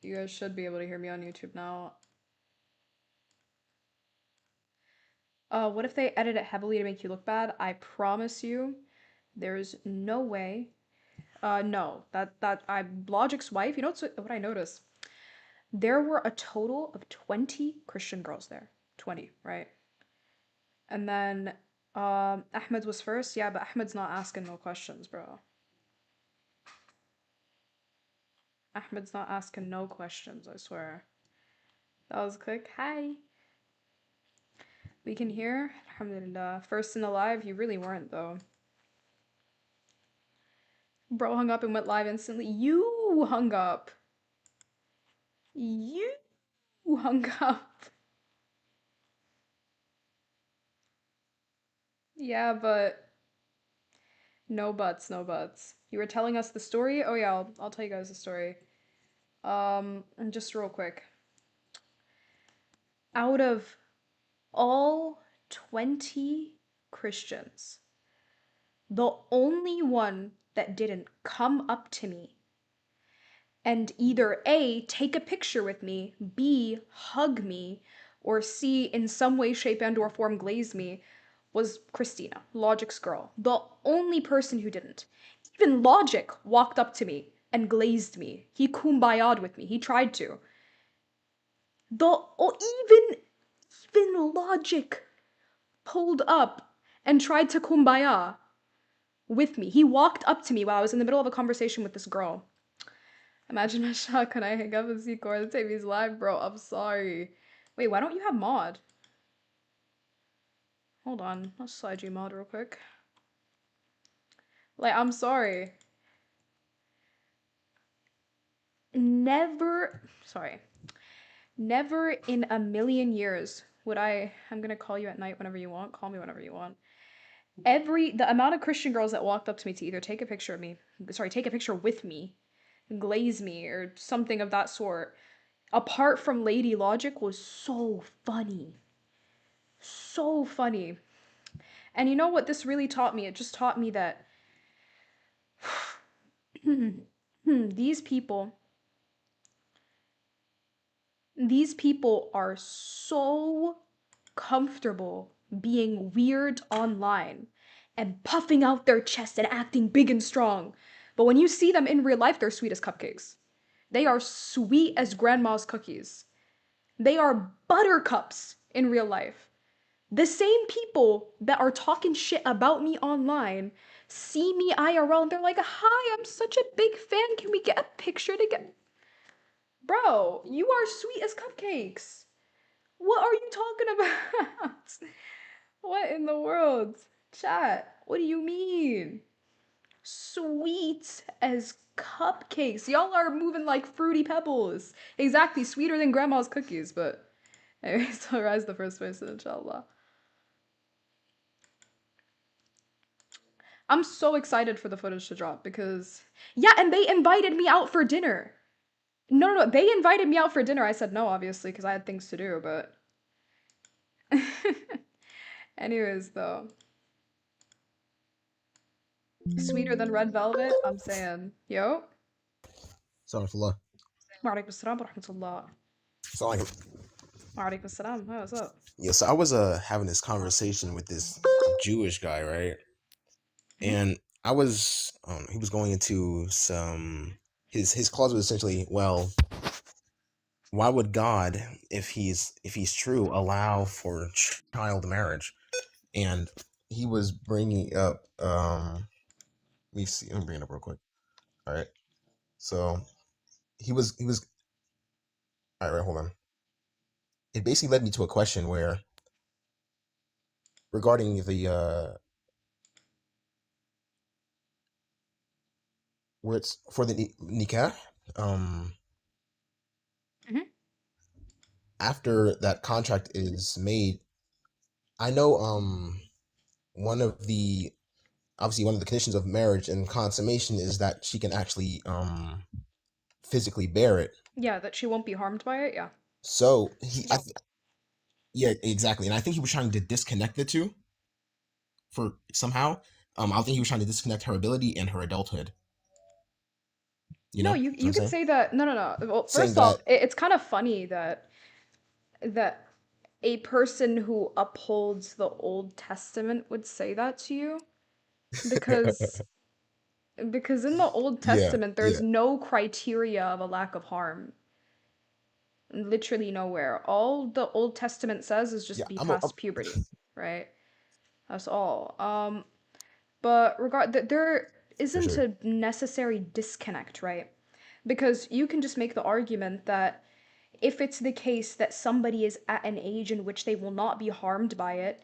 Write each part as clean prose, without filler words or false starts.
You guys should be able to hear me on YouTube now. What if they edit it heavily to make you look bad? I promise you, there's no way. No, that I'm Logic's wife. You know what I noticed? There were a total of 20 Christian girls there. 20, right? And then Ahmed was first. Yeah, but Ahmed's not asking no questions, bro. Ahmed's not asking no questions, I swear. That was quick. Hi. We can hear. Alhamdulillah. First and alive, you really weren't though. Bro hung up and went live instantly. You hung up. You hung up. Yeah, but no buts, no buts. You were telling us the story? Oh yeah, I'll tell you guys the story. And just real quick. Out of all 20 Christians, the only one that didn't come up to me and either A, take a picture with me, B, hug me, or C, in some way, shape, and or form glaze me, was Christina, Logic's girl. The only person who didn't. Even Logic walked up to me and glazed me. He kumbaya'd with me. He tried to. Even Logic pulled up and tried to kumbaya with me. He walked up to me while I was in the middle of a conversation with this girl. Imagine my shock when I hang up and see Cora Tavi's live, bro. I'm sorry. Wait, why don't you have mod? Hold on. I'll slide you mod real quick. Like, I'm sorry. Never, sorry. Never in a million years would I'm gonna call you at night whenever you want. Call me whenever you want. The amount of Christian girls that walked up to me to either take a picture of me, sorry, take a picture with me, glaze me, or something of that sort, apart from Lady Logic, was so funny. So funny. And you know what this really taught me? It just taught me that these people these people are so comfortable being weird online and puffing out their chest and acting big and strong. But when you see them in real life, they're sweet as cupcakes. They are sweet as grandma's cookies. They are buttercups in real life. The same people that are talking shit about me online see me IRL and they're like, "Hi, I'm such a big fan. Can we get a picture together?" Bro, you are sweet as cupcakes. What are you talking about? What in the world? Chat, what do you mean? Sweet as cupcakes. Y'all are moving like fruity pebbles. Exactly, sweeter than grandma's cookies, but anyway, so Rise the first person, inshallah. I'm so excited for the footage to drop because yeah, and they invited me out for dinner. No, they invited me out for dinner. I said no, obviously, because I had things to do, but anyways, though. Sweeter than red velvet? I'm saying. Yo. Astaghfirullah. Wa alaikum assalam wa rahmatullah. So like, Wa alaikum assalam. Hi, what's up? yeah, so I was having this conversation with this Jewish guy, right? Mhm. And I was he was going into some his clause was essentially, well, why would God, if he's true, allow for child marriage? And he was bringing up let me see, let me bring it up real quick. All right. So he was all right, hold on. It basically led me to a question where regarding the where it's for the nikah, um Mhm. after that contract is made, I know one of the obviously one of the conditions of marriage and consummation is that she can actually physically bear it. Yeah, that she won't be harmed by it. Yeah. So yeah, exactly, and I think he was trying to disconnect the two for somehow. I think he was trying to disconnect her ability and her adulthood. You No, know you what I'm could saying? say that. No, no, no. Well, Saying first off, that it's kind of funny that a person who upholds the Old Testament would say that to you because in the Old yeah, Testament there's yeah, no criteria of a lack of harm. Literally nowhere. All the Old Testament says is yeah. just be I'm past puberty, right? That's all. But there for isn't sure. a necessary disconnect, right? Because you can just make the argument that if it's the case that somebody is at an age in which they will not be harmed by it,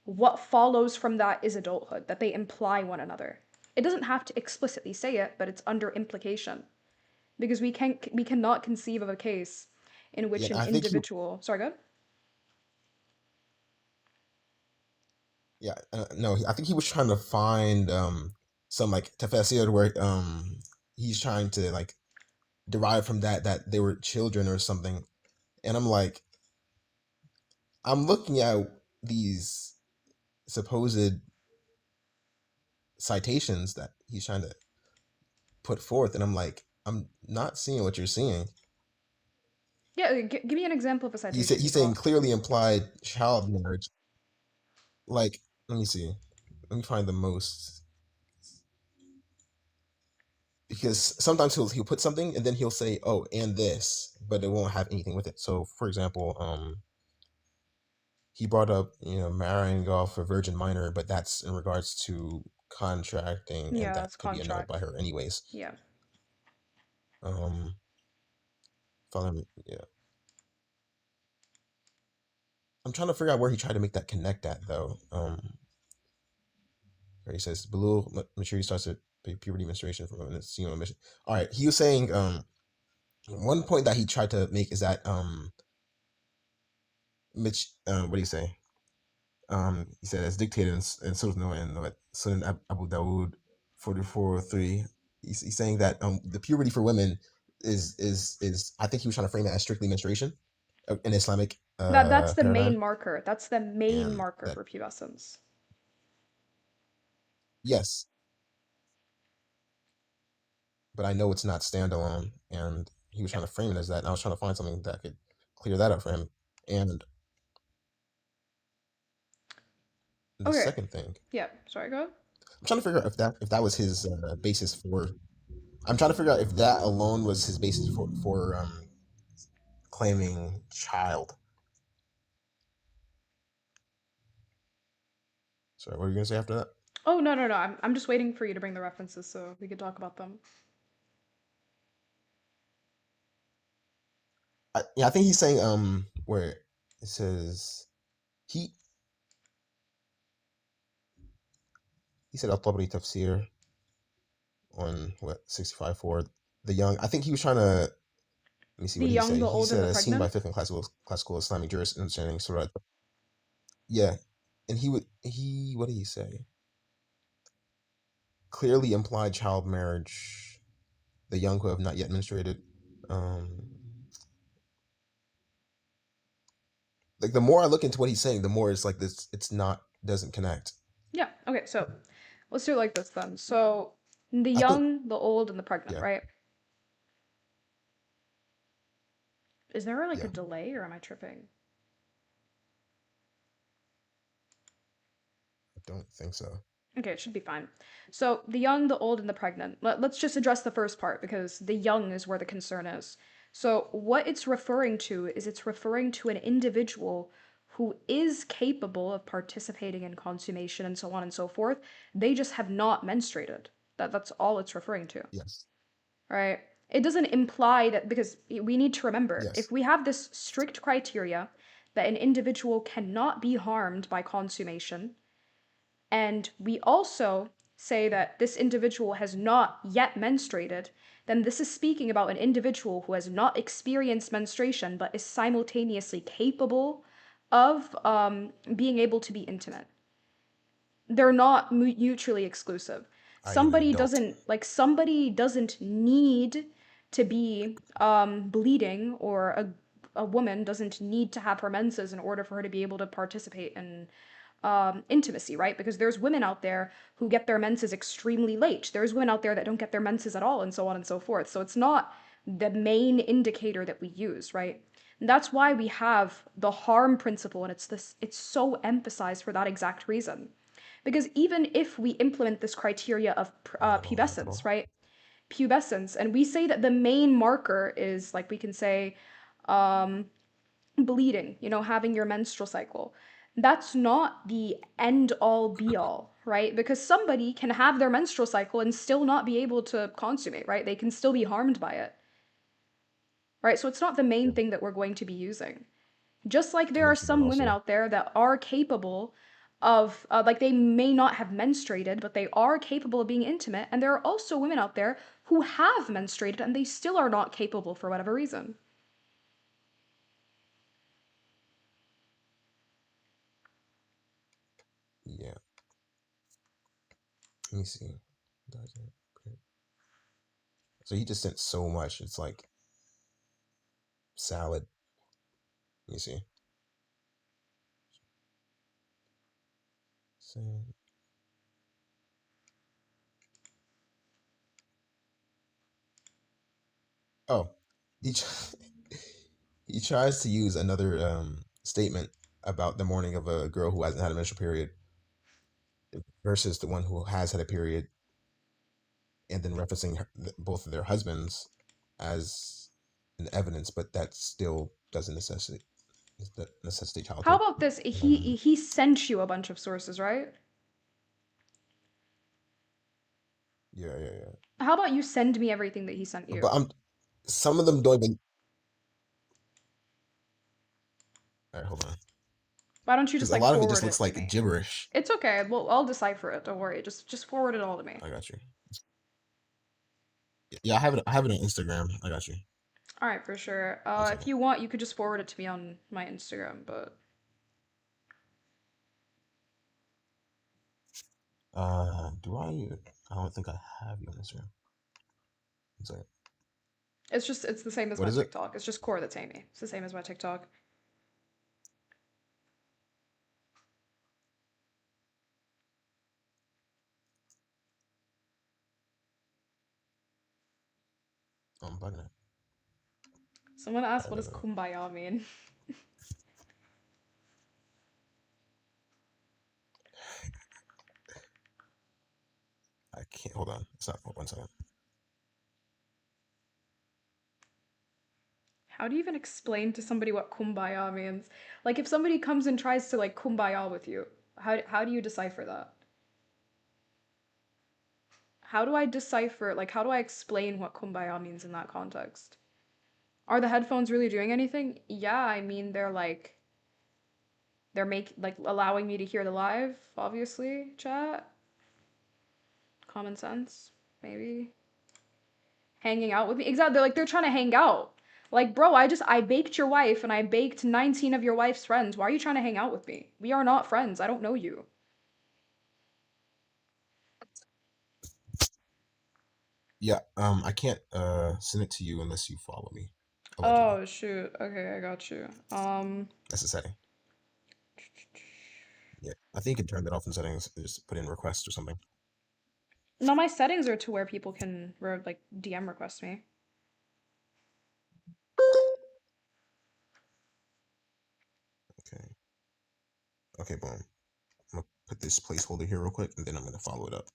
what follows from that is adulthood, that they imply one another. It doesn't have to explicitly say it, but it's under implication. Because we cannot conceive of a case in Yeah, which an I think he. individual, sorry, go ahead. Yeah, no, I think he was trying to find some like tafsir where he's trying to like derive from that they were children or something, and I'm looking at these supposed citations that he's trying to put forth, and I'm like, I'm not seeing what you're seeing. Yeah, give me an example of a citation He's you've saying got. clearly implied child marriage. Like, let me see. Let me find the most because sometimes he'll put something and then he'll say, "Oh, and this," but it won't have anything with it. So, for example, he brought up marrying off a virgin minor, but that's in regards to contracting, and Yeah, that that's could be annulled by contract. her anyways. Yeah. Um, yeah, I'm trying to figure out where he tried to make that connect at though. Where he says below maturity starts at puberty menstruation from a single emission. All right, he was saying one point that he tried to make is that Mitch what do you say? He said as dictated in Sunnah and what Sunan Abu Dawood 44:3. He's saying that the puberty for women is I think he was trying to frame it as strictly menstruation in Islamic That's the main paradigm, marker. That's the main and marker that for pubescence. yes, but I know it's not standalone, and he was Yeah. trying to frame it as that, and I was trying to find something that could clear that up for him. And the Okay. second thing, Yeah. Sorry, go ahead. I'm trying to figure out if that was his basis for. I'm trying to figure out if that alone was his basis for claiming child. Sorry, what were you gonna say after that? Oh, no, no, no. I'm just waiting for you to bring the references so we could talk about them. Yeah, I think he's saying where it says he he said al-Tabari tafsir on what 65 for the young. I think he was trying to. Let me see The what he young, say. the He old, and said the as seen by pregnant? fifth and classical Islamic jurists understanding Surah. Yeah, and he what did he say? Clearly implied child marriage. The young who have not yet menstruated. Um, like the more I look into what he's saying, the more it's like this. It's not doesn't connect. Yeah. Okay, so let's do it like this then. So, the I think young, the old, and the pregnant, yeah, right? Is there like a yeah. delay or am I tripping? I don't think so. Okay, it should be fine. So, the young, the old, and the pregnant. Let's just address the first part because the young is where the concern is. So, what it's referring to is it's referring to an individual who is capable of participating in consummation and so on and so forth. They just have not menstruated. That's all it's referring to, Yes, right? It doesn't imply that because we need to remember if yes, we have this strict criteria that an individual cannot be harmed by consummation, and we also say that this individual has not yet menstruated, then this is speaking about an individual who has not experienced menstruation but is simultaneously capable of being able to be intimate. They're not mutually exclusive. I am an Somebody adult. doesn't somebody doesn't need to be bleeding, or a woman doesn't need to have her menses in order for her to be able to participate in intimacy, right? Because there's women out there who get their menses extremely late. There's women out there that don't get their menses at all, and so on and so forth. So it's not the main indicator that we use, right? And that's why we have the harm principle, and it's so emphasized for that exact reason. Because even if we implement this criteria of pubescence, right? Pubescence, and we say that the main marker is like we can say bleeding, having your menstrual cycle. That's not the end all be all, right? Because somebody can have their menstrual cycle and still not be able to consummate, right? They can still be harmed by it, right? So it's not the main Yeah, thing that we're going to be using. Just like that there are makes sense. But some women also, out there that are capable of, like, they may not have menstruated, but they are capable of being intimate. And there are also women out there who have menstruated and they still are not capable for whatever reason. yeah. Let me see. Doesn't- So he just sent so much. It's like salad. You see. So, oh, he he tries to use another statement about the morning of a girl who hasn't had a menstrual period versus the one who has had a period, and then referencing both of their husbands as an evidence, but that still doesn't necessitate How childhood. about this? Um, He sent you a bunch of sources, right? yeah, yeah, yeah. How about you send me everything that he sent But you? some of them don't even. All right, hold on, Why don't you because just a like lot of it forward just it looks to like me? gibberish. It's okay. Well, I'll decipher it. Don't worry. Just forward it all to me. I got you. Yeah, I have it. I have it on Instagram. I got you. All right, for sure. One If second. you want, you could just forward it to me on my Instagram. But Do I? I don't think I have you on Instagram. One second. it's the same as What my is it? TikTok. It's just Core that's Amy. It's the same as my TikTok. Oh, I'm bugging it. Someone asked, I what don't does know. kumbaya mean? I can't. Hold on. It's not. One second. How do you even explain to somebody what kumbaya means? Like, if somebody comes and tries to like kumbaya with you, how do you decipher that? How do I decipher, like, how do I explain what kumbaya means in that context? Are the headphones really doing anything? Yeah, I mean, like allowing me to hear the live, obviously, chat. Common sense, maybe. Hanging out with me. Exactly, like they're trying to hang out. Like, bro, I baked your wife and I baked 19 of your wife's friends. Why are you trying to hang out with me? We are not friends. I don't know you. Yeah. I can't send it to you unless you follow me. Allegedly, Oh, shoot. Okay, I got you. that's the setting. Yeah. I think you can turn that off in settings. And just put in request or something. No, my settings are to where people can like DM request me. Okay. Okay. Boom. I'm gonna put this placeholder here real quick, and then I'm gonna follow it up.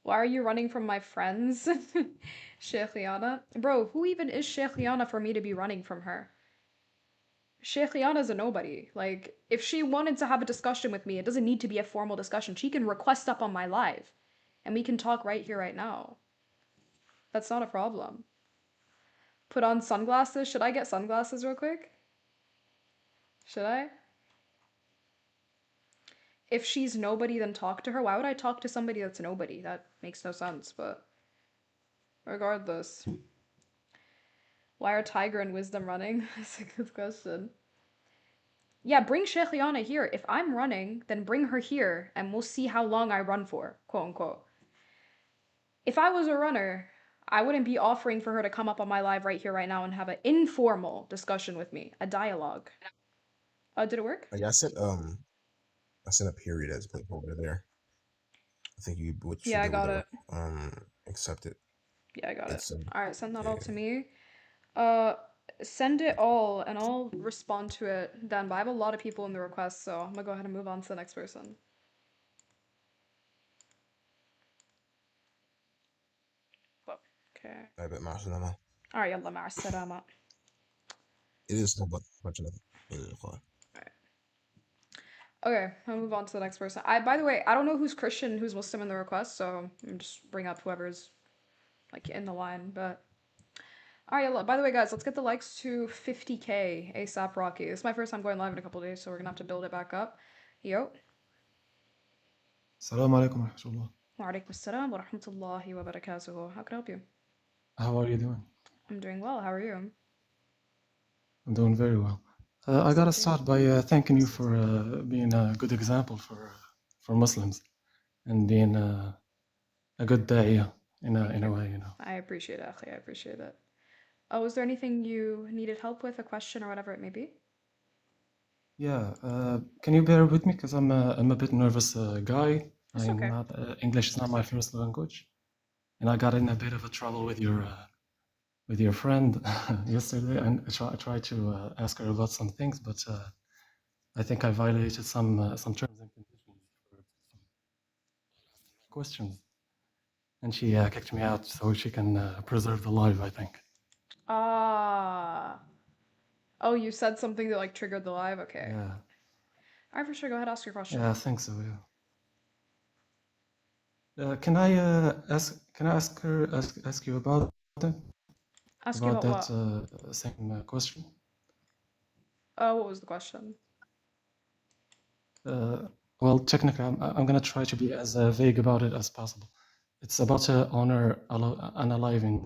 Why are you running from my friends? Sheikh Liana? Bro, who even is Sheikh Liana for me to be running from her? Sheikh Liana's a nobody. Like, if she wanted to have a discussion with me, it doesn't need to be a formal discussion. She can request up on my live, and we can talk right here, right now. That's not a problem. Put on sunglasses. Should I get sunglasses real quick? Should I? If she's nobody, then talk to her. Why would I talk to somebody that's nobody? That makes no sense, but regardless. Why are Tiger and Wisdom running? That's a good question. Yeah, bring Sheikh Liana here. If I'm running, then bring her here and we'll see how long I run for, quote unquote. If I was a runner, I wouldn't be offering for her to come up on my live right here, right now, and have an informal discussion with me, a dialogue. Did it work? Yeah, I sent a period as a placeholder there. I think you should Yeah, be I able got to it. accept it. Yeah, I got it. It's All right, send that all yeah. to me. Uh, Send it all, and I'll respond to it then. But I have a lot of people in the request, so I'm gonna go ahead and move on to the next person. Well, okay. I bet Master. All right, يلا مع السلامة. It is no but fortunate. All Okay, I'll move on to the next person. By the way, I don't know who's Christian, who's Muslim in the request, so I'm just bring up whoever's like in the line. But all right, by the way, guys, let's get the likes to 50K ASAP Rocky. This is my first time going live in a couple days, so we're gonna have to build it back up. Yo. السلام عليكم ورحمة الله. وعليكم السلام ورحمة الله وبركاته. How can I help you? How are you doing? I'm doing well. How are you? I'm doing very well. I gotta start by thanking you for being a good example for Muslims and being a good day in a way, you know. I appreciate it, Akhi. I appreciate it. Oh, is there anything you needed help with, a question or whatever it may be? Yeah. Can you bear with me because I'm a bit nervous guy. It's okay. English is not my first language, and I got in a bit of a trouble with your friend yesterday, and I tried to ask her about some things, but I think I violated some terms and conditions for questions, and she kicked me out so she can preserve the live, I think. Ah. Oh, you said something that like triggered the live? Okay. Yeah, All right, for sure. Go ahead, ask your question. yeah, I think so. Yeah. Can I ask you about that? Ask you About about that what? same question? What was the question? Well, technically, I'm gonna try to be as vague about it as possible. It's about honor unaliving,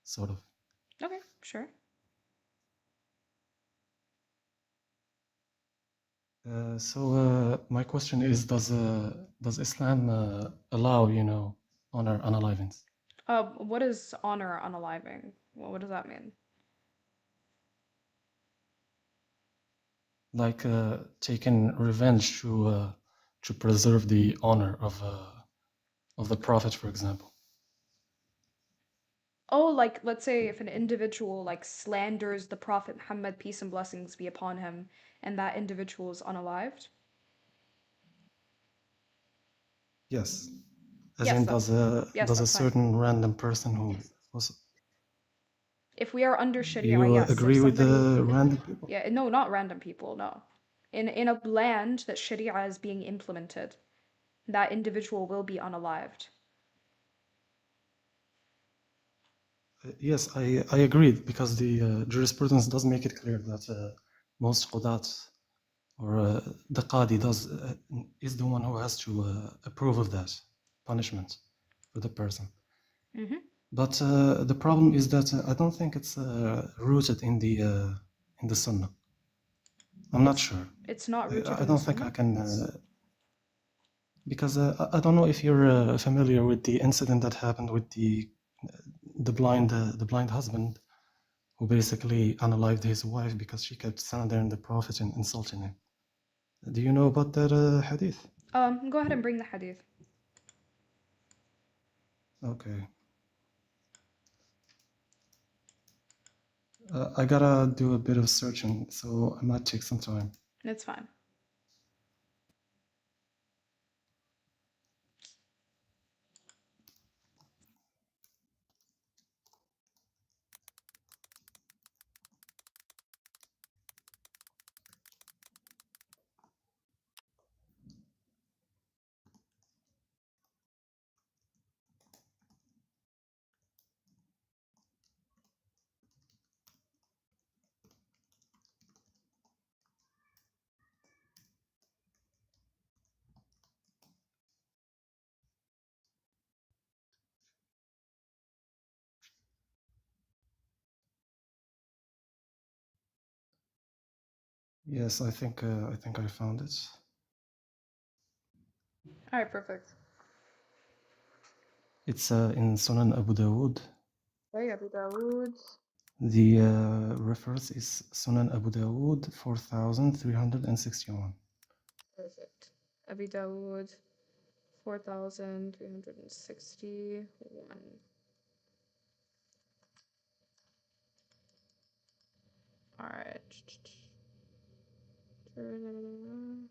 sort of. Okay, sure. So my question is, does Islam allow, honor unalivings? What is honor unaliving? What does that mean? Like taking revenge to preserve the honor of the Prophet, for example. Oh, like let's say if an individual like slanders the Prophet Muhammad, peace and blessings be upon him, and that individual is unalived? Yes. As Yes, in, that's does a that's fine. certain random person who was If we are under Sharia, you yes. If agree with somebody, the random people? yeah, no, not random people, no. In a land that Sharia is being implemented, that individual will be unalived. Yes, I agree because the jurisprudence does make it clear that most qudat or the qadi is the one who has to approve of that punishment for the person. Mm-hmm. But the problem is that I don't think it's rooted in the Sunnah. I'm not sure. It's not rooted I in the don't think Sunnah? I can because I don't know if you're familiar with the incident that happened with the blind husband who basically unalived his wife because she kept slandering the Prophet and insulting him. Do you know about that hadith? Go ahead and bring the hadith. Okay. I gotta do a bit of searching, so I might take some time. It's fine. Yes, I think I found it. All right, perfect. It's in Sunan Abu Dawood. Okay, Abu Dawood. The reference is Sunan Abu Dawood 4361. Perfect. Abu Dawood 4361. Alright. Damn.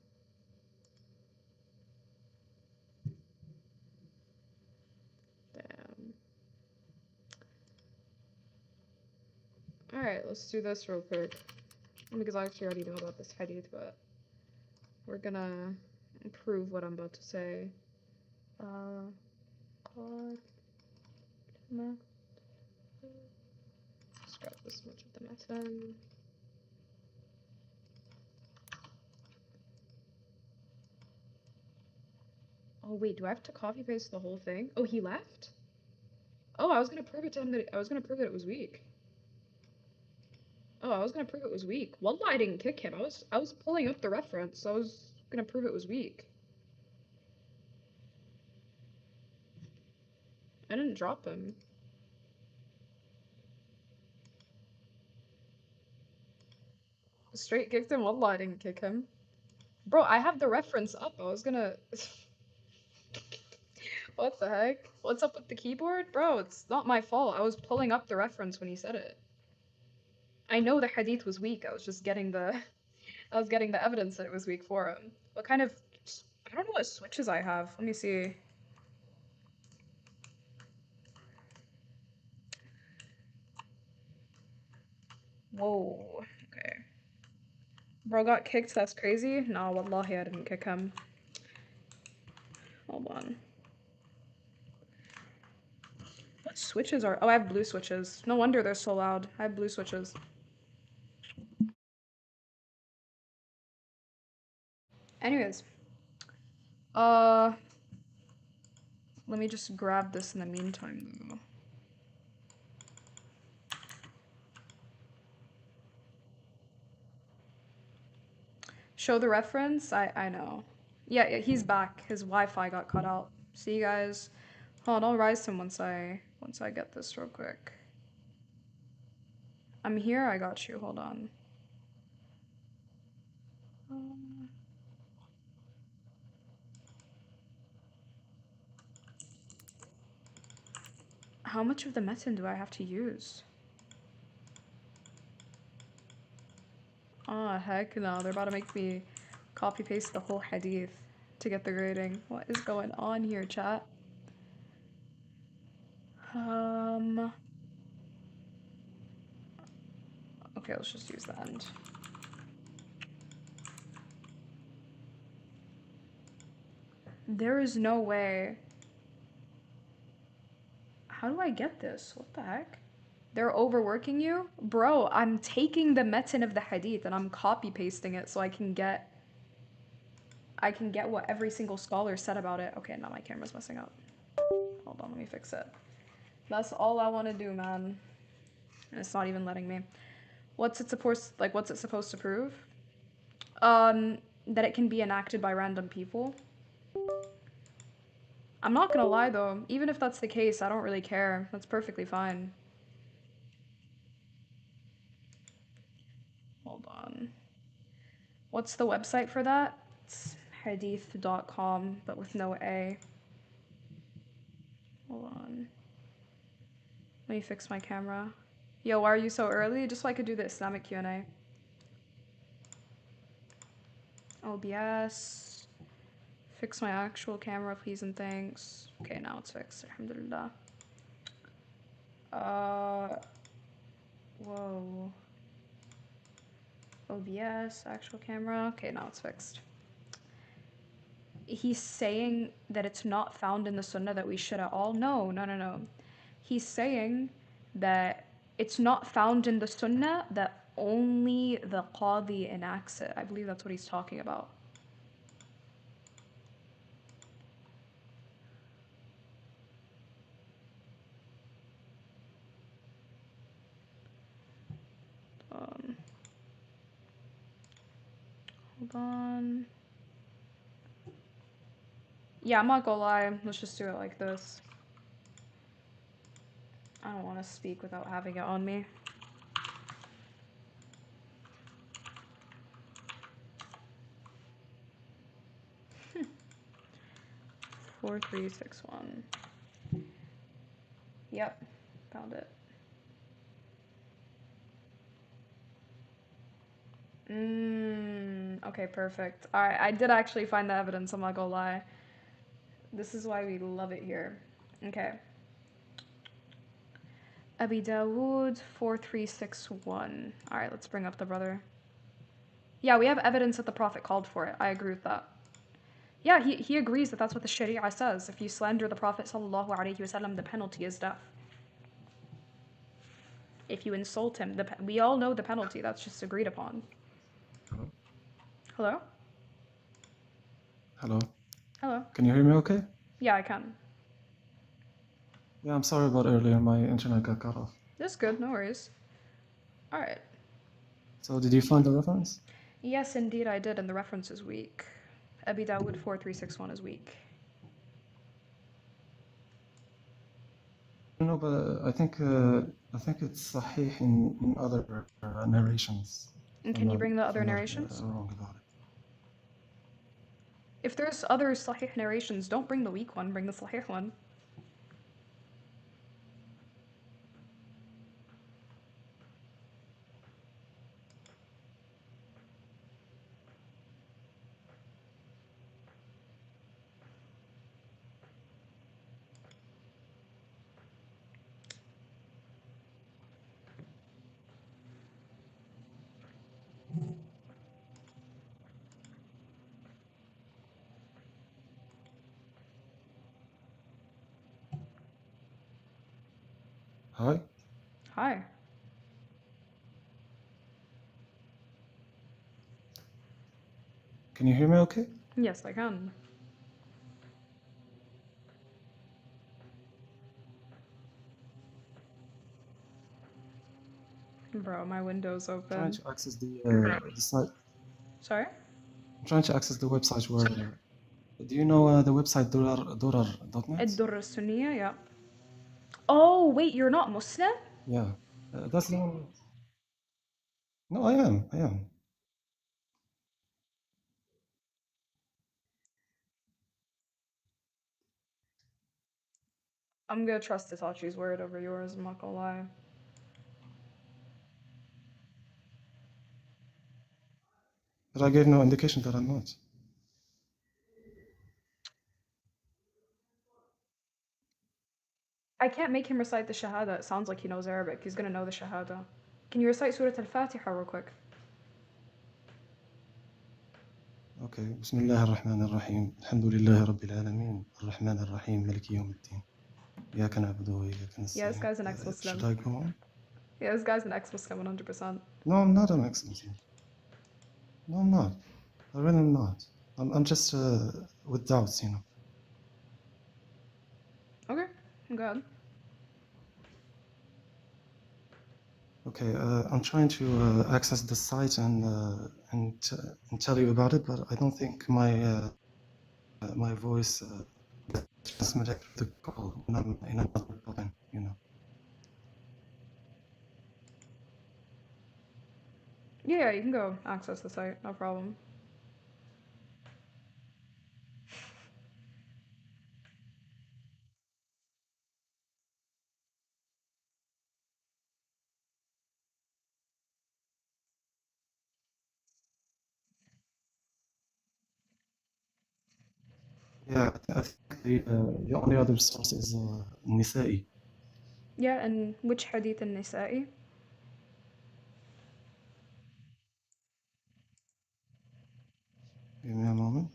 Alright, let's do this real quick. Because I actually already know about this hadith, but we're gonna prove what I'm about to say. God, let's grab this much of the method. Oh wait, do I have to copy paste the whole thing? Oh, he left? Oh, I was gonna prove it to him that I was gonna prove that it was weak. Oh, I was gonna prove it was weak. Wallah, I didn't kick him. I was pulling up the reference. I was gonna prove it was weak. I didn't drop him. Straight kicked him. Wallah, I didn't kick him. Bro, I have the reference up. I was gonna. What the heck? What's up with the keyboard? Bro, it's not my fault. I was pulling up the reference when he said it. I know the hadith was weak. I was just getting the I was getting the evidence that it was weak for him. What kind of I don't know what switches I have. Let me see. Whoa. Okay. Bro got kicked, that's crazy? Nah, wallahi, I didn't kick him. Hold on. What switches are... Oh, I have blue switches. No wonder they're so loud. I have blue switches. Anyways. Let me just grab this in the meantime, though. Show the reference? I know. Yeah, he's back. His Wi-Fi got cut out. See you guys. Hold on, I'll rise him once I get this real quick. I'm here, I got you. Hold on. How much of the metin do I have to use? Oh, heck no. They're about to make me copy paste the whole hadith to get the grading. What is going on here, chat? Okay, let's just use the end. There is no way. How do I get this? What the heck? They're overworking you? Bro, I'm taking the metin of the hadith and I'm copy pasting it so I can get what every single scholar said about it. Okay, now my camera's messing up. Hold on, let me fix it. That's all I want to do, man. And it's not even letting me. What's it supposed to prove? That it can be enacted by random people. I'm not gonna lie though, even if that's the case, I don't really care. That's perfectly fine. Hold on. What's the website for that? It's hadith.com, but with no A. Hold on. Let me fix my camera. Yo, why are you so early? Just so I could do the Islamic Q&A. OBS. Fix my actual camera, please and thanks. Okay, now it's fixed. Alhamdulillah. Whoa. OBS, actual camera. Okay, now it's fixed. He's saying that it's not found in the Sunnah that we should at all. No. He's saying that it's not found in the Sunnah that only the Qadi enacts it. I believe that's what he's talking about. Hold on. Yeah, I'm not gonna lie. Let's just do it like this. I don't want to speak without having it on me. Hmm. 4361. Yep, found it. Okay, perfect. Alright, I did actually find the evidence, I'm not gonna lie. This is why we love it here. Okay. Abi Dawood 4361. Alright, let's bring up the brother. Yeah, we have evidence that the Prophet called for it. I agree with that. Yeah, he agrees that that's what the Sharia says. If you slander the Prophet sallallahu alaihi wasallam, the penalty is death. If you insult him, we all know the penalty. That's just agreed upon. Hello? Hello? Hello? Hello? Can you hear me okay? Yeah, I can. Yeah, I'm sorry about earlier. My internet got cut off. That's good, no worries. Alright. So did you find the reference? Yes, indeed I did, and the reference is weak. Abi Dawood 4361 is weak. No, but I think it's sahih in other narrations. And If can you bring the if other I'm not narrations? wrong about it. If there's other sahih narrations, don't bring the weak one, bring the sahih one. Hi? Hi. Can you hear me okay? Yes, I can. Bro, my window's I'm trying open. to access the site. Sorry? I'm trying to access the website where. Do you know the website durar.net? الدر السنية, yeah. Oh, wait, you're not Muslim? Yeah, that's the one. No, I am. I am. I'm gonna trust Itachi's word over yours, I'm not gonna lie. But I gave no indication that I'm not. I can't make him recite the Shahada. It sounds like he knows Arabic. He's gonna know the Shahada. Can you recite Surah Al-Fatiha real quick? Okay. بسم الله الرحمن الرحيم. الحمد لله رب العالمين. الرحمن الرحيم. مالك يوم الدين. إياك نعبد وإياك Yeah, this نستعين. guy's an Should ex-Muslim. I go on? Yeah, this guy's an ex-Muslim 100%. No, I'm not an ex-Muslim. No, I'm not. I really am not. I'm just with doubts, you know. Okay, go ahead. Okay, I'm trying to access the site and tell you about it, but I don't think my voice transmitted through the call when I'm in another building, you know. Yeah, you can go access the site, no problem. Yeah, I think the only other source is Nisa'i. Yeah, and which hadith al-Nisa'i? Give me a moment.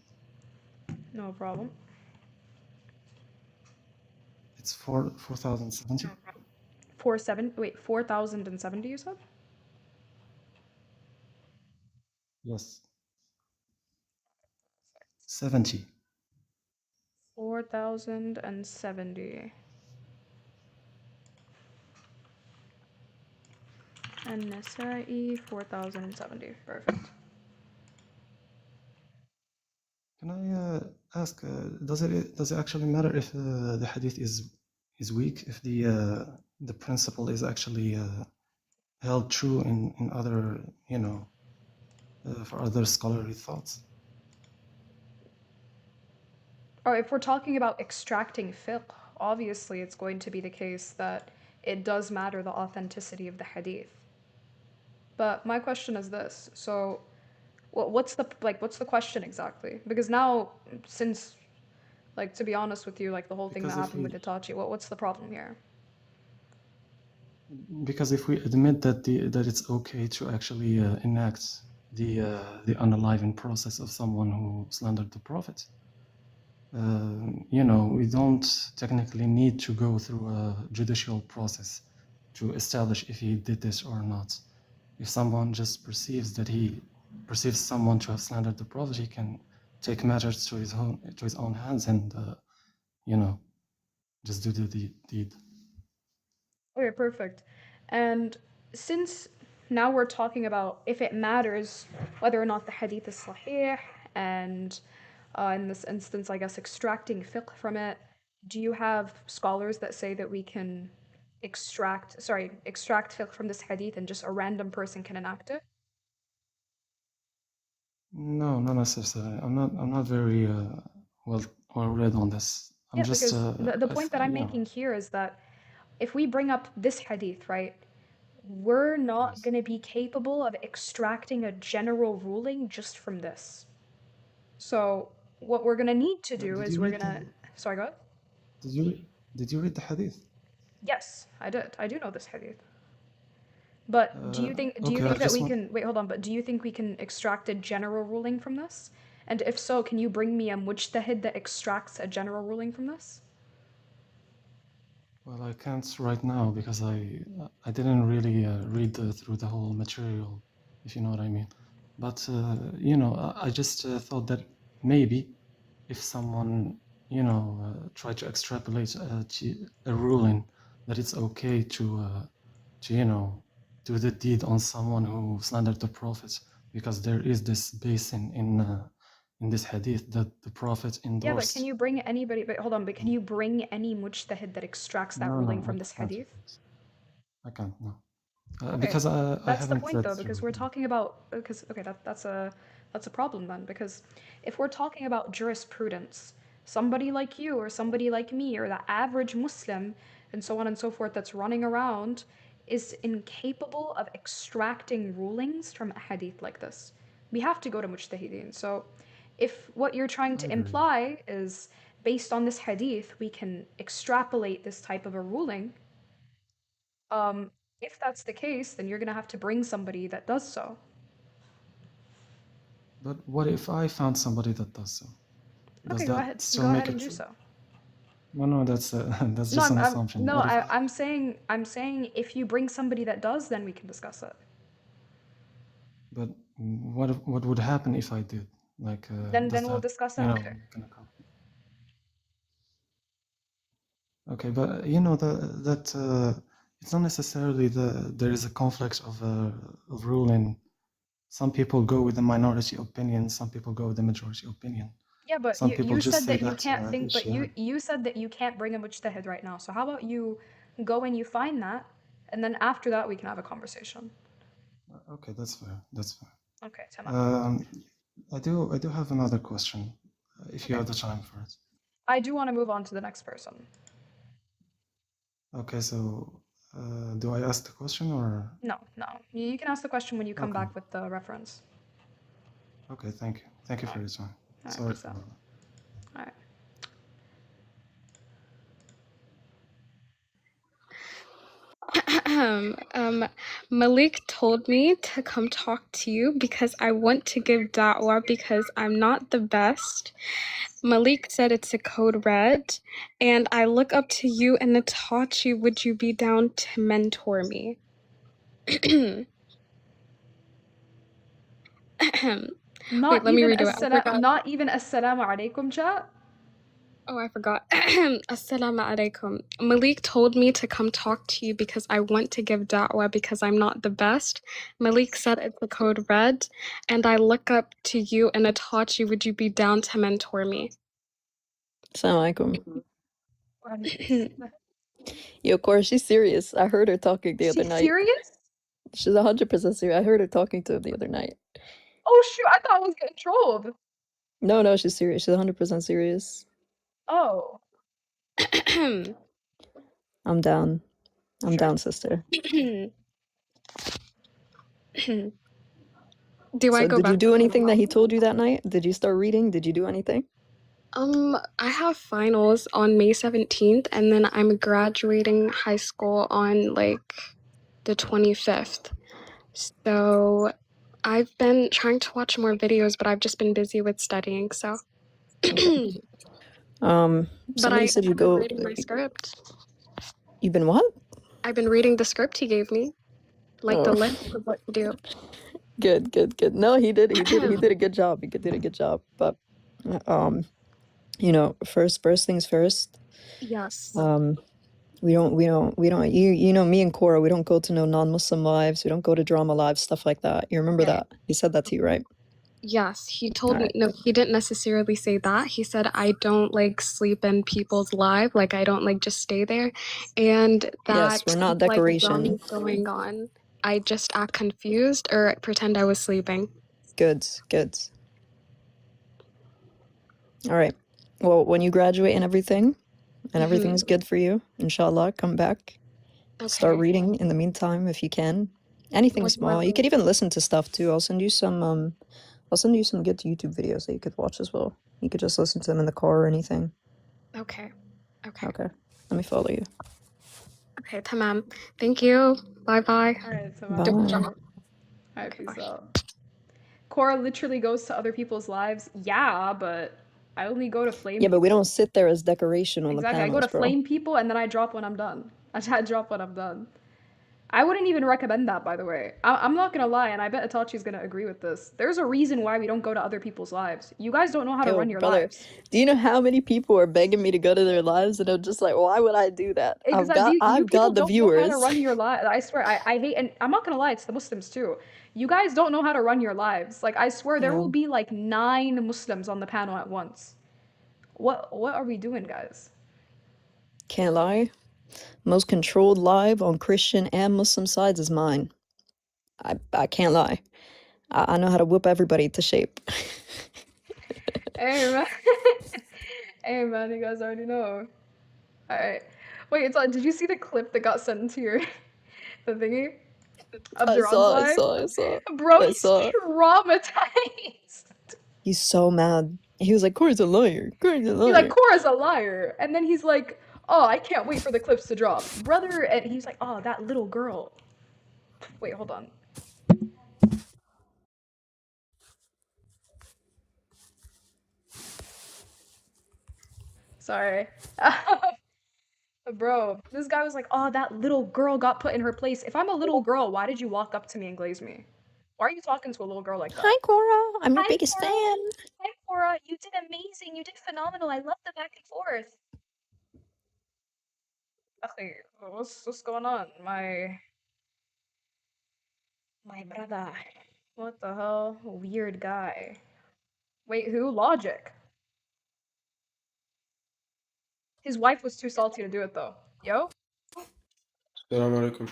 No problem. It's 4070. 4,070 you said? Yes. 70. 4,070. And Nasa'i 4,070. Perfect. Can I ask, does it actually matter if the hadith is weak if the the principle is actually held true in other, for other scholarly thoughts. Or if we're talking about extracting fiqh, obviously it's going to be the case that it does matter the authenticity of the hadith. But my question is this: so, what's the question exactly? Because now, since, like, to be honest with you, like the whole thing that Because if happened with we Itachi, what's the problem here? because if we admit that it's okay to actually enact the unaliving process of someone who slandered the Prophet, we don't technically need to go through a judicial process to establish if he did this or not. If someone just perceives someone to have slandered the Prophet, he can take matters to his own hands and just do the deed. Okay, perfect. And since now we're talking about if it matters whether or not the hadith is sahih, and in this instance, I guess extracting fiqh from it, do you have scholars that say that we can extract fiqh from this hadith and just a random person can enact it? No, not necessarily. I'm not very well read on this. I'm Yeah, just because the point that I'm yeah. making here is that if we bring up this hadith, right, we're not Yes. going to be capable of extracting a general ruling just from this. So what we're going to need to do Did is you we're read going to... the Sorry, go ahead. Did you read the hadith? Yes, I did. I do know this hadith. But do you Okay, I think that just we want. can... Wait, hold on. But do you think we can extract a general ruling from this? And if so, can you bring me a mujtahid that extracts a general ruling from this? Well, I can't right now because I didn't really read through the whole material, if you know what I mean. But I just thought that maybe if someone tried to extrapolate a ruling that it's okay to do the deed on someone who slandered the Prophet, because there is this base in this hadith that the Prophet Yeah, but can endorsed. you bring anybody... But hold on. But can you bring any mujtahid that extracts that No, ruling no, from this I can't. hadith? I can't. No. Okay, Because I that's the haven't point read though, through because it. we're talking about... Because, okay, that's a problem then, because if we're talking about jurisprudence, somebody like you or somebody like me or the average Muslim and so on and so forth that's running around is incapable of extracting rulings from a hadith like this. We have to go to mujtahideen. So if what you're trying I to agree. imply is based on this hadith, we can extrapolate this type of a ruling, if that's the case, then you're gonna have to bring somebody that does so. But what if I found somebody that does so? Does Okay, that still go make ahead it and do true? so. No, that's that's No, just an assumption. no, What if I'm saying if you bring somebody that does, then we can discuss it. But what would happen if I did? Like, Then does we'll that discuss it after. gonna come? Okay, but that it's not necessarily there is a conflict of ruling. Some people go with the minority opinion. Some people go with the majority opinion. Yeah, but Some people you just said say that you that can't think, but Ijtihad. you said that you can't bring a mujtahid right now. So how about you go and you find that, and then after that we can have a conversation. Okay, that's fair. That's fair. Okay, tamam. I do have another question, if you Okay. have the time for it. I do want to move on to the next person. Okay, so do I ask the question or? No. You can ask the question when you come Okay. back with the reference. Okay, thank you. Thank you for your time. All right, Sorry peace for. out. All right. Malik told me to come talk to you because I want to give da'wah because I'm not the best. Malik said it's a code red, and I look up to you and Itachi. Would you be down to mentor me? Not Wait, let me even redo it. I forgot. not even assalamu alaikum, chat. Oh, I forgot. Assalamu alaikum. Malik told me to come talk to you because I want to give da'wah because I'm not the best. Malik said it's the code red, and I look up to you and Itachi. Would you be down to mentor me? Assalamu alaikum. Yo, Cora, she's serious. I heard her talking the other She's night. serious? She's 100% serious. I heard her talking to him the other night. Oh shoot, I thought I was getting trolled. No, she's serious. She's 100% serious. Oh, I'm down. I'm sure. down, sister. Do I So go did back you do to anything that he Vietnam? told you that night? Did you start reading? Did you do anything? I have finals on May 17th, and then I'm graduating high school on like the 25th. So I've been trying to watch more videos, but I've just been busy with studying, so. Somebody said you I've been go. reading my script. You've been what? I've been reading the script he gave me, like the Oh. list of what to do. Good. No, he did a good job. He did a good job. But, you know, first things first. Yes. We don't. You know, me and Cora, we don't go to no non-Muslim lives. We don't go to drama lives, stuff like that. You remember Okay. that? He said that to you, right? Yes, he told me. Alright. No, he didn't necessarily say that. He said I don't like sleep in people's lives. Like I don't like just stay there, and that Yes, we're not like decoration. drama's going on. I just act confused or pretend I was sleeping. Good. All right. Well, when you graduate and everything is good for you, inshallah, come back. Start Okay. reading in the meantime if you can. Anything What do I small. You read? could even listen to stuff too. I'll send you some good YouTube videos that you could watch as well. You could just listen to them in the car or anything. Okay. Okay. Let me follow you. Okay, tamam. Thank you. Bye-bye. Alright, so Bye. Alright, peace out. Cora literally goes to other people's lives. Yeah, but I only go to flame. Yeah, but we don't sit there as decoration on Exactly. the I go panels, to bro. flame people and then I drop when I'm done. I drop when I'm done. I wouldn't even recommend that, by the way. I'm not gonna lie, and I bet Itachi's gonna agree with this. There's a reason why we don't go to other people's lives. You guys don't know how to Yo, run your brother, lives. do you know how many people are begging me to go to their lives, and I'm just like, why would I do that? Exactly. I've got the Don't know how viewers. to run your lives. I swear, I hate, and I'm not gonna lie, it's the Muslims too. You guys don't know how to run your lives. Like, I swear, there Yeah. will be like 9 Muslims on the panel at once. What are we doing, guys? Can't lie. Most controlled live on Christian and Muslim sides is mine. I can't lie. I know how to whip everybody to shape. Hey man, hey man, you guys already know. All right. Wait, did you see the clip that got sent into your the thingy of I Duran's saw. live? Bro, I he's saw. traumatized. He's so mad. He was like, Corey's a liar. He's like, Cora's a liar, and then he's like, oh, I can't wait for the clips to drop, brother. And he's like, oh, that little girl. Wait, hold on. Sorry. Bro, this guy was like, oh, that little girl got put in her place. If I'm a little girl, why did you walk up to me and glaze me? Why are you talking to a little girl like that? Hi, Cora. I'm your Hi, biggest Cora. fan. Hi, Cora. You did amazing. You did phenomenal. I love the back and forth. Okay, what's going on? My brother. What the hell? Weird guy. Wait, who? Logic. His wife was too salty to do it though. Yo? Assalamu alaikum.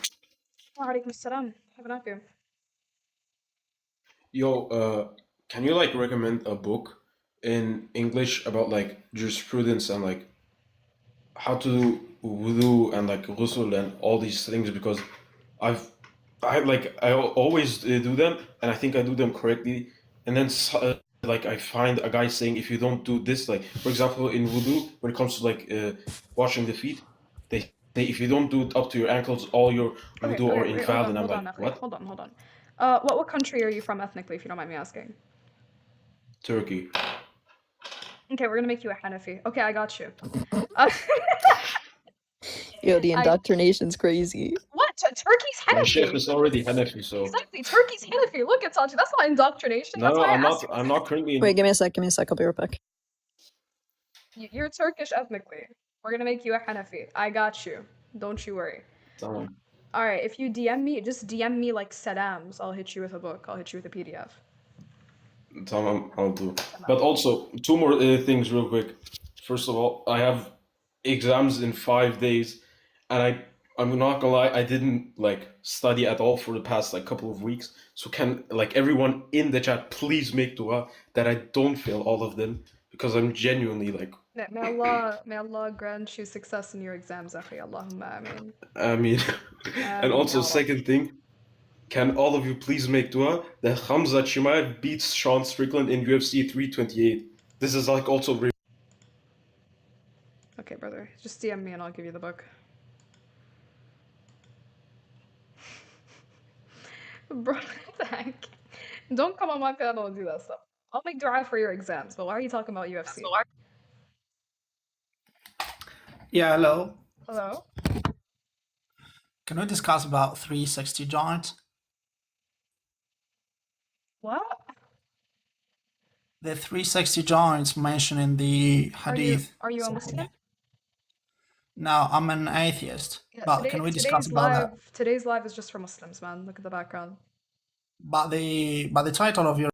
Wa alaikum assalam. How can I help you? Yo, can you like recommend a book in English about like jurisprudence and like how to do wudu and like ghusl and all these things? Because I always do them and I think I do them correctly, and then like I find a guy saying if you don't do this, like for example in wudu when it comes to like washing the feet, they say if you don't do it up to your ankles, all your wudu are wait, invalid. And I'm hold on, like, Akhi. what? Hold on. What country are you from ethnically, if you don't mind me asking? Turkey. Okay, we're gonna make you a Hanafi. Okay, I got you. Yo, the indoctrination's crazy. What? Turkey's My sheikh Hanafi. is already Hanafi, so Exactly, Turkey's Hanafi. Look at Sanchi. That's not indoctrination. no, That's why I I'm asked not. I'm not currently. Wait, give me a sec. I'll be right back. You're Turkish ethnically. We're gonna make you a Hanafi. I got you. Don't you worry. Tamam. Alright, if you DM me, just DM me like Saddam's. I'll hit you with a book. I'll hit you with a PDF. Tamam, I'll do. But also, two more things real quick. First of all, I have exams in 5 days, and I'm not gonna lie, I didn't like study at all for the past like couple of weeks. So can like everyone in the chat please make dua that I don't fail all of them, because I'm genuinely like, May Allah grant you success in your exams, akhi. Allahumma ameen. I mean, and Ameen, also ya Rab. second thing, can all of you please make dua that Khamzat Chimaev beats Sean Strickland in UFC 328? This is like also very Okay, brother. Just DM me and I'll give you the book. Bro, thank. Don't come on my channel and do that stuff. I'll make dua for your exams, but why are you talking about UFC? Yeah, hello. Hello? Can we discuss about 360 joints? What? The 360 joints mentioned in the hadith. Are you a Sahih. Muslim? No, I'm an atheist. Yeah, But can we discuss about that? Today's live is just for Muslims, man. Look at the background. But the title of your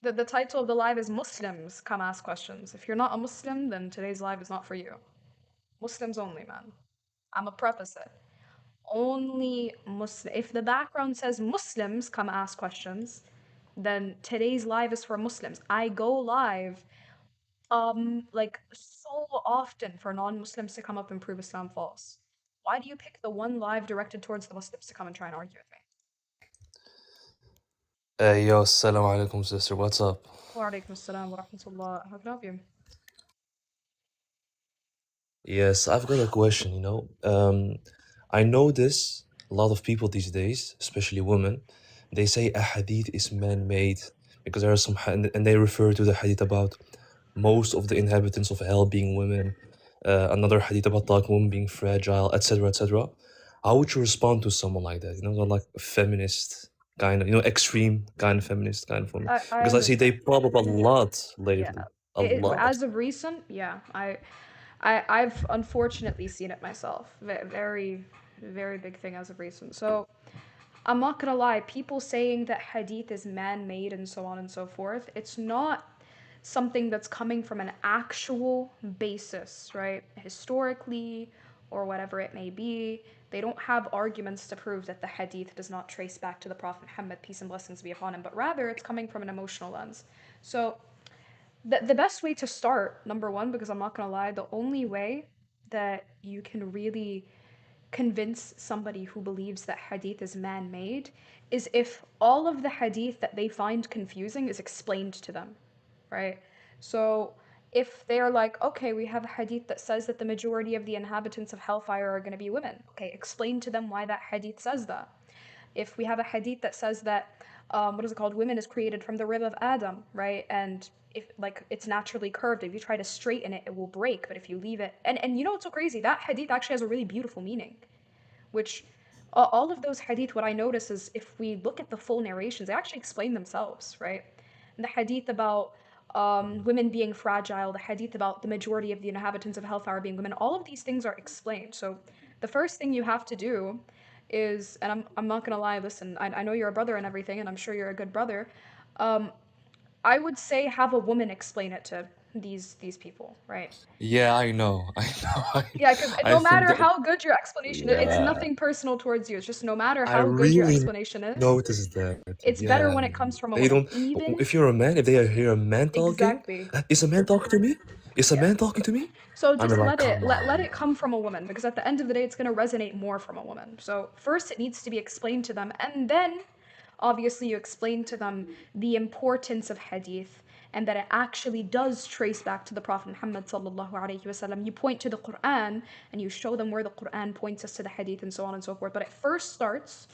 The title of the live is Muslims Come Ask Questions. If you're not a Muslim, then today's live is not for you. Muslims only, man. I'm a preface it. Only Muslim. If the background says Muslims come ask questions, then today's live is for Muslims. I go live like so often for non-Muslims to come up and prove Islam false. Why do you pick the one live directed towards the Muslims to come and try and argue with me? Yo, assalamu alaikum, sister. What's up? Wa alaikum assalam wa rahmatullah. How can I help you? Yes, I've got a question, you know. I notice a lot of people these days, especially women, they say a hadith is man-made because there are some, and they refer to the hadith about most of the inhabitants of hell being women, another hadith about like women being fragile, etc., etc. How would you respond to someone like that? You know, like a feminist kind of, you know, extreme kind of feminist kind of woman. Because I see they pop up a lot lately, a lot. As of recent, yeah, I've unfortunately seen it myself. Very, very big thing as of recent. So I'm not gonna lie, people saying that hadith is man-made and so on and so forth, it's not something that's coming from an actual basis, right? Historically, or whatever it may be. They don't have arguments to prove that the hadith does not trace back to the Prophet Muhammad, peace and blessings be upon him, but rather it's coming from an emotional lens. So the best way to start, number one, because I'm not gonna lie, the only way that you can really convince somebody who believes that hadith is man-made is if all of the hadith that they find confusing is explained to them, right? So if they're like, okay, we have a hadith that says that the majority of the inhabitants of hellfire are going to be women, okay, explain to them why that hadith says that. If we have a hadith that says that, what is it called, women is created from the rib of Adam, right? And if like it's naturally curved, if you try to straighten it, it will break. But if you leave it, and you know what's so crazy? That hadith actually has a really beautiful meaning, which all of those hadith, what I notice is if we look at the full narrations, they actually explain themselves, right? And the hadith about women being fragile, the hadith about the majority of the inhabitants of hellfire being women, all of these things are explained. So the first thing you have to do is, and I'm not gonna lie, listen, I know you're a brother and everything, and I'm sure you're a good brother. I would say have a woman explain it to these people, right? Yeah, I know. Yeah, because I no think matter that, how good your explanation is, it's yeah, nothing personal towards you. It's just no matter I how good your really explanation is, noticed that. it's better Yeah, when it comes from a they woman. don't. Even If you're a man, if they hear a man talking, exactly. is a man talking to me? Is a Yeah. man talking to me? So I'm just like, let come let on. it come from a woman, because at the end of the day, it's gonna resonate more from a woman. So first, it needs to be explained to them, and then obviously you explain to them the importance of hadith and that it actually does trace back to the Prophet Muhammad sallallahu alaihi wasallam. You point to the Quran and you show them where the Quran points us to the hadith and so on and so forth. But it first starts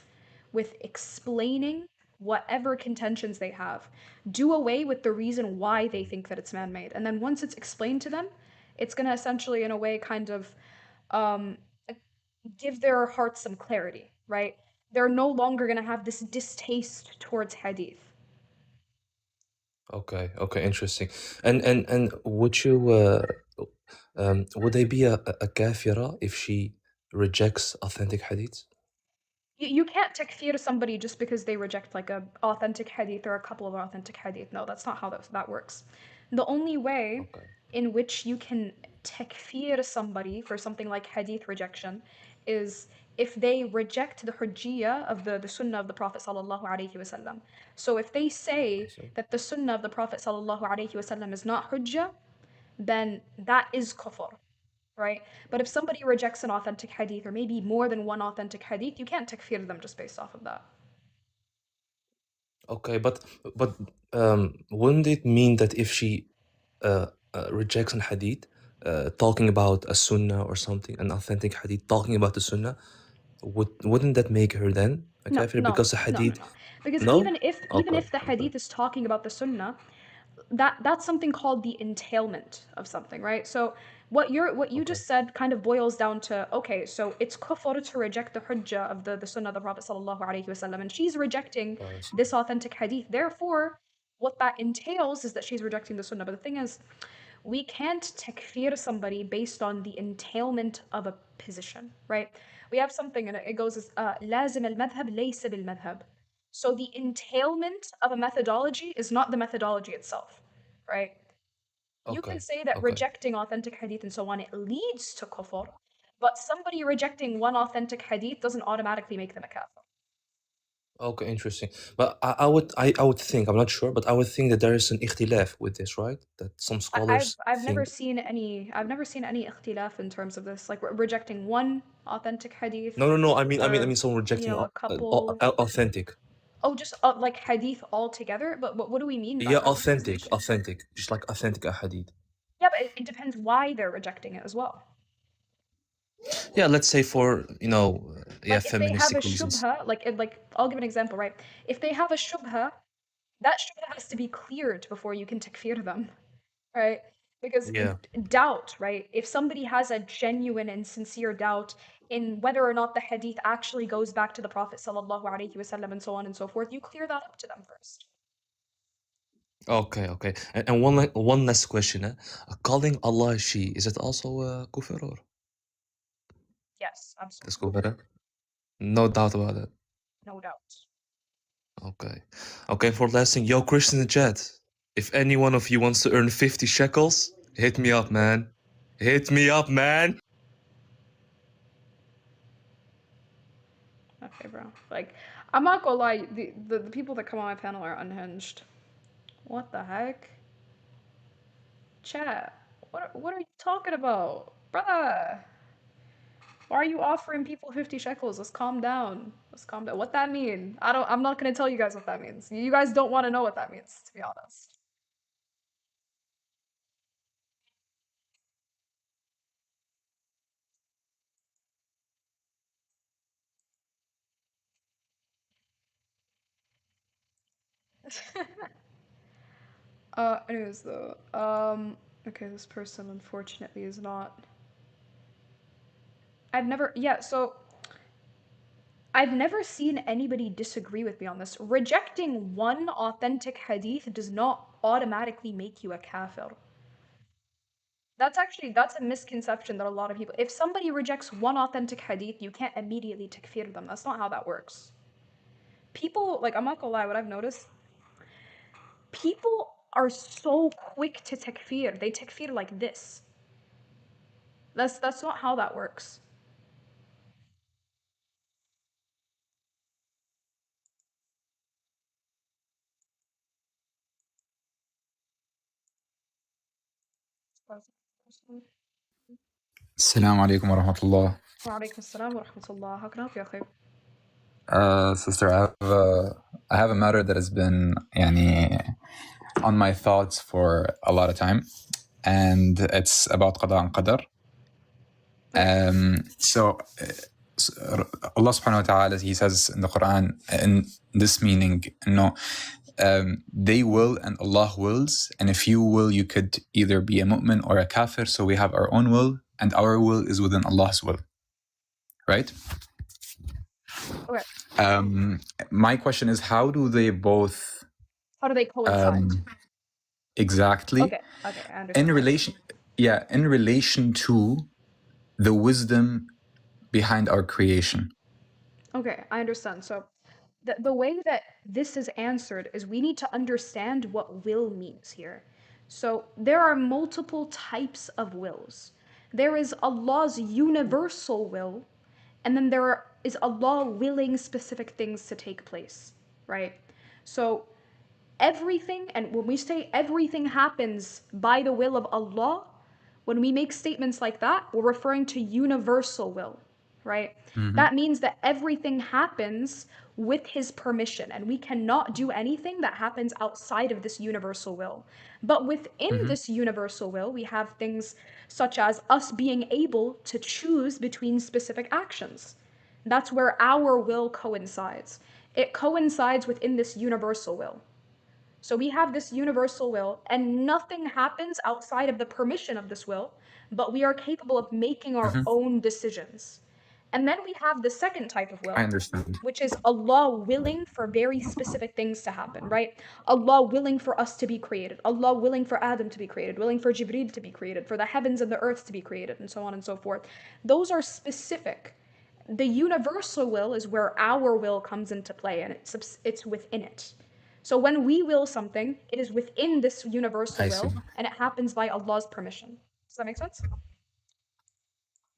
with explaining whatever contentions they have. Do away with the reason why they think that it's man-made. And then once it's explained to them, it's going to essentially, in a way, kind of give their hearts some clarity, right? They're no longer going to have this distaste towards hadith. Okay, interesting. And would you would they be a kafira if she rejects authentic hadiths? You can't takfir somebody just because they reject like a authentic hadith or a couple of authentic hadith. No, that's not how that works. The only way Okay. in which you can takfir somebody for something like hadith rejection is if they reject the hujjiyah of the sunnah of the Prophet sallallahu alaihi wasallam. So if they I say see. that the sunnah of the Prophet sallallahu alaihi wasallam is not hujjah, then that is kufr, right? But if somebody rejects an authentic hadith or maybe more than one authentic hadith, you can't takfir them just based off of that. Okay, but wouldn't it mean that if she rejects an hadith, talking about a sunnah or something, an authentic hadith talking about the sunnah, wouldn't that make her then a No, kafir? no, Because the no, no, hadith, no. Because no? even Okay, if the okay, hadith is talking about the sunnah, that's something called the entailment of something, right? So what you okay. just said kind of boils down to, okay, so it's kufr to reject the hujjah of the sunnah of the Prophet sallallahu alaihi wasallam, and she's rejecting I see. this authentic hadith. Therefore, what that entails is that she's rejecting the sunnah. But the thing is, we can't takfir somebody based on the entailment of a position, right? We have something and it goes as لازم المذهب ليس بالمذهب. So the entailment of a methodology is not the methodology itself, right? You can Okay, say that okay. rejecting authentic hadith and so on, it leads to kufr, but somebody rejecting one authentic hadith doesn't automatically make them a kafir. Okay, interesting. But I would think, I'm not sure, but I would think that there is an ikhtilaf with this, right? That some scholars I've never think. seen any ikhtilaf in terms of this, like rejecting one authentic hadith No. I mean, or someone you rejecting know a couple. authentic. Oh, just like hadith altogether. But what do we mean by Yeah, that? authentic, just like authentic hadith. Yeah, but it depends why they're rejecting it as well. Yeah, let's say for Like if they have a feministic reasons. shubha, like I'll give an example, right? If they have a shubha, that shubha has to be cleared before you can takfir them, right? Because Yeah. doubt, right? If somebody has a genuine and sincere doubt in whether or not the hadith actually goes back to the Prophet sallallahu alaihi wasallam and so on and so forth, you clear that up to them first. Okay. And one last question. Calling Allah she, is it also kufr or? Yes, absolutely. Let's go better. No doubt about it. No doubt. Okay. For last thing, yo, Christian in the chat. If any one of you wants to earn 50 shekels, hit me up, man. Hit me up, man. Okay, bro. Like, I'm not gonna lie, the people that come on my panel are unhinged. What the heck? Chat, what are you talking about? Bruh. Why are you offering people 50 shekels? Let's calm down. What that mean? I'm not gonna tell you guys what that means. You guys don't want to know what that means, to be honest. Anyways though, okay, this person unfortunately is not. I've never seen anybody disagree with me on this. Rejecting one authentic hadith does not automatically make you a kafir. That's a misconception that a lot of people. If somebody rejects one authentic hadith, you can't immediately takfir them. That's not how that works. People, like, I'm not gonna lie, what I've noticed, people are so quick to takfir. They takfir like this. That's not how that works. Assalamu alaikum wa rahmatullah. Wa alaikum assalam wa rahmatullah. How can I help you, akhi? Sister, I have a matter that has been on my thoughts for a lot of time, and it's about qada and qadar. So Allah subhanahu wa ta'ala, He says in the Quran, in this meaning, they will and Allah wills, and if you will, you could either be a mu'min or a kafir. So we have our own will, and our will is within Allah's will, right? Okay. My question is, how do they coincide? Exactly. Okay, I understand. In relation to the wisdom behind our creation. Okay, I understand. So the way that this is answered is we need to understand what will means here. So there are multiple types of wills. There is Allah's universal will, and then there is Allah willing specific things to take place, right? So everything, and when we say everything happens by the will of Allah, when we make statements like that, we're referring to universal will, right? That means that everything happens with His permission, and we cannot do anything that happens outside of this universal will. But within this universal will, we have things such as us being able to choose between specific actions. That's where our will coincides. It coincides within this universal will. So we have this universal will, and nothing happens outside of the permission of this will, but we are capable of making our own decisions. And then we have the second type of I will, understand. which is Allah willing for very specific things to happen, right? Allah willing for us to be created, Allah willing for Adam to be created, willing for Jibreel to be created, for the heavens and the earth to be created, and so on and so forth. Those are specific. The universal will is where our will comes into play, and it's within it. So when we will something, it is within this universal I will, see. and it happens by Allah's permission. Does that make sense?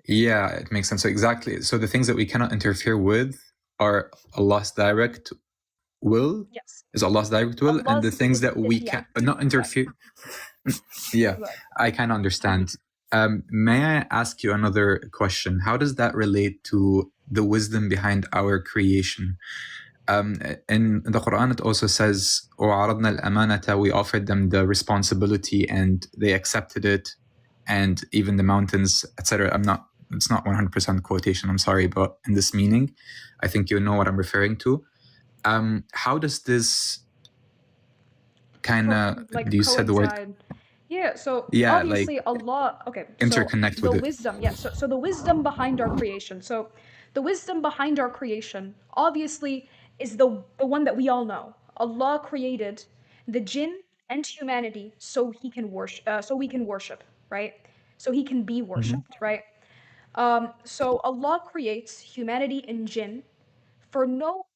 Yeah, it makes sense. So exactly. So the things that we cannot interfere with are Allah's direct will, Yes. is Allah's direct will, and the Allah's things that we yeah. can not interfere. Yeah, Right. I can understand. May I ask you another question? How does that relate to the wisdom behind our creation? In the Quran, it also says, وَعَرَضْنَا الْأَمَانَةَ, we offered them the responsibility and they accepted it, and even the mountains, etc. It's not 100% quotation, I'm sorry, but in this meaning, I think you know what I'm referring to. How does this kind of, like you said the word, coincide? Yeah, so yeah, obviously like Allah, okay, so interconnect the with it? wisdom, yeah, so the wisdom behind our creation. So the wisdom behind our creation obviously is the one that we all know. Allah created the jinn and humanity so he can worship, so we can worship, right? So he can be worshipped, right? So Allah creates humanity and jinn for no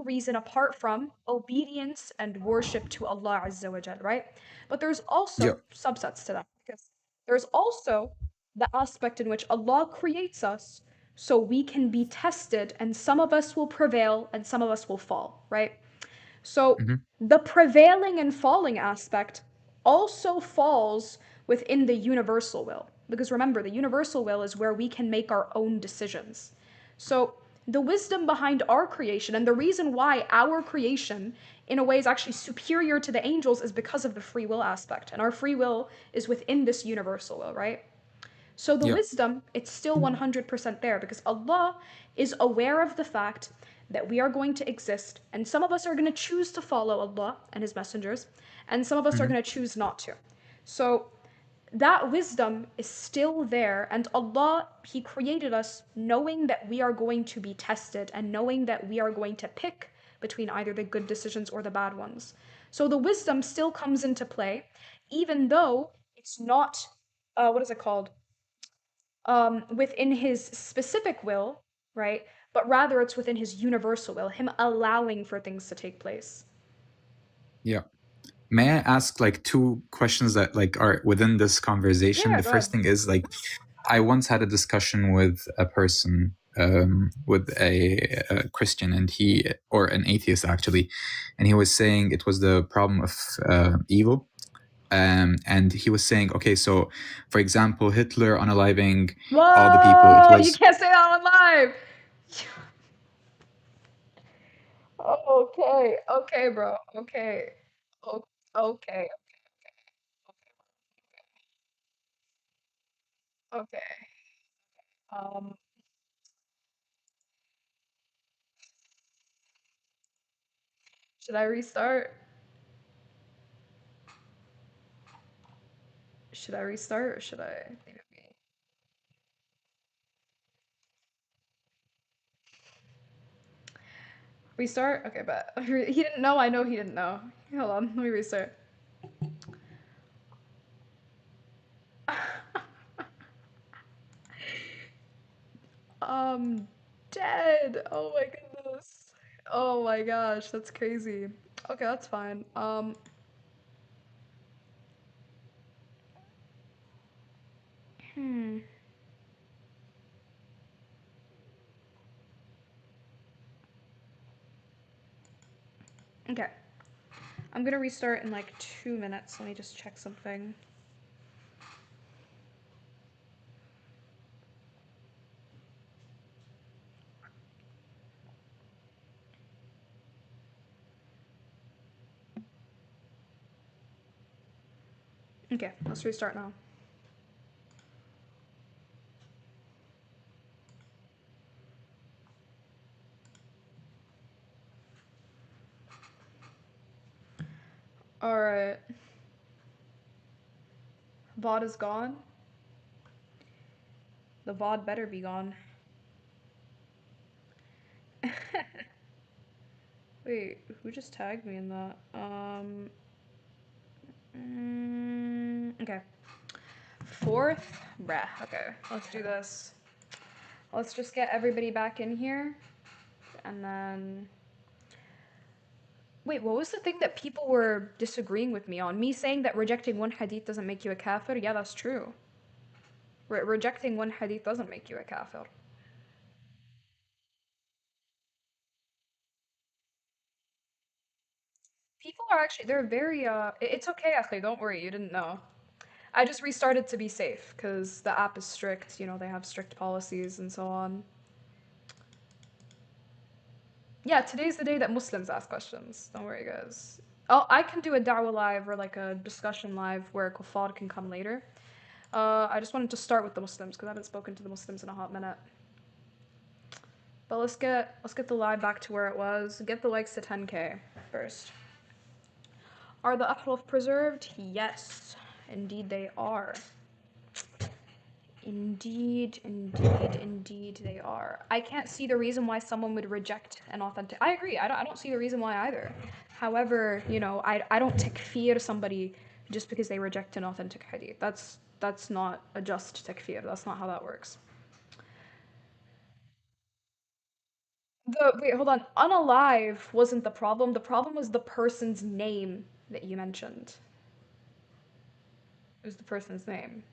reason apart from obedience and worship to Allah Azza wa Jal, right? But there's Yeah. also subsets to that, because there's also the aspect in which Allah creates us so we can be tested, and some of us will prevail and some of us will fall, right? So the prevailing and falling aspect also falls within the universal will. Because remember, the universal will is where we can make our own decisions. So the wisdom behind our creation, and the reason why our creation in a way is actually superior to the angels, is because of the free will aspect. And our free will is within this universal will, right? So the Yeah. wisdom, it's still 100% there, because Allah is aware of the fact that we are going to exist, and some of us are going to choose to follow Allah and His messengers, and some of us are going to choose not to. So that wisdom is still there, and Allah, He created us knowing that we are going to be tested, and knowing that we are going to pick between either the good decisions or the bad ones. So the wisdom still comes into play, even though it's not, what is it called? Within His specific will, right? But rather it's within His universal will, Him allowing for things to take place. Yeah. May I ask like two questions that like are within this conversation? Yeah, The go first ahead. thing is like, I once had a discussion with a person, with a Christian, and or an atheist actually, and he was saying it was the problem of evil. And he was saying, okay, so for example, Hitler unaliving all the people, it Whoa! You was, can't say that on live! Okay, okay, bro. Okay. Okay, okay. Um, should I restart? Should I restart, or should I leave it be? Restart? Okay, but he didn't know. I know he didn't know. Hold on, let me restart. Dead. Oh my goodness. Oh my gosh, that's crazy. Okay, that's fine. Okay. I'm gonna restart in like 2 minutes. Let me just check something. Okay, let's restart now. Alright. VOD is gone. The VOD better be gone. Wait, who just tagged me in that? Okay. 4th? Bruh, okay, let's do this. Let's just get everybody back in here. And then... Wait, what was the thing that people were disagreeing with me on? Me saying that rejecting one hadith doesn't make you a kafir? Yeah, that's true. Rejecting one hadith doesn't make you a kafir. People are actually, they're very, it's okay, Akhi, don't worry, you didn't know. I just restarted to be safe, because the app is strict, you know, they have strict policies and so on. Yeah, today's the day that Muslims ask questions. Don't worry, guys. Oh, I can do a da'wah live or like a discussion live where kuffar can come later. I just wanted to start with the Muslims because I haven't spoken to the Muslims in a hot minute. But let's get the live back to where it was. Get the likes to 10K first. Are the ahruf preserved? Yes, indeed they are. Indeed they are. I can't see the reason why someone would reject an authentic. I agree. I don't see the reason why either. However, you know, I don't takfir somebody just because they reject an authentic hadith. That's not a just takfir. That's not how that works. Wait, hold on. Unalive wasn't the problem. The problem was the person's name that you mentioned. It was the person's name.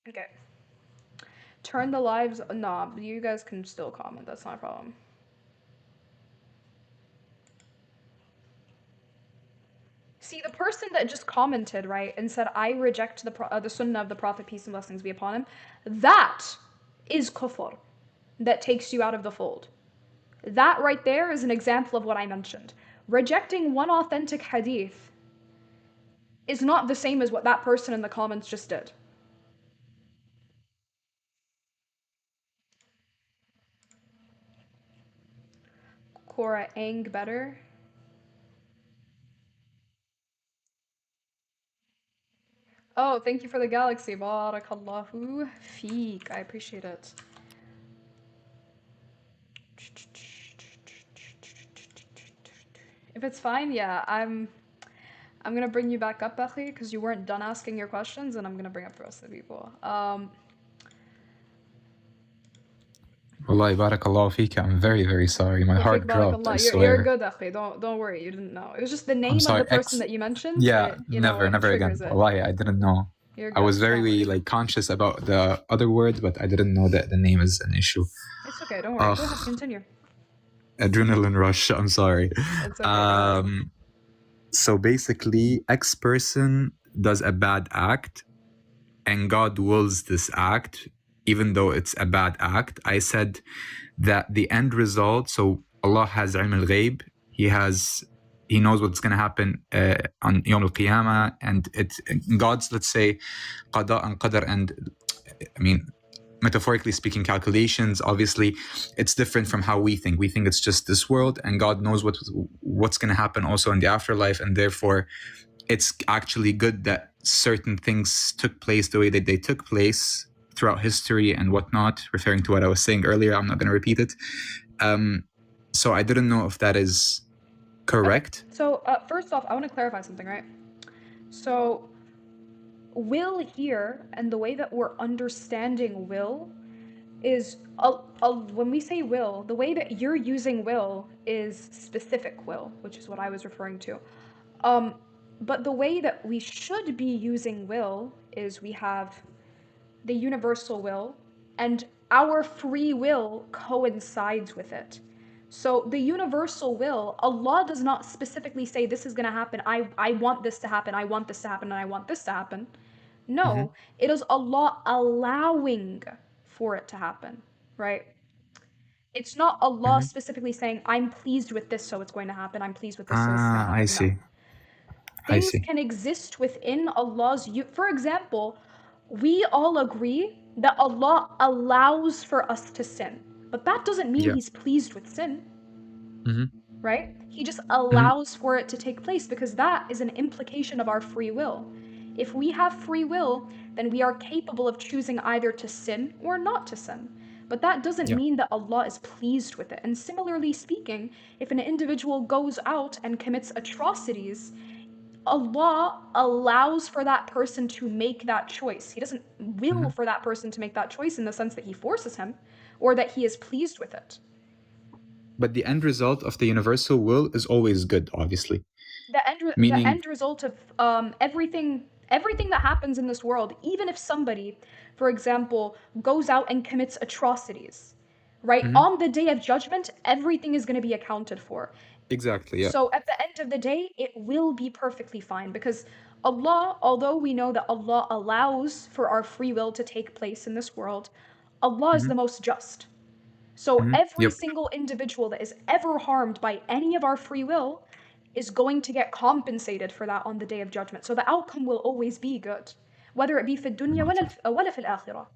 Okay. Turn the lives. Nah, you guys can still comment. That's not a problem. See, the person that just commented, right, and said, I reject the sunnah of the Prophet, peace and blessings be upon him, that is kufr that takes you out of the fold. That right there is an example of what I mentioned. Rejecting one authentic hadith is not the same as what that person in the comments just did. Cora Ang better. Oh, thank you for the galaxy. Barakallahu feek. I appreciate it. If it's fine, yeah, I'm gonna bring you back up, Akhi, because you weren't done asking your questions, and I'm gonna bring up the rest of the people. Wallahi, barakallahu feek. I'm very, very sorry. My heart dropped, I swear. You're good, Akhi. Don't worry, you didn't know. It was just the name of the person that you mentioned. Yeah, never again. Wallahi, I didn't know. I was very like conscious about the other words, but I didn't know that the name is an issue. It's okay, don't worry. Go ahead, continue. Adrenaline rush, I'm sorry. It's okay. So basically, X person does a bad act and God wills this act, even though it's a bad act. I said that the end result, so Allah has ilm al-ghayb, He knows what's going to happen on Yawm al-Qiyamah, and it's God's, let's say, qada and qadar, and I mean, metaphorically speaking, calculations, obviously, it's different from how we think. We think it's just this world, and God knows what's going to happen also in the afterlife, and therefore, it's actually good that certain things took place the way that they took place throughout history and whatnot, referring to what I was saying earlier. I'm not going to repeat it. So I didn't know if that is correct. Okay. So first off, I want to clarify something, right? So will here, and the way that we're understanding will, is when we say will, the way that you're using will is specific will, which is what I was referring to. But the way that we should be using will is we have the universal will, and our free will coincides with it. So the universal will, Allah does not specifically say this is going to happen. I want this to happen. I want this to happen, and I want this to happen. No, it is Allah allowing for it to happen, right? It's not Allah specifically saying, I'm pleased with this, so it's going to happen. I'm pleased with this, so it's going to happen. I see. No. I Things see. can exist within Allah's. For example, we all agree that Allah allows for us to sin, but that doesn't mean Yeah. He's pleased with sin, Mhm. right? He just allows for it to take place because that is an implication of our free will. If we have free will, then we are capable of choosing either to sin or not to sin. But that doesn't Yeah. mean that Allah is pleased with it. And similarly speaking, if an individual goes out and commits atrocities, Allah allows for that person to make that choice. He doesn't will for that person to make that choice in the sense that he forces him or that he is pleased with it. But the end result of the universal will is always good, obviously. The Meaning- end result of everything that happens in this world, even if somebody, for example, goes out and commits atrocities, right? On the day of judgment, everything is going to be accounted for. Exactly, yeah. So at the end of the day, it will be perfectly fine because Allah, although we know that Allah allows for our free will to take place in this world, Allah is the most just. So every Yep. single individual that is ever harmed by any of our free will is going to get compensated for that on the day of judgment. So the outcome will always be good, whether it be في الدنيا ولا في الآخرة.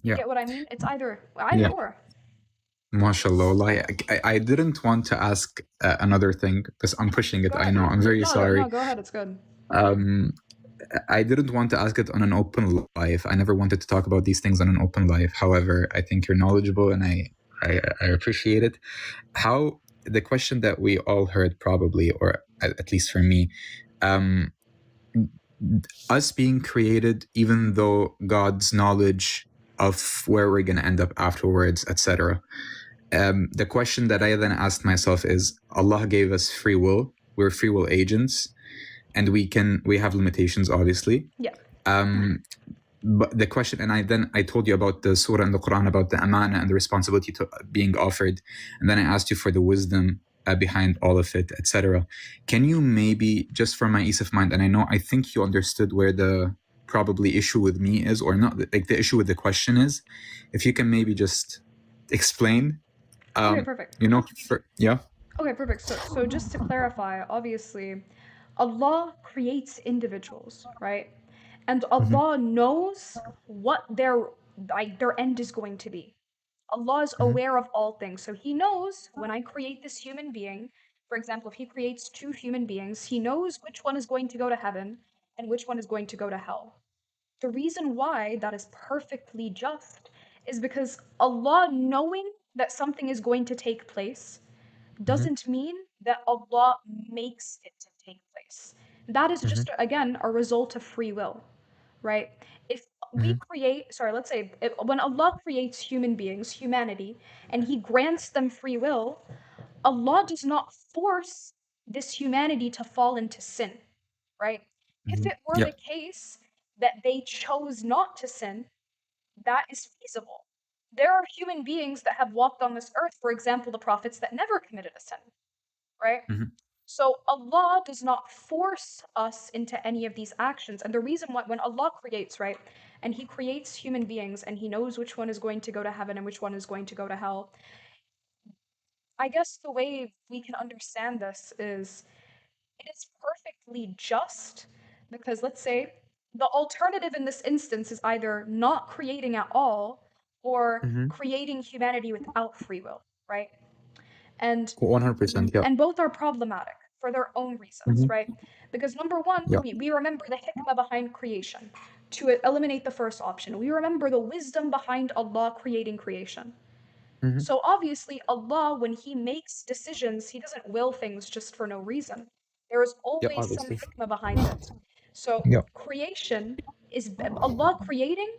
Yeah. Get what I mean? It's either Yeah. or. MashaAllah. I didn't want to ask another thing because I'm pushing it. I know. I'm very sorry. No, go ahead. It's good. I didn't want to ask it on an open live. I never wanted to talk about these things on an open live. However, I think you're knowledgeable and I appreciate it. How the question that we all heard probably, or at least for me, us being created, even though God's knowledge of where we're going to end up afterwards, etc. The question that I then asked myself is, Allah gave us free will. We're free will agents, and we have limitations, obviously. Yeah. But the question, and I told you about the surah in the Quran about the amana and the responsibility to being offered, and then I asked you for the wisdom behind all of it, etc. Can you maybe, just for my ease of mind, and I think you understood where the probably issue with me is, or not, like the issue with the question is, if you can maybe just explain. Okay, perfect. Yeah. Okay, perfect. So just to clarify, obviously, Allah creates individuals, right? And Allah knows what their end is going to be. Allah is aware of all things. So He knows when I create this human being, for example, if He creates two human beings, He knows which one is going to go to heaven and which one is going to go to hell. The reason why that is perfectly just is because Allah knowing that something is going to take place doesn't mean that Allah makes it to take place. That is just, again, a result of free will, right? If we create, let's say, when Allah creates human beings, humanity, and He grants them free will, Allah does not force this humanity to fall into sin, right? If it were the case that they chose not to sin, that is feasible. There are human beings that have walked on this earth, for example, the prophets that never committed a sin, right? So Allah does not force us into any of these actions. And the reason why, when Allah creates, right, and He creates human beings and He knows which one is going to go to heaven and which one is going to go to hell, I guess the way we can understand this is it is perfectly just because, let's say, the alternative in this instance is either not creating at all or creating humanity without free will, right? And 100%. Yeah. and both are problematic for their own reasons, right? Because number one, Yeah. we remember the hikmah behind creation to eliminate the first option. We remember the wisdom behind Allah creating creation. So obviously Allah, when He makes decisions, He doesn't will things just for no reason. There is always some obviously. hikmah behind it. So Yeah. creation is Allah creating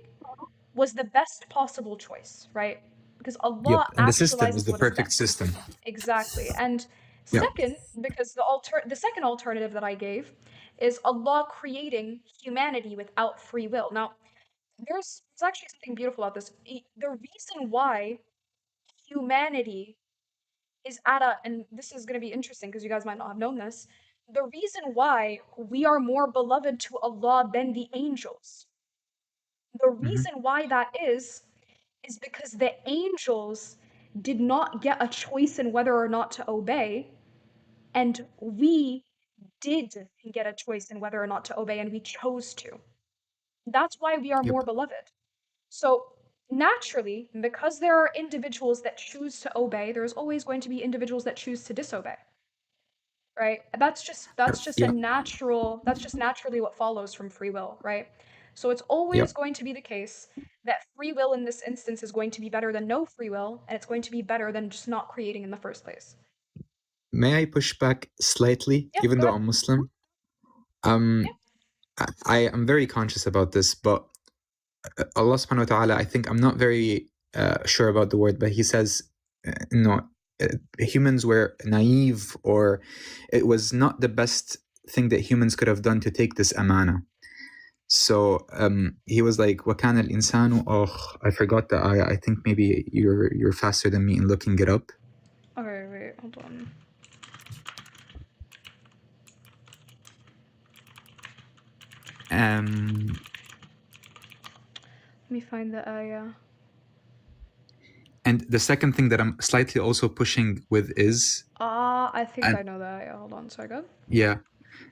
was the best possible choice, right? Because Yep, Allah and the system is actualizes the what is perfect best. system. Exactly. And Yep. second, because the second alternative that I gave is Allah creating humanity without free will. Now, there's actually something beautiful about this. The reason why humanity is at a, and this is going to be interesting because you guys might not have known this, the reason why we are more beloved to Allah than the angels, the reason why that is because the angels did not get a choice in whether or not to obey, and we did get a choice in whether or not to obey, and we chose to. That's why we are Yep. more beloved. So naturally, because there are individuals that choose to obey, there's always going to be individuals that choose to disobey. Right? That's just Yeah. that's just naturally what follows from free will, right? So it's always Yep. going to be the case that free will in this instance is going to be better than no free will, and it's going to be better than just not creating in the first place. May I push back slightly, Yeah, even go though ahead. I'm Muslim? I am very conscious about this, but Allah subhanahu wa ta'ala, I think I'm not very sure about the word, but he says, humans were naive, or it was not the best thing that humans could have done to take this amana. So he was like, وَكَانَ الْإِنسَانُ I forgot the ayah. I think maybe you're faster than me in looking it up. Okay, wait, hold on. Let me find the ayah. And the second thing that I'm slightly also pushing with is... I think I know the ayah. Hold on a second. Yeah.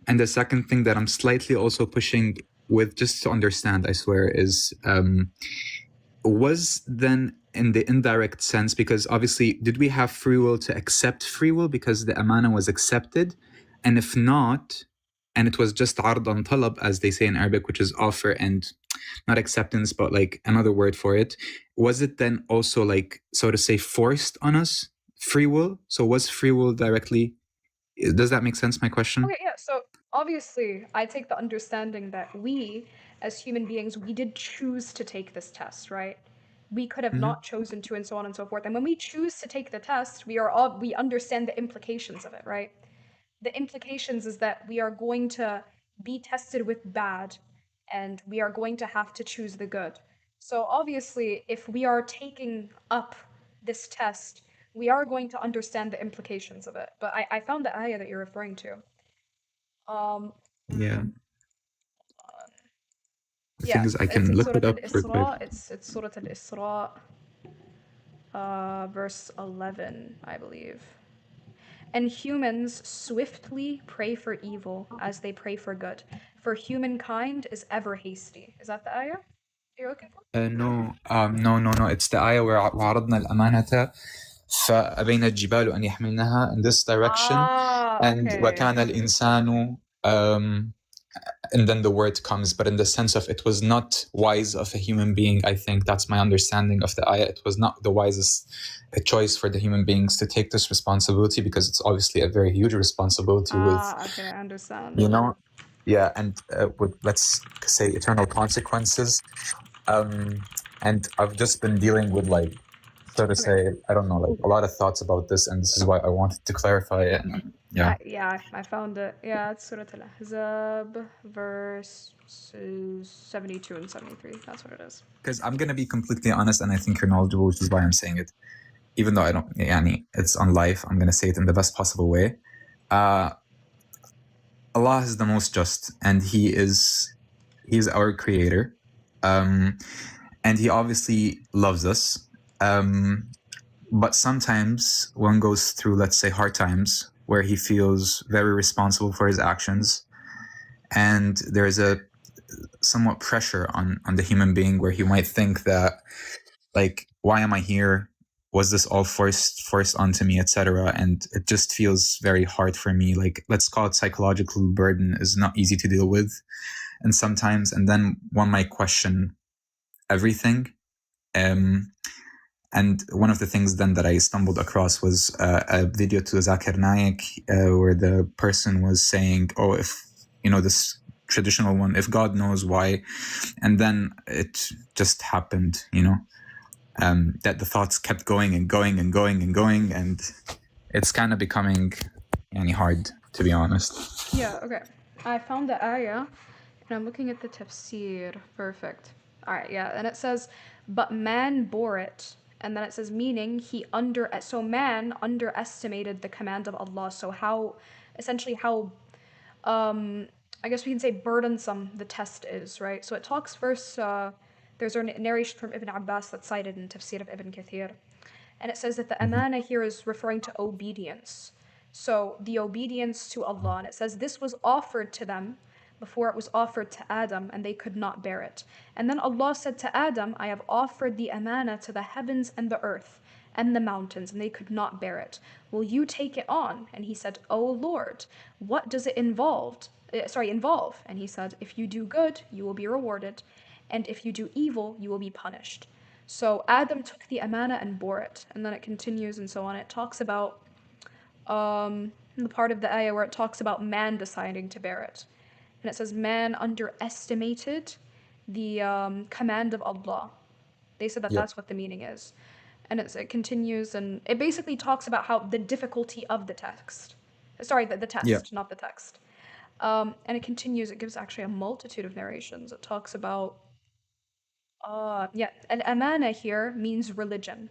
And the second thing that I'm slightly also pushing with, just to understand, I swear, is was then in the indirect sense, because obviously, did we have free will to accept free will because the amana was accepted? And if not, and it was just ard and talab, as they say in Arabic, which is offer and not acceptance, but like another word for it, was it then also like, so to say, forced on us, free will? So was free will directly... Does that make sense, my question? Okay, yeah, so obviously I take the understanding that we, as human beings, we did choose to take this test, right? We could have not chosen to, and so on and so forth. And when we choose to take the test, we understand the implications of it, right? The implications is that we are going to be tested with bad, and we are going to have to choose the good. So obviously, if we are taking up this test, we are going to understand the implications of it. But I found the ayah that you're referring to. Yeah. The Yeah, thing is, I it's can in look Surah it up real quick. Al-Isra. It's Surah Al-Isra, verse 11, I believe. And humans swiftly pray for evil as they pray for good, for humankind is ever hasty. Is that the ayah you're looking for? No, it's the ayah where وعرضنا الأمانة فأبين الجبال أن يحملنها, in this direction. And Okay. وكان الإنسان, and then the word comes, but in the sense of it was not wise of a human being. I think that's my understanding of the ayah. It was not the wisest choice for the human beings to take this responsibility, because it's obviously a very huge responsibility Okay, I understand. Yeah, and with, let's say, eternal consequences. And I've just been dealing with, like, so to say, I don't know, like a lot of thoughts about this, and this is why I wanted to clarify it. Yeah. I found it. Yeah, it's Surah Al-Ahzab, verse 72 and 73. That's what it is. Because I'm going to be completely honest, and I think you're knowledgeable, which is why I'm saying it. Even though I don't, it's on life, I'm going to say it in the best possible way. Allah is the most just, and He's our creator. And He obviously loves us. But sometimes one goes through, let's say, hard times where he feels very responsible for his actions. And there's a somewhat pressure on the human being where he might think that, like, why am I here? Was this all forced onto me, etc.? And it just feels very hard for me. Like, let's call it psychological burden is not easy to deal with. And sometimes, and then one might question everything. And one of the things then that I stumbled across was a video to Zakir Naik where the person was saying, oh, if, this traditional one, if God knows why. And then it just happened, you know, that the thoughts kept going and going and going and going, and it's kind of becoming hard, to be honest. Yeah, okay. I found the ayah, and I'm looking at the tafsir. Perfect. Alright, yeah, and it says, but man bore it. And then it says, meaning so man underestimated the command of Allah. So essentially how, I guess we can say burdensome the test is, right? So it talks first, there's a narration from Ibn Abbas that's cited in Tafsir of Ibn Kathir. And it says that the amana here is referring to obedience. So the obedience to Allah. And it says this was offered to them before it was offered to Adam, and they could not bear it. And then Allah said to Adam, I have offered the amana to the heavens and the earth and the mountains, and they could not bear it. Will you take it on? And he said, O Lord, what does it involve? And he said, if you do good, you will be rewarded, and if you do evil, you will be punished. So Adam took the amana and bore it, and then it continues and so on. It talks about the part of the ayah where it talks about man deciding to bear it, and it says man underestimated the command of Allah. They said that Yep. that's what the meaning is, and it continues, and it basically talks about how the difficulty of the text. Sorry, the test, Yeah. not the text. And it continues. It gives actually a multitude of narrations. It talks about and amana here means religion,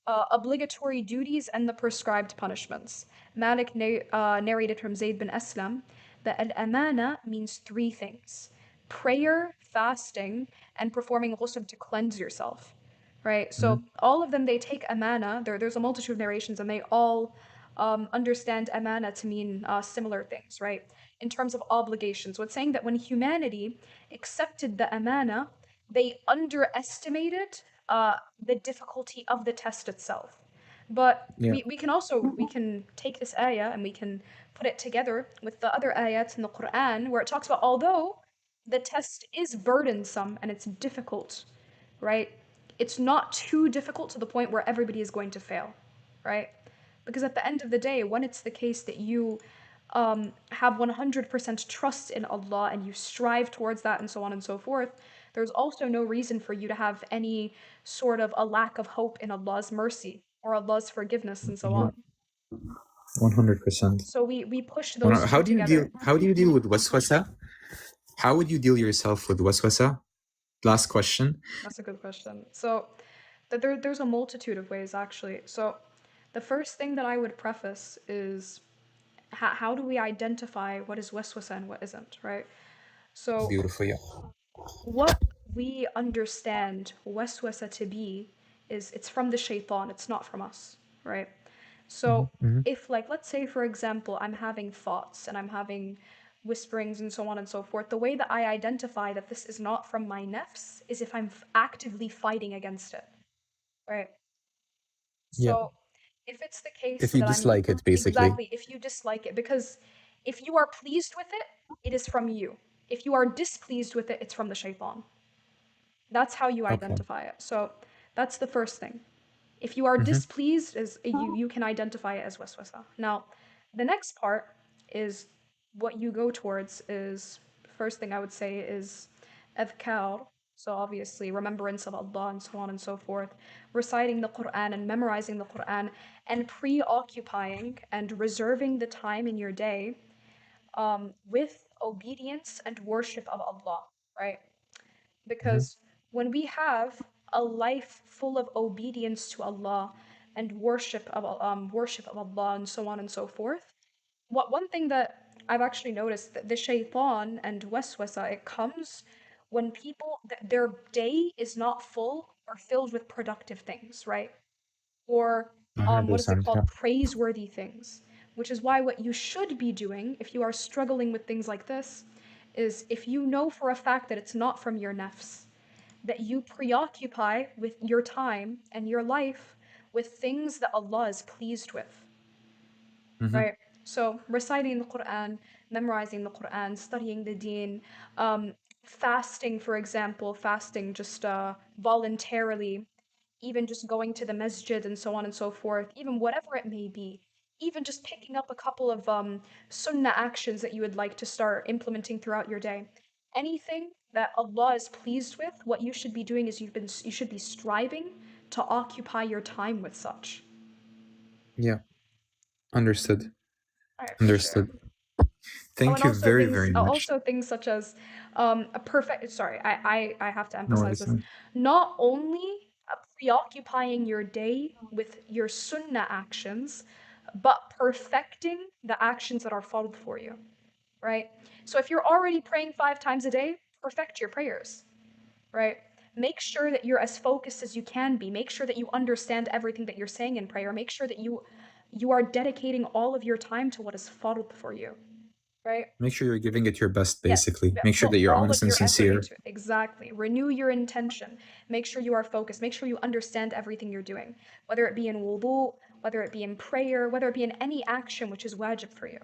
obligatory duties and the prescribed punishments. Malik narrated from Zayd bin Aslam that al-amana means 3 things: prayer, fasting, and performing ghusl to cleanse yourself. Right? So all of them, they take amana. There's a multitude of narrations, and they all understand amana to mean similar things, right? In terms of obligations. So it's saying that when humanity accepted the amana, they underestimated the difficulty of the test itself. But Yeah. we can take this ayah and we can put it together with the other ayats in the Quran where it talks about, although the test is burdensome and it's difficult, right? It's not too difficult to the point where everybody is going to fail, right? Because at the end of the day, when it's the case that you have 100% trust in Allah and you strive towards that and so on and so forth, there's also no reason for you to have any sort of a lack of hope in Allah's mercy or Allah's forgiveness and so on. 100%. So we push those How two do you together. How do you deal with waswasa? How would you deal yourself with waswasa? Last question. That's a good question. So there's a multitude of ways actually. So the first thing that I would preface is how do we identify what is waswasa and what isn't, right? So Beautiful, yeah. what we understand waswasa to be is it's from the shaitan, it's not from us, right? So if, like, let's say for example I'm having thoughts and I'm having whisperings and so on and so forth, the way that I identify that this is not from my nafs is if I'm actively fighting against it, right? Yeah. So if it's the case If you that dislike it, basically. exactly, if you dislike it, because if you are pleased with it, it is from you. If you are displeased with it, it's from the shaitan. That's how you Okay. identify it. So that's the first thing. If you are displeased, you can identify it as waswasa. Now, the next part is what you go towards is, first thing I would say is adhkar. So obviously remembrance of Allah and so on and so forth, reciting the Quran and memorizing the Quran, and preoccupying and reserving the time in your day with obedience and worship of Allah, right? Because when we have a life full of obedience to Allah and worship of Allah and so on and so forth, one thing that I've actually noticed, that the shaitan and waswasa, it comes when people their day is not full or filled with productive things, right? Or what is it 100%, called, yeah. praiseworthy things. Which is why what you should be doing if you are struggling with things like this is, if you know for a fact that it's not from your nafs, that you preoccupy with your time and your life with things that Allah is pleased with, right? So reciting the Quran, memorizing the Quran, studying the deen, fasting, for example, fasting just voluntarily, even just going to the masjid and so on and so forth, even whatever it may be, even just picking up a couple of sunnah actions that you would like to start implementing throughout your day. Anything that Allah is pleased with, what you should be doing is you should be striving to occupy your time with such. Yeah. Understood. All right, for sure. Understood. Oh, Thank and you also very, things, very much. also things such as a perfect. Sorry, I have to No emphasize worries. this. man. Not only preoccupying your day with your sunnah actions, but perfecting the actions that are followed for you, right? So if you're already praying 5 times a day, perfect your prayers, right? Make sure that you're as focused as you can be. Make sure that you understand everything that you're saying in prayer. Make sure that you are dedicating all of your time to what is followed for you, right? Make sure you're giving it your best, Yes, basically. Make sure put that you're all honest of and your effort sincere. into it. Exactly. Renew your intention. Make sure you are focused. Make sure you understand everything you're doing, whether it be in wudu, whether it be in prayer, whether it be in any action which is wajib for you.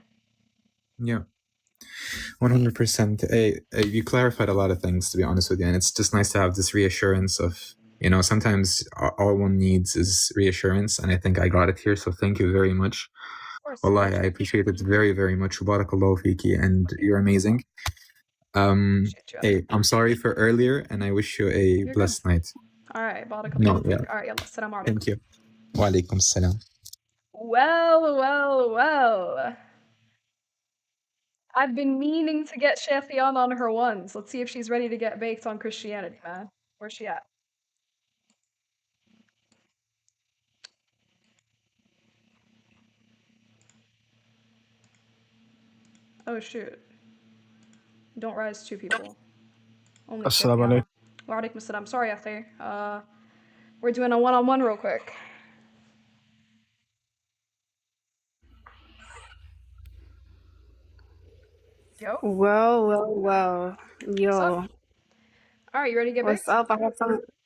Yeah. 100%. You clarified a lot of things, to be honest with you, and it's just nice to have this reassurance of, sometimes all one needs is reassurance, and I think I got it here, so thank you very much. Of course. Wallahi, I appreciate it very, very much. Barakallahu fiki, and you're amazing. Hey, I'm sorry for earlier, and I wish you a You're blessed night. All right. No, Barakallahu yeah. feek. All right. Yalla. Assalamu alaikum. Thank you. Wa alaikum salam. Well. I've been meaning to get Shafian on her once. Let's see if she's ready to get baked on Christianity, man. Where's she at? Oh shoot. Don't rise 2 people. Only Assalamu Shafian. alaikum. Wa alaikum assalam. Sorry, Akhi. We're doing a one-on-one real quick. Yo. Well. Yo. All right, you ready to get What's baked? up?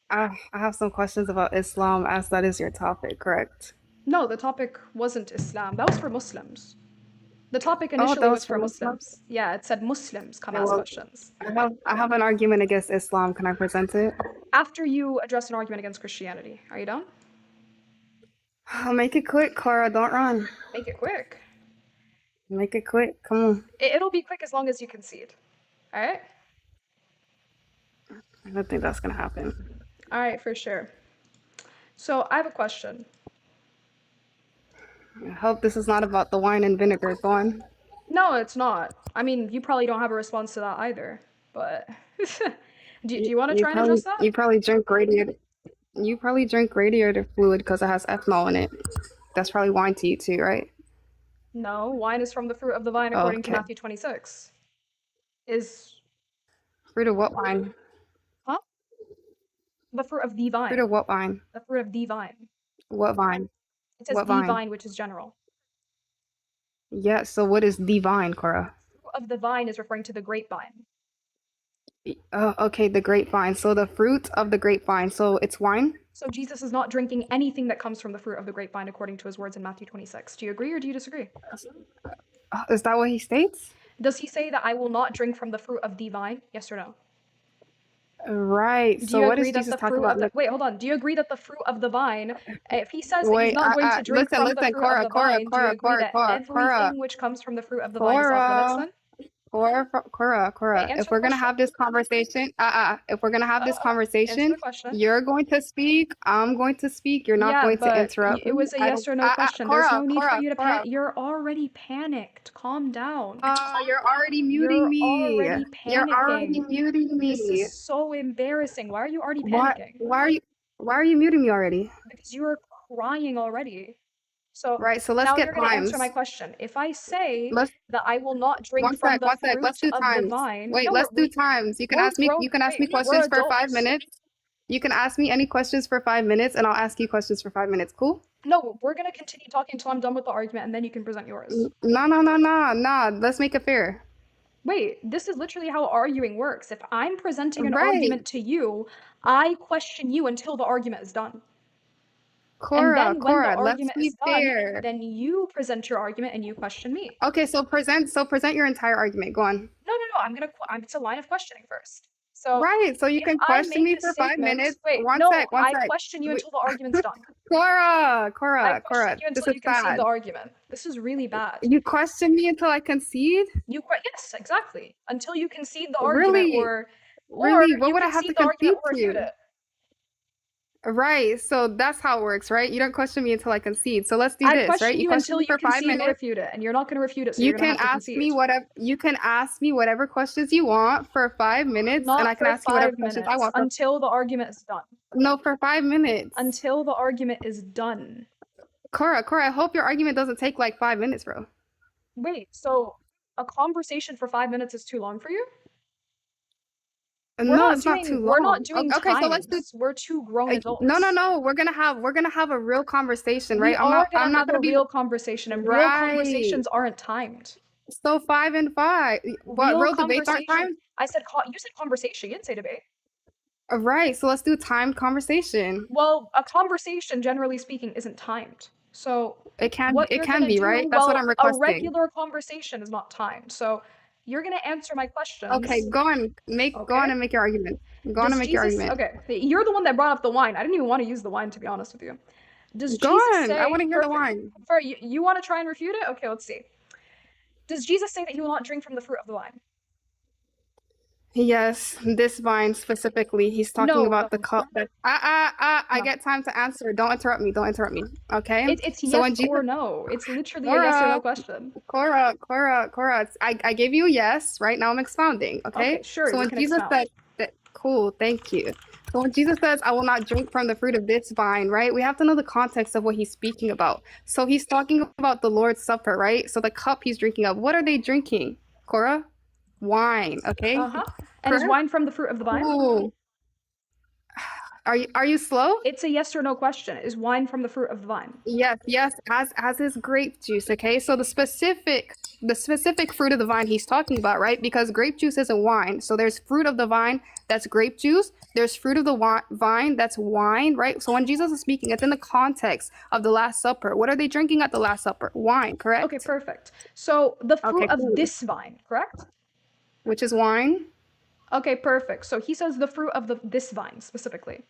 I have some questions about Islam, as that is your topic, correct? No, the topic wasn't Islam. That was for Muslims. The topic Oh, initially that was was for for Muslims. Muslims? Yeah, it said Muslims come Okay, ask well, questions. I have an argument against Islam. Can I present it? After you address an argument against Christianity. Are you done? I'll make it quick, Cora. Don't run. Make it quick. Make it quick. Come on. It'll be quick as long as you concede. All right? I don't think that's gonna happen. All right, for sure. So I have a question. I hope this is not about the wine and vinegar. Go on. No, it's not. I mean, you probably don't have a response to that either. But do you want to try and address that? You probably drink radiator. You probably drink radiator fluid because it has ethanol in it. That's probably wine to you too, right? No, wine is from the fruit of the vine according to Okay. Matthew 26. Is Fruit of what wine? huh? The fruit of the Fruit vine. of what wine? The fruit of the vine. What vine? It says What the vine? vine, which is general. Yeah, so what is the vine, Cora? Fruit of the vine is referring to the grapevine. Oh, okay, the grapevine. So the fruit of the grapevine. So it's wine? So Jesus is not drinking anything that comes from the fruit of the grapevine according to his words in Matthew 26. Do you agree or do you disagree? Is that what he states? Does he say that I will not drink from the fruit of the vine? Yes or no? Right. Do So you what is agree that Jesus the talking fruit about? of the wait, hold on. Do you agree that the fruit of the vine, if he says that he's Wait, not going to drink listen, from the fruit Cora, of the Cora, vine, do you Cora, agree Cora, that Cora, everything Cora, which comes from the fruit of the vine is off limits Cora, then? Cora. Hey, answer If we're the gonna have question. this conversation, if we're gonna have this Answer conversation, the question. you're going to speak. I'm going to speak. You're not Yeah, going to but interrupt it me. was a I yes don't. or no question. There's Cora, no need for Cora, you to Cora. panic. You're already panicked. Calm down. You're already muting You're me. already You're already panicking. muting This me. is so embarrassing. Why are you already Why? panicking? Why are you muting me already? Because you are crying already. So Right. So let's now get you're going to answer times. my question. If I say Let's that I will not drink from the one sec. Let's fruit do of the times. vine, Wait, no, let's do times. You can we're ask me. grown. You can ask me Wait, we're questions for 5 adults. minutes. You can ask me any questions for 5 minutes, and I'll ask you questions for 5 minutes. Cool? No, we're going to continue talking until I'm done with the argument, and then you can present yours. No. Let's make it fair. Wait, this is literally how arguing works. If I'm presenting an Right. argument to you, I question you until the argument is done. And Cora, then when the Cora, let's argument be is done, fair. then you present your argument and you question me. Okay, so present your entire argument. Go on. No. It's a line of questioning first. So Right. So you if can I question me make a for 5 statement, minutes. wait, One no, sec. One I sec. question you We- until the argument's done. Cora, I Cora, question Cora. you This until is you concede sad. the argument. This is really bad. You question me until I concede? Yes, exactly. Until you concede the argument, Really? or Really? What you would I have to concede the argument concede or refute to? it. Right. So that's how it works, right? You don't question me until I concede. So let's do I this, right? question you question until me you for 5 concede or minutes. refute it, and you're not going to refute it, so You you're going can to have to ask concede. me whatever. You can ask me whatever questions you want for 5 minutes, Not and I can for ask you whatever 5 questions I minutes, want. until the argument is done. No, for 5 minutes. Until the argument is done. Cora, I hope your argument doesn't take like 5 minutes, bro. Wait, so a conversation for 5 minutes is too long for you? No, it's not too long. We're not doing Okay, so let's do. times. We're two grown adults. No. We're gonna have a real conversation, right? I'm not I'm not gonna gonna have a real conversation, and real Right. conversations aren't timed. So 5 and 5. What real debates aren't conversation- timed? I said you said conversation. You didn't say debate. Right. So let's do timed conversation. Well, a conversation, generally speaking, isn't timed. So It can what it you're can gonna be, do, right? That's what well, I'm a requesting. regular conversation is not timed. So you're gonna answer my questions. Okay, go on and make your argument. Go on Does and make your Jesus- argument. Okay, you're the one that brought up the wine. I didn't even want to use the wine, to be honest with you. Does Go Jesus on. say? I want to hear the Perfect. wine. You want to try and refute it? Okay, let's see. Does Jesus say that he will not drink from the fruit of the vine? Yes, this vine specifically. He's talking No, about the no. cup that I No. get time to answer. Don't interrupt me. Okay? It's So when yes Jesus or no. It's literally a yes or no question. Cora, I gave you a yes, right? Now I'm expounding, okay? Okay, sure, So you when can Jesus expound. said that, cool, thank you. So when Jesus says, I will not drink from the fruit of this vine, right? We have to know the context of what he's speaking about. So he's talking about the Lord's Supper, right? So the cup he's drinking of, what are they drinking, Cora? Wine, okay? Uh-huh. And is Correct? wine from the fruit of the vine? Ooh. Are you slow? It's a yes or no question. Is wine from the fruit of the vine? Yes, as is grape juice, okay? So the specific fruit of the vine he's talking about, right? Because grape juice isn't wine. So there's fruit of the vine that's grape juice. There's fruit of the vine that's wine, right? So when Jesus is speaking, it's in the context of the Last Supper. What are they drinking at the Last Supper? Wine, correct? Okay, perfect. So the fruit Okay, of cool. this vine, correct? Which is wine. Okay, perfect. So he says the fruit of this vine specifically.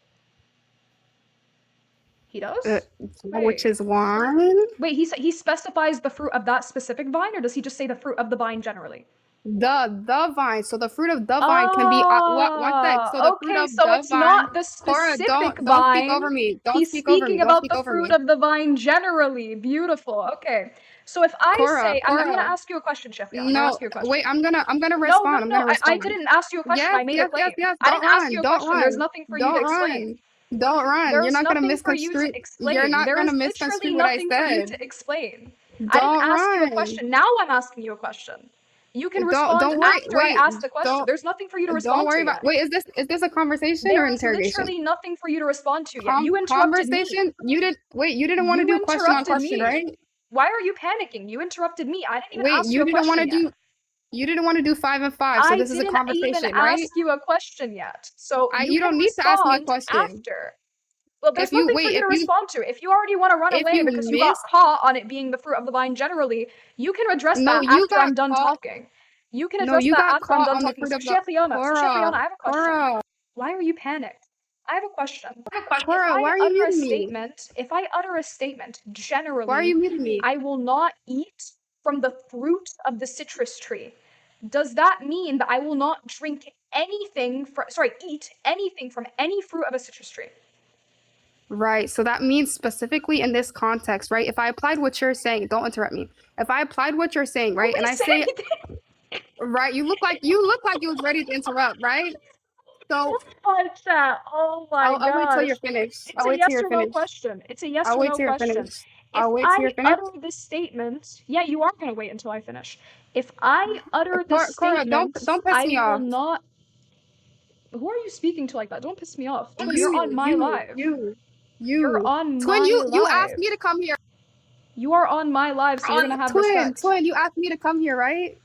He does? Which is wine. Wait, he specifies the fruit of that specific vine, or does he just say the fruit of the vine generally? The vine. So the fruit of the vine can be one sec. So the fruit of so the it's vine. not the Cora, specific don't vine. speak over me. Don't He's speak over me. speaking Don't about speak the over fruit me. of the vine generally. Beautiful. Okay. So if I Cora, say, I'm gonna Cora. ask you a question, Sheffield. I'm gonna No, ask you a question. wait. I'm gonna No, respond. I'm gonna I respond. didn't ask you a question. I made a claim. Yes. I Don't didn't ask run. you a Don't question. run. There's nothing for you to Don't explain. run. Don't run. There's You're not gonna nothing for you to misconstrue. explain. You're not There gonna is misconstrue literally what I nothing for you said. to explain. Don't I didn't ask you a run. question. Now I'm asking you a question. You can Don't respond worry. after Wait. I asked the question. Don't There's nothing for you to respond don't worry to about. yet. Wait. Is this a conversation or There an is interrogation? literally nothing for you to respond to yet. You interrupted Conversation. me. You didn't want to You do question on interrupted question, me. right? Why are you panicking? You interrupted me. I didn't even Wait. ask you You a didn't want question to yet. do. You didn't want to do 5 and 5. So I this is a didn't conversation, even right? ask you a question yet. So You can don't need to ask me a respond question. after. Well, there's If you nothing wait, for you if to you respond to. If you already want to run if away you because you got miss caught on it being the fruit of the vine generally, you can address no, that you after I'm got done caught. talking. You can No, address you that got after I'm caught done on the talking. fruit So of the Sheffiona, Cora. I have a question. Cora. Why are you panicked? I have a question. Cora, why are you muting me? If I utter a statement Why are generally, you muting me? I will not eat from the fruit of the citrus tree. Does that mean that I will not eat anything from any fruit of a citrus tree? Right. So that means specifically in this context, right? If I applied what you're saying, don't interrupt me. If I applied what you're saying, right, and I say, right, you look like you was ready to interrupt, right? So Oh my I'll wait till you're finished. I'll wait till you're finished. question. It's a yes I'll or wait no till you're question. finished. I'll wait till you're If I finished. utter this statement, yeah, you are gonna wait until I finish. If I utter this Cora, statement, don't piss me I off. will not. Who are you speaking to like that? Don't piss me off. You're on my live. You're on Twin, my you live. asked me to come here. You are on my live, so you're gonna have respect. Twin, you asked me to come here, right?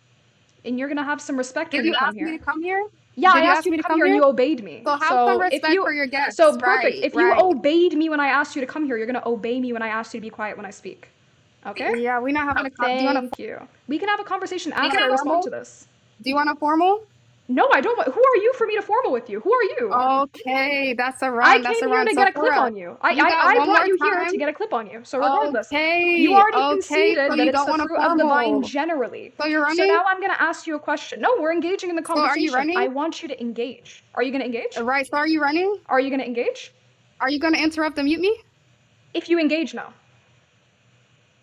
And you're gonna have some respect Did when you you come ask here. me to come here? Yeah, Did I you asked you to come here and you obeyed me. So have some if respect you, for your guests. So perfect. Right, If you right. obeyed me when I asked you to come here, you're gonna obey me when I asked you to be quiet when I speak. Okay? Yeah, we're not having a Thank you. We can have a conversation after I respond to this. Do you want a formal? No, I don't want. Who are you for me to formal with you? Who are you? Okay, that's a I run. That's came a here run. to get a clip Sephora, on you. I you got I one brought more you here time. to get a clip on you. So regardless, you Okay, already okay, conceded so that you it's don't the want to fruit of the vine formal. generally. So you're So running? now I'm gonna ask you a question. No, we're engaging in the So are you conversation. I running? want you to engage. Are you gonna engage? Right, so are you running? Are you gonna engage? Are you gonna interrupt and mute me? If you engage, no.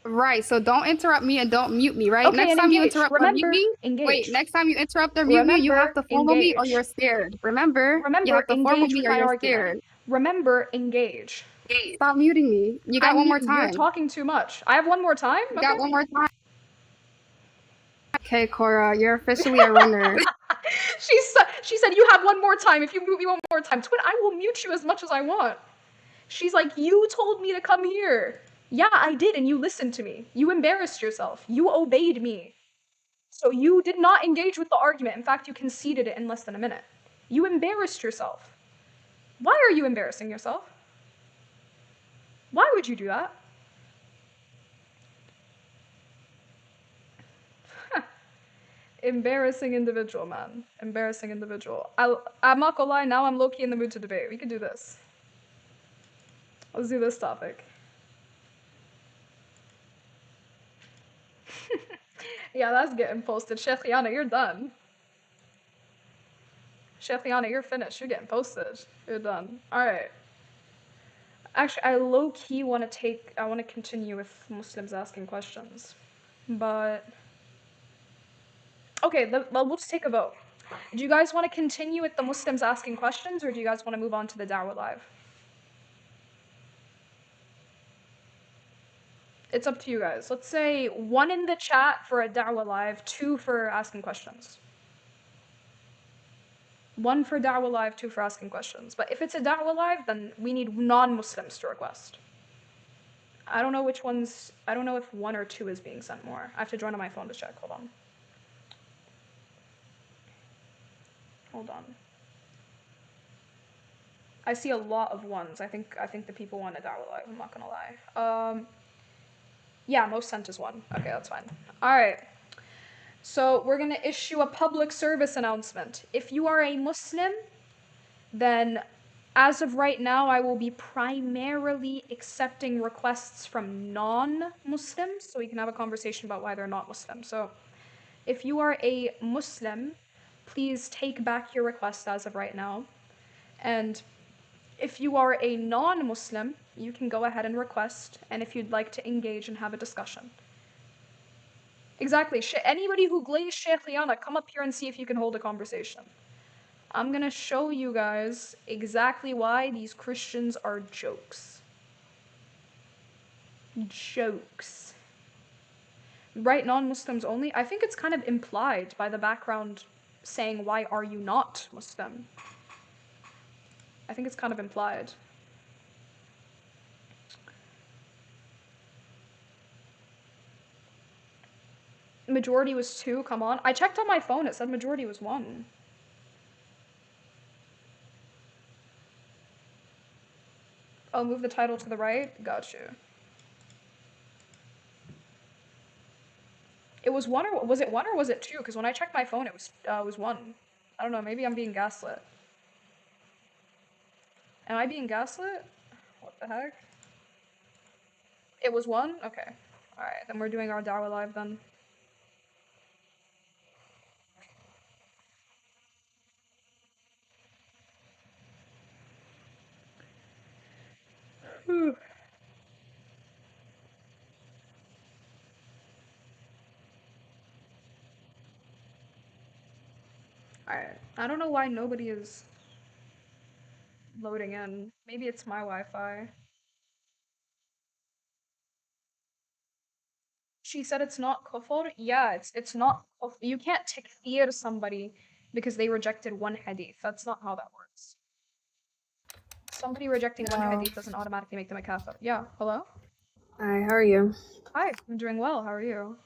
Right, so don't interrupt me and don't mute me, right? Okay, Next and time you engage. interrupt or mute Remember, me, engage. wait, next time you interrupt or mute me, you have Remember, to formal me or engage. you're scared. Remember, you Remember, have to formal engage me with or my you're argument. scared. Remember, engage. Stop muting me. You got one more time. You're talking too much. I have one more time? You got one more time. Okay, Cora, you're officially a runner. She said, you have one more time. If you mute me one more time, Twin, I will mute you as much as I want. She's like, you told me to come here. Yeah, I did, and you listened to me. You embarrassed yourself. You obeyed me. So you did not engage with the argument. In fact, you conceded it in less than a minute. You embarrassed yourself. Why are you embarrassing yourself? Why would you do that? Embarrassing individual, man. Embarrassing individual. I'm not gonna lie, now I'm low-key in the mood to debate. We can do this. Let's do this topic. Yeah, that's getting posted. Shekhiana, you're done. Shekhiana, you're finished. You're getting posted. You're done. Alright. Actually, I low-key want to continue with Muslims asking questions. But... okay, we'll just take a vote. Do you guys want to continue with the Muslims asking questions, or do you guys want to move on to the Dawah Live? It's up to you guys. Let's say 1 in the chat for a Dawah Live, 2 for asking questions. 1 for Dawah Live, 2 for asking questions. But if it's a Dawah Live, then we need non-Muslims to request. I don't know which ones, I don't know if 1 or 2 is being sent more. I have to join on my phone to check. Hold on. Hold on. I see a lot of 1s. I think the people want a Dawah Live, I'm not gonna lie. Yeah, most sent is 1. Okay, that's fine. Alright. So we're gonna issue a public service announcement. If you are a Muslim, then as of right now, I will be primarily accepting requests from non-Muslims, so we can have a conversation about why they're not Muslim. So if you are a Muslim, please take back your request as of right now. And if you are a non-Muslim, you can go ahead and request, and if you'd like to engage and have a discussion. Exactly. Anybody who glazed Sheikh Liana, come up here and see if you can hold a conversation. I'm gonna show you guys exactly why these Christians are jokes. Jokes. Right, non-Muslims only? I think it's kind of implied by the background saying, why are you not Muslim? I think it's kind of implied. Majority was 2, come on. I checked on my phone, it said majority was 1. I'll move the title to the right. Got you. It was 1 or was it 1 or was it 2? Because when I checked my phone, it was 1. I don't know. Maybe I'm being gaslit. Am I being gaslit? What the heck? It was 1? Okay. All right. Then we're doing our Dawah Live then. Whew. Alright. I don't know why nobody is loading in. Maybe it's my Wi-Fi. She said it's not kufr. Yeah, it's not kufr. You can't takfir somebody because they rejected 1 hadith. That's not how that works. Somebody rejecting 1 hadith doesn't automatically make them a kafir. Yeah, hello? Hi, how are you? Hi, I'm doing well. How are you?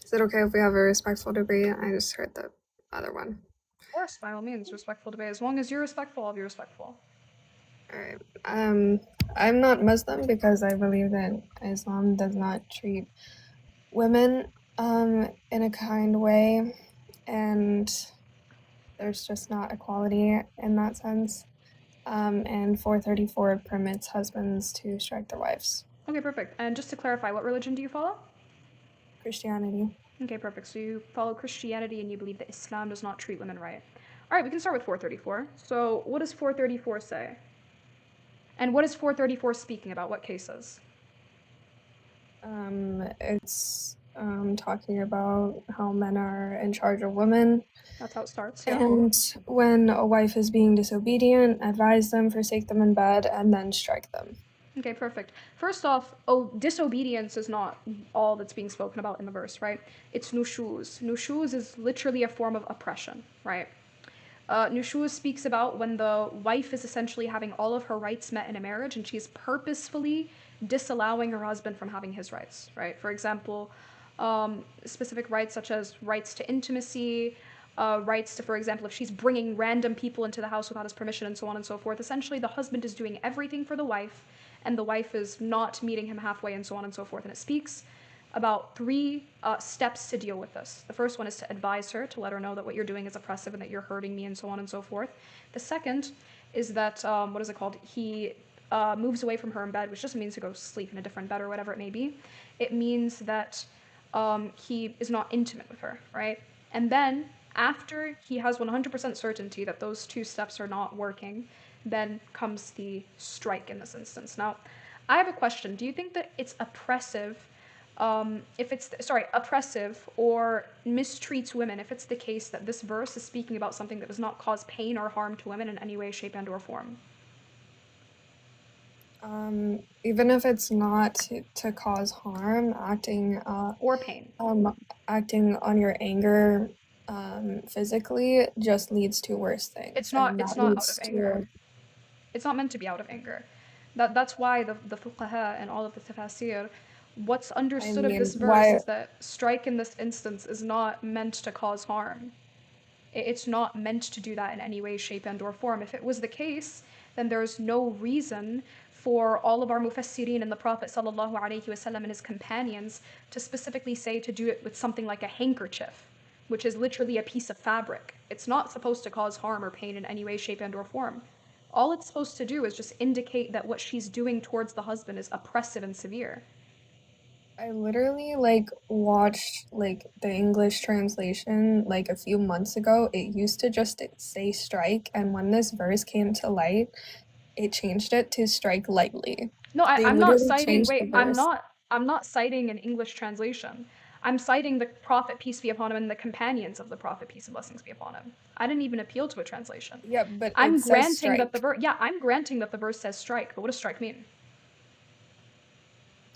Is it okay if we have a respectful debate? I just heard the other one. Of course, by all means, respectful debate. As long as you're respectful, I'll be respectful. Alright. I'm not Muslim because I believe that Islam does not treat women in a kind way. and there's just not equality in that sense. And 434 permits husbands to strike their wives. Okay, perfect. And just to clarify, what religion do you follow? Christianity. Okay, perfect. So you follow Christianity and you believe that Islam does not treat women right. All right, we can start with 434. So what does 434 say? And what is 434 speaking about? What cases? It's talking about how men are in charge of women. That's how it starts, yeah. And when a wife is being disobedient, advise them, forsake them in bed, and then strike them. Okay, perfect. First off, disobedience is not all that's being spoken about in the verse, right? It's nushuz. Nushuz is literally a form of oppression, right? Nushuz speaks about when the wife is essentially having all of her rights met in a marriage and she's purposefully disallowing her husband from having his rights, right? For example, specific rights such as rights to intimacy, rights to, for example, if she's bringing random people into the house without his permission and so on and so forth. Essentially, the husband is doing everything for the wife and the wife is not meeting him halfway and so on and so forth. And it speaks about 3 steps to deal with this. The first one is to advise her, to let her know that what you're doing is oppressive and that you're hurting me and so on and so forth. The second is that, what is it called? He moves away from her in bed, which just means to go sleep in a different bed or whatever it may be. It means that he is not intimate with her, right? And then after he has 100% certainty that those 2 steps are not working, then comes the strike in this instance. Now, I have a question. Do you think that it's oppressive oppressive or mistreats women if it's the case that this verse is speaking about something that does not cause pain or harm to women in any way, shape, and or form? Even if it's not to cause harm, acting or pain, acting on your anger physically just leads to worse things. It's not out of anger. It's not meant to be out of anger. That's why the fuqaha and all of the tafasir, what's understood of this verse is that strike in this instance is not meant to cause harm. It's not meant to do that in any way, shape, and or form. If it was the case, then there's no reason for all of our mufassirin and the Prophet ﷺ and his companions to specifically say to do it with something like a handkerchief, which is literally a piece of fabric. It's not supposed to cause harm or pain in any way, shape, and or form. All it's supposed to do is just indicate that what she's doing towards the husband is oppressive and severe. I literally watched the English translation a few months ago. It used to just say strike, and when this verse came to light, it changed it to strike lightly. No, I'm not citing. Wait, I'm not citing an English translation. I'm citing the Prophet, peace be upon him, and the companions of the Prophet, peace and blessings be upon him. I didn't even appeal to a translation. Yeah, but I'm granting that the verse. Yeah, I'm granting that the verse says strike. But what does strike mean?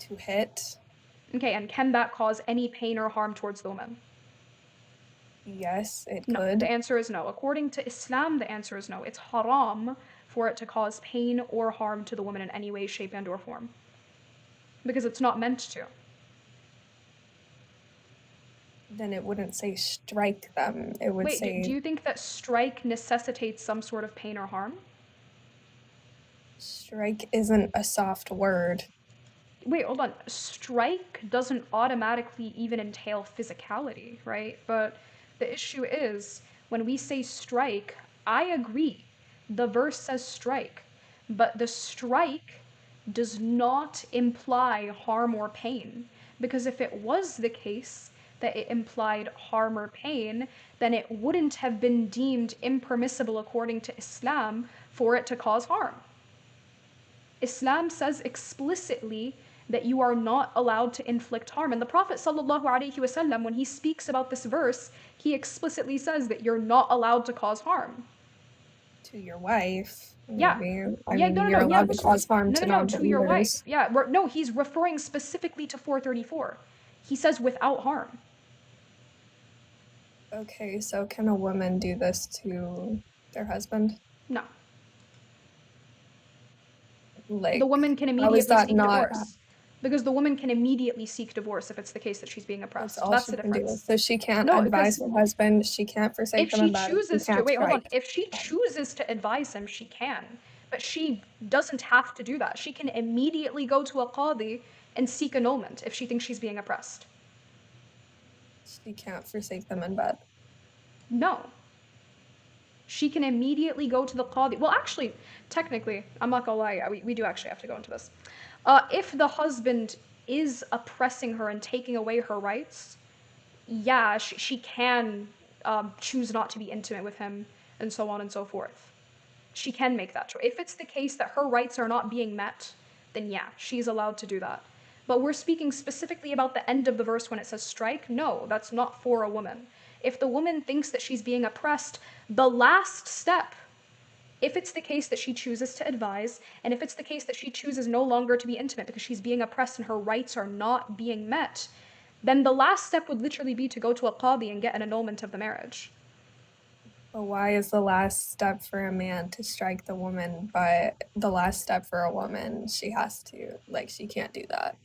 To hit. Okay, and can that cause any pain or harm towards the woman? Yes, it No, could. the answer is no. According to Islam, the answer is no. It's haram for it to cause pain or harm to the woman in any way, shape, and or form. Because it's not meant to. Then it wouldn't say strike them. It would say... Wait, do you think that strike necessitates some sort of pain or harm? Strike isn't a soft word. Wait, hold on. Strike doesn't automatically even entail physicality, right? But the issue is, when we say strike, I agree. The verse says strike, but the strike does not imply harm or pain. Because if it was the case that it implied harm or pain, then it wouldn't have been deemed impermissible according to Islam for it to cause harm. Islam says explicitly that you are not allowed to inflict harm. And the Prophet ﷺ, when he speaks about this verse, he explicitly says that you're not allowed to cause harm. To your wife. Yeah. Maybe. You're allowed to cause harm to non-believers. To your wife. Yeah, no, he's referring specifically to 434. He says without harm. Okay, so can a woman do this to their husband? No. The woman can immediately seek divorce. Because the woman can immediately seek divorce if it's the case that she's being oppressed. That's the difference. So she can't advise her husband, she can't forsake them in bed. If she chooses to advise him, she can. But she doesn't have to do that. She can immediately go to a qadi and seek annulment if she thinks she's being oppressed. She can't forsake them in bed. No. She can immediately go to the qadi. Well, actually, technically, I'm not gonna lie, we do actually have to go into this. If the husband is oppressing her and taking away her rights, yeah, she can choose not to be intimate with him and so on and so forth. She can make that choice. If it's the case that her rights are not being met, then yeah, she's allowed to do that. But we're speaking specifically about the end of the verse when it says strike. No, that's not for a woman. If the woman thinks that she's being oppressed, the last step, if it's the case that she chooses to advise, and if it's the case that she chooses no longer to be intimate because she's being oppressed and her rights are not being met, then the last step would literally be to go to a qadi and get an annulment of the marriage. But why is the last step for a man to strike the woman, but the last step for a woman, she has to, like, she can't do that?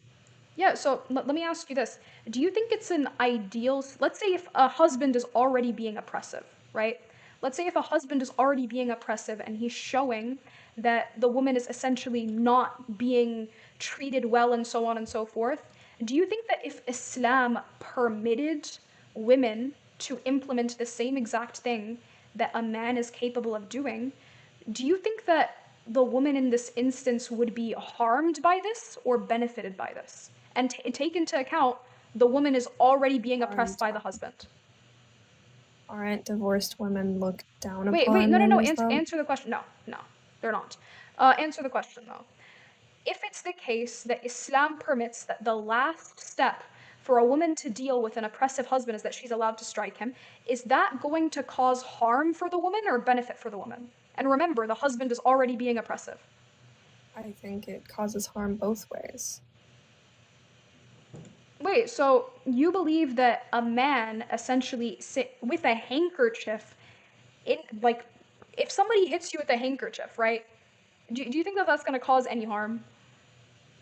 Yeah, so let me ask you this. Do you think it's an ideal, let's say if a husband is already being oppressive, right? Let's say if a husband is already being oppressive and he's showing that the woman is essentially not being treated well and so on and so forth, do you think that if Islam permitted women to implement the same exact thing that a man is capable of doing, do you think that the woman in this instance would be harmed by this or benefited by this? And take into account the woman is already being oppressed by the husband. Aren't divorced women looked down Wait, upon? no. in Islam? Answer the question. No, they're not. Answer the question though. If it's the case that Islam permits that the last step for a woman to deal with an oppressive husband is that she's allowed to strike him, is that going to cause harm for the woman or benefit for the woman? And remember, the husband is already being oppressive. I think it causes harm both ways. Wait, so you believe that a man essentially with a handkerchief, like, if somebody hits you with a handkerchief, right? Do you think that that's going to cause any harm?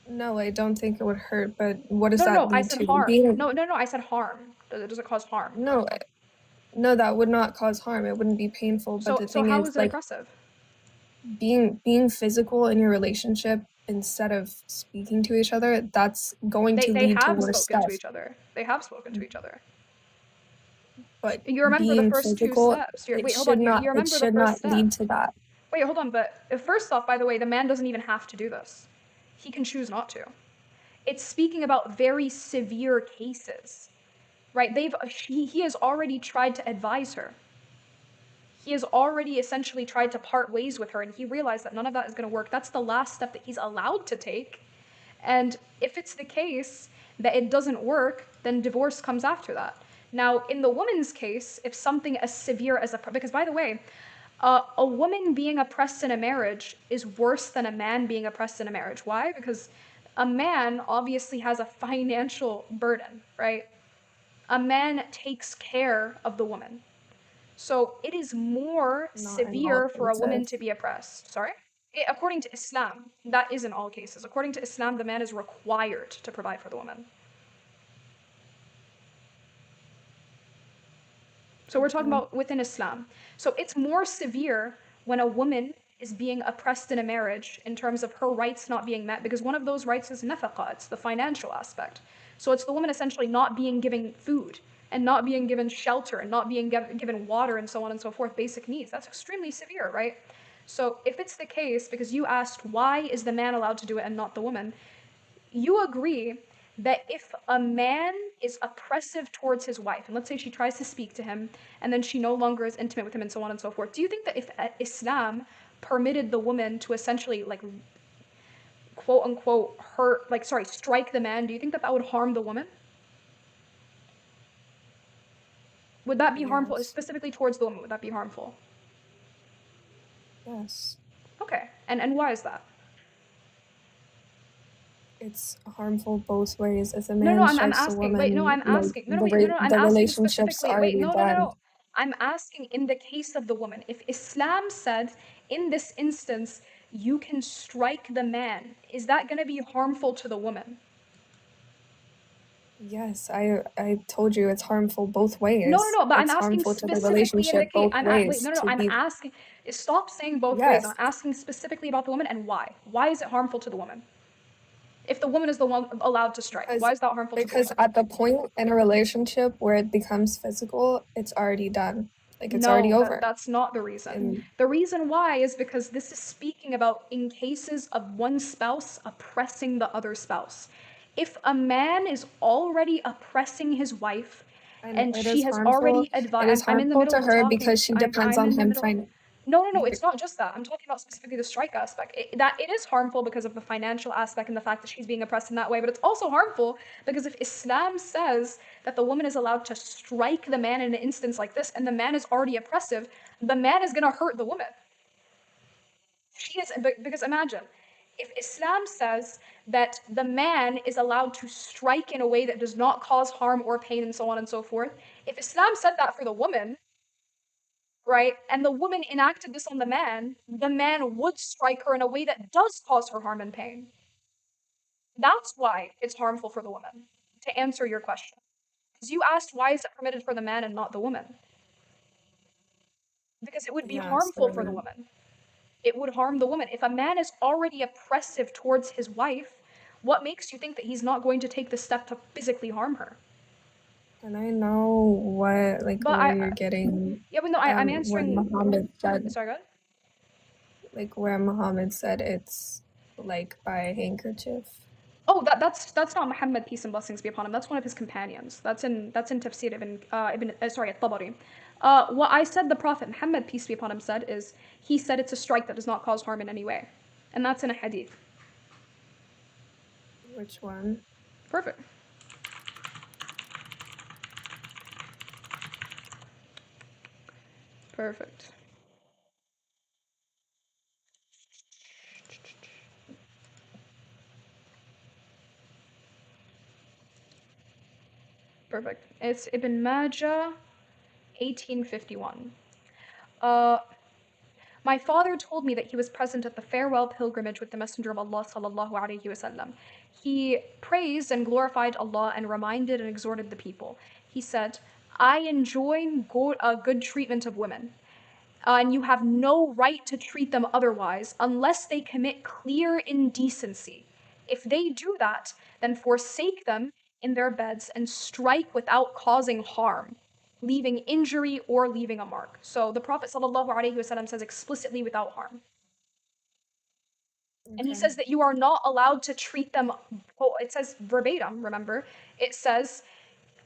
No, I don't think it would hurt, but what does that No, I lead said to? harm. No, I said harm. Does it cause harm? No, that would not cause harm. It wouldn't be painful. But the So thing how is, is it like, aggressive? being physical in your relationship instead of speaking to each other, that's going to They lead to have worse spoken stuff. to each other. They have spoken to each other. But You remember the being first physical, two steps. it Wait, hold should on. not. You It remember the should first not step. lead to that. Wait, hold on. But first off, by the way, the man doesn't even have to do this. He can choose not to. It's speaking about very severe cases, right? He has already tried to advise her. He has already essentially tried to part ways with her, and he realized that none of that is going to work. That's the last step that he's allowed to take. And if it's the case that it doesn't work, then divorce comes after that. Now, in the woman's case, if something as severe as because by the way, a woman being oppressed in a marriage is worse than a man being oppressed in a marriage. Why? Because a man obviously has a financial burden, right? A man takes care of the woman. So it is more severe for a woman to be oppressed. Sorry? According to Islam, that is in all cases. According to Islam, the man is required to provide for the woman. So we're talking about within Islam. So it's more severe when a woman is being oppressed in a marriage in terms of her rights not being met, because one of those rights is nafaqah, it's the financial aspect. So it's the woman essentially not being given food and not being given shelter and not being given water and so on and so forth, basic needs. That's extremely severe, right? So if it's the case, because you asked why is the man allowed to do it and not the woman, you agree that if a man is oppressive towards his wife, and let's say she tries to speak to him, and then she no longer is intimate with him and so on and so forth, do you think that if Islam permitted the woman to essentially, like, quote unquote, strike the man, do you think that that would harm the woman? Would that be harmful, specifically towards the woman? Would that be harmful? Yes. Okay, and why is that? It's harmful both ways. If a No, man I'm strikes a asking. woman, Wait, no, I'm asking. No, I'm the asking relationship's specifically. already Wait, done. no. I'm asking in the case of the woman. If Islam said, in this instance, you can strike the man, is that going to be harmful to the woman? Yes, I told you it's harmful both ways. No, but it's I'm asking harmful to the specifically in the relationship case. both ways. I'm asking. Stop saying both ways. I'm asking specifically about the woman and why. Why is it harmful to the woman? If the woman is the one allowed to strike, why is that harmful to the woman? Because at the point in a relationship where it becomes physical, it's already done. Like it's already No, over. that's not the reason. And The reason why is because this is speaking about in cases of one spouse oppressing the other spouse. If a man is already oppressing his wife and it she is has harmful. already It advised, is I'm in the harmful middle to of her talking. because she depends I'm on in the him. middle. No, it's not just that. I'm talking about specifically the strike aspect. It is harmful because of the financial aspect and the fact that she's being oppressed in that way, but it's also harmful because if Islam says that the woman is allowed to strike the man in an instance like this and the man is already oppressive, the man is going to hurt the woman. Because imagine, if Islam says that the man is allowed to strike in a way that does not cause harm or pain and so on and so forth, if Islam said that for the woman, right, and the woman enacted this on the man would strike her in a way that does cause her harm and pain. That's why it's harmful for the woman, to answer your question. Because you asked why is it permitted for the man and not the woman? Because it would be harmful for the woman. It would harm the woman. If a man is already oppressive towards his wife, what makes you think that he's not going to take the step to physically harm her? And I know what where you're getting. Yeah, but no, I'm answering. What Muhammad said. Sorry, go ahead. Like where Muhammad said it's like by a handkerchief. Oh, that's not Muhammad, peace and blessings be upon him. That's one of his companions. That's in Tafsir at-Tabari. What I said the Prophet Muhammad, peace be upon him, said is he said it's a strike that does not cause harm in any way, and that's in a hadith. Which one? Perfect. Perfect. Perfect. It's Ibn Majah, 1851. My father told me that he was present at the farewell pilgrimage with the Messenger of Allah sallallahu alaihi wasallam. He praised and glorified Allah and reminded and exhorted the people. He said, I enjoin good treatment of women, and you have no right to treat them otherwise unless they commit clear indecency. If they do that, then forsake them in their beds and strike without causing harm, leaving injury or leaving a mark. So the Prophet ﷺ says explicitly without harm. Okay. And he says that you are not allowed to treat them, it says verbatim, remember, it says,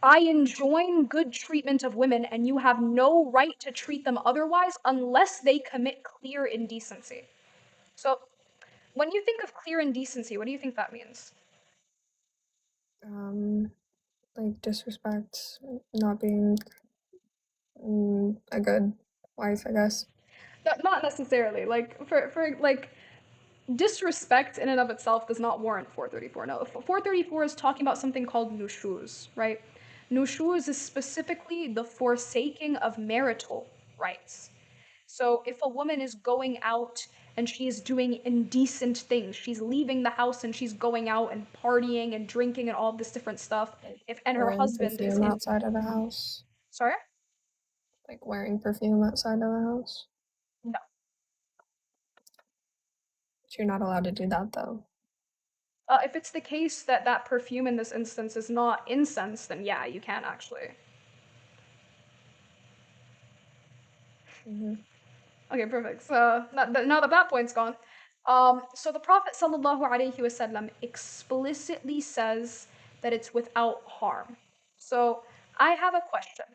I enjoin good treatment of women and you have no right to treat them otherwise unless they commit clear indecency. So when you think of clear indecency, what do you think that means? Like disrespect, not being a good wife, I guess. Not necessarily. Like for like disrespect in and of itself does not warrant 434. No, 434 is talking about something called nushuz, right? Nushuz is specifically the forsaking of marital rights. So if a woman is going out and she is doing indecent things, she's leaving the house and she's going out and partying and drinking and all this different stuff, and her husband is outside of the house. Sorry? Like wearing perfume outside of the house? No. But you're not allowed to do that though. If it's the case that that perfume in this instance is not incense, then yeah, you can actually. Okay, perfect. So now that point's gone. So the Prophet ﷺ explicitly says that it's without harm. So I have a question.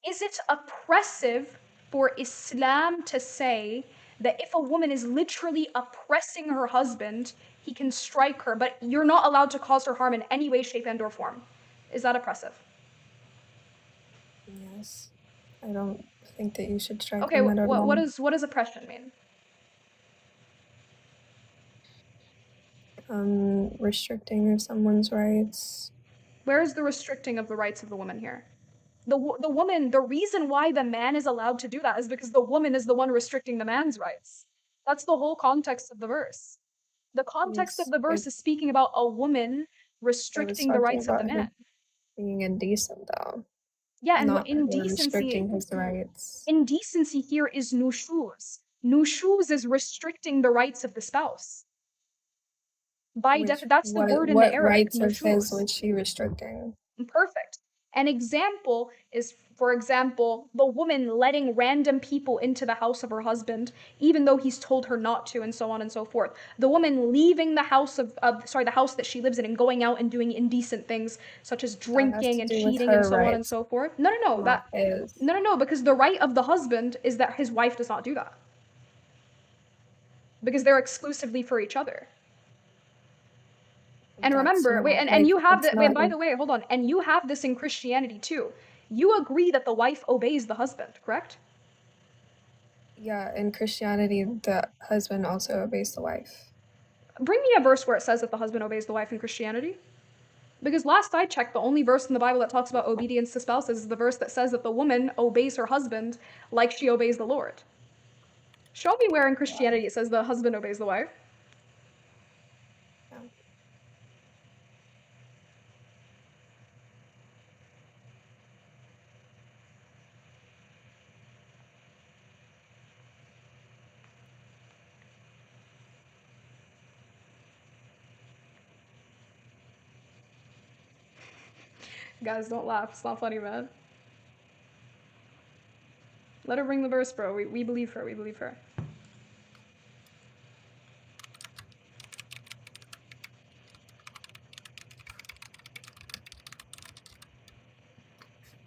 Is it oppressive for Islam to say that if a woman is literally oppressing her husband, he can strike her, but you're not allowed to cause her harm in any way, shape, and or form? Is that oppressive? Yes. I don't think that you should strike Okay, women at all. what does oppression mean? Restricting of someone's rights. Where is the restricting of the rights of the woman here? The woman, the reason why the man is allowed to do that is because the woman is the one restricting the man's rights. That's the whole context of the verse. The context of the verse is speaking about a woman restricting the rights of the man. Being indecent though. Yeah, and not indecency. Restricting his rights. Indecency here is nushuz. Nushuz is restricting the rights of the spouse. That's the word in the Arabic. What rights of his was she restricting? Perfect. An example is, for example, the woman letting random people into the house of her husband, even though he's told her not to, and so on and so forth. The woman leaving the house the house that she lives in and going out and doing indecent things, such as That has to drinking and do with cheating and her so on and rights, so forth. not his. No, because the right of the husband is that his wife does not do that. Because they're exclusively for each other. And That's remember, wait, not and like you have it's that. Wait, not. by the way, hold on. And you have this in Christianity too. You agree that the wife obeys the husband, correct? Yeah, in Christianity, the husband also obeys the wife. Bring me a verse where it says that the husband obeys the wife in Christianity. Because last I checked, the only verse in the Bible that talks about obedience to spouses is the verse that says that the woman obeys her husband like she obeys the Lord. Show me where in Christianity it says the husband obeys the wife. Yeah. Guys, don't laugh. It's not funny, man. Let her bring the verse, bro. We believe her. We believe her.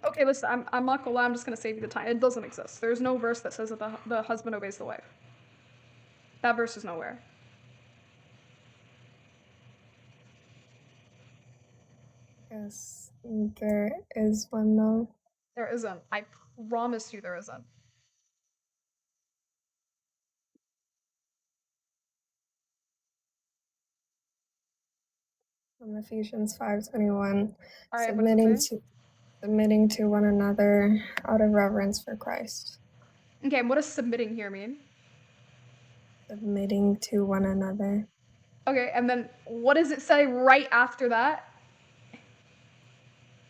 Okay, listen, I'm not gonna lie, I'm just gonna save you the time. It doesn't exist. There's no verse that says that the husband obeys the wife. That verse is nowhere. Yes, there is one though. There isn't. I promise you there isn't. From Ephesians 5:21, All right, what does it say? submitting to one another out of reverence for Christ. Okay, and what does submitting here mean? Submitting to one another. Okay, and then what does it say right after that?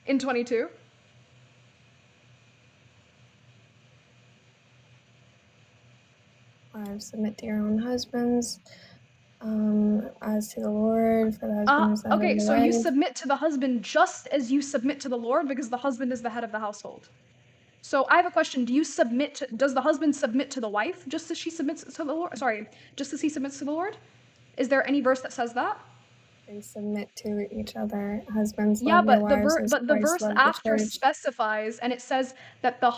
In 22? Wives, submit to your own husbands, as to the Lord, for the husband is the head Okay, of the so you wife. submit to the husband just as you submit to the Lord because the husband is the head of the household. So I have a question. Does the husband submit to the wife just as she submits to the Lord? Sorry, just as he submits to the Lord? Is there any verse that says that? They submit to each other. Husbands Yeah, love your but the wives as the Christ verse loved after the church. specifies, and it says that the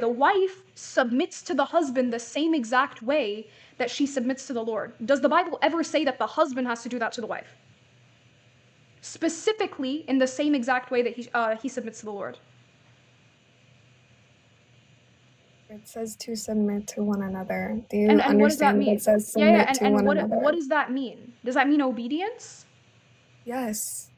wife submits to the husband the same exact way that she submits to the Lord. Does the Bible ever say that the husband has to do that to the wife? Specifically, in the same exact way that he submits to the Lord. It says to submit to one another. Do you And what does that understand mean? it says Yeah, submit to and one what another? does that mean? Does that mean obedience? Yes.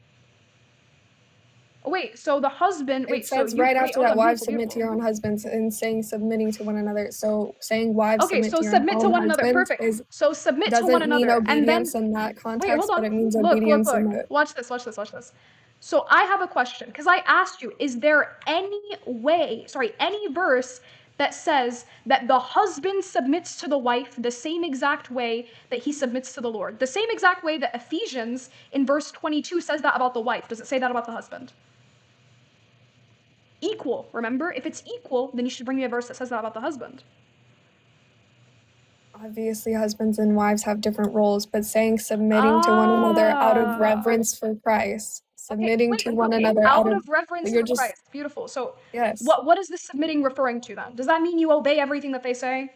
Wait, so the husband. It says right after that, wives submit to your own husbands, and saying submitting to one another. So saying wives Okay, submit so to your submit to own one another. husbands Perfect. So submit to doesn't one mean another, and then obedience in that wait, context, hold but on. it means Look. obedience in the. Watch this. So I have a question because I asked you: is there any verse that says that the husband submits to the wife the same exact way that he submits to the Lord, the same exact way that Ephesians in verse 22 says that about the wife? Does it say that about the husband? Equal, remember? If it's equal, then you should bring me a verse that says that about the husband. Obviously, husbands and wives have different roles, but saying submitting to one another out of reverence for Christ, submitting to one another out of reverence you're for just Christ. Beautiful. So yes. what is this submitting referring to then? Does that mean you obey everything that they say?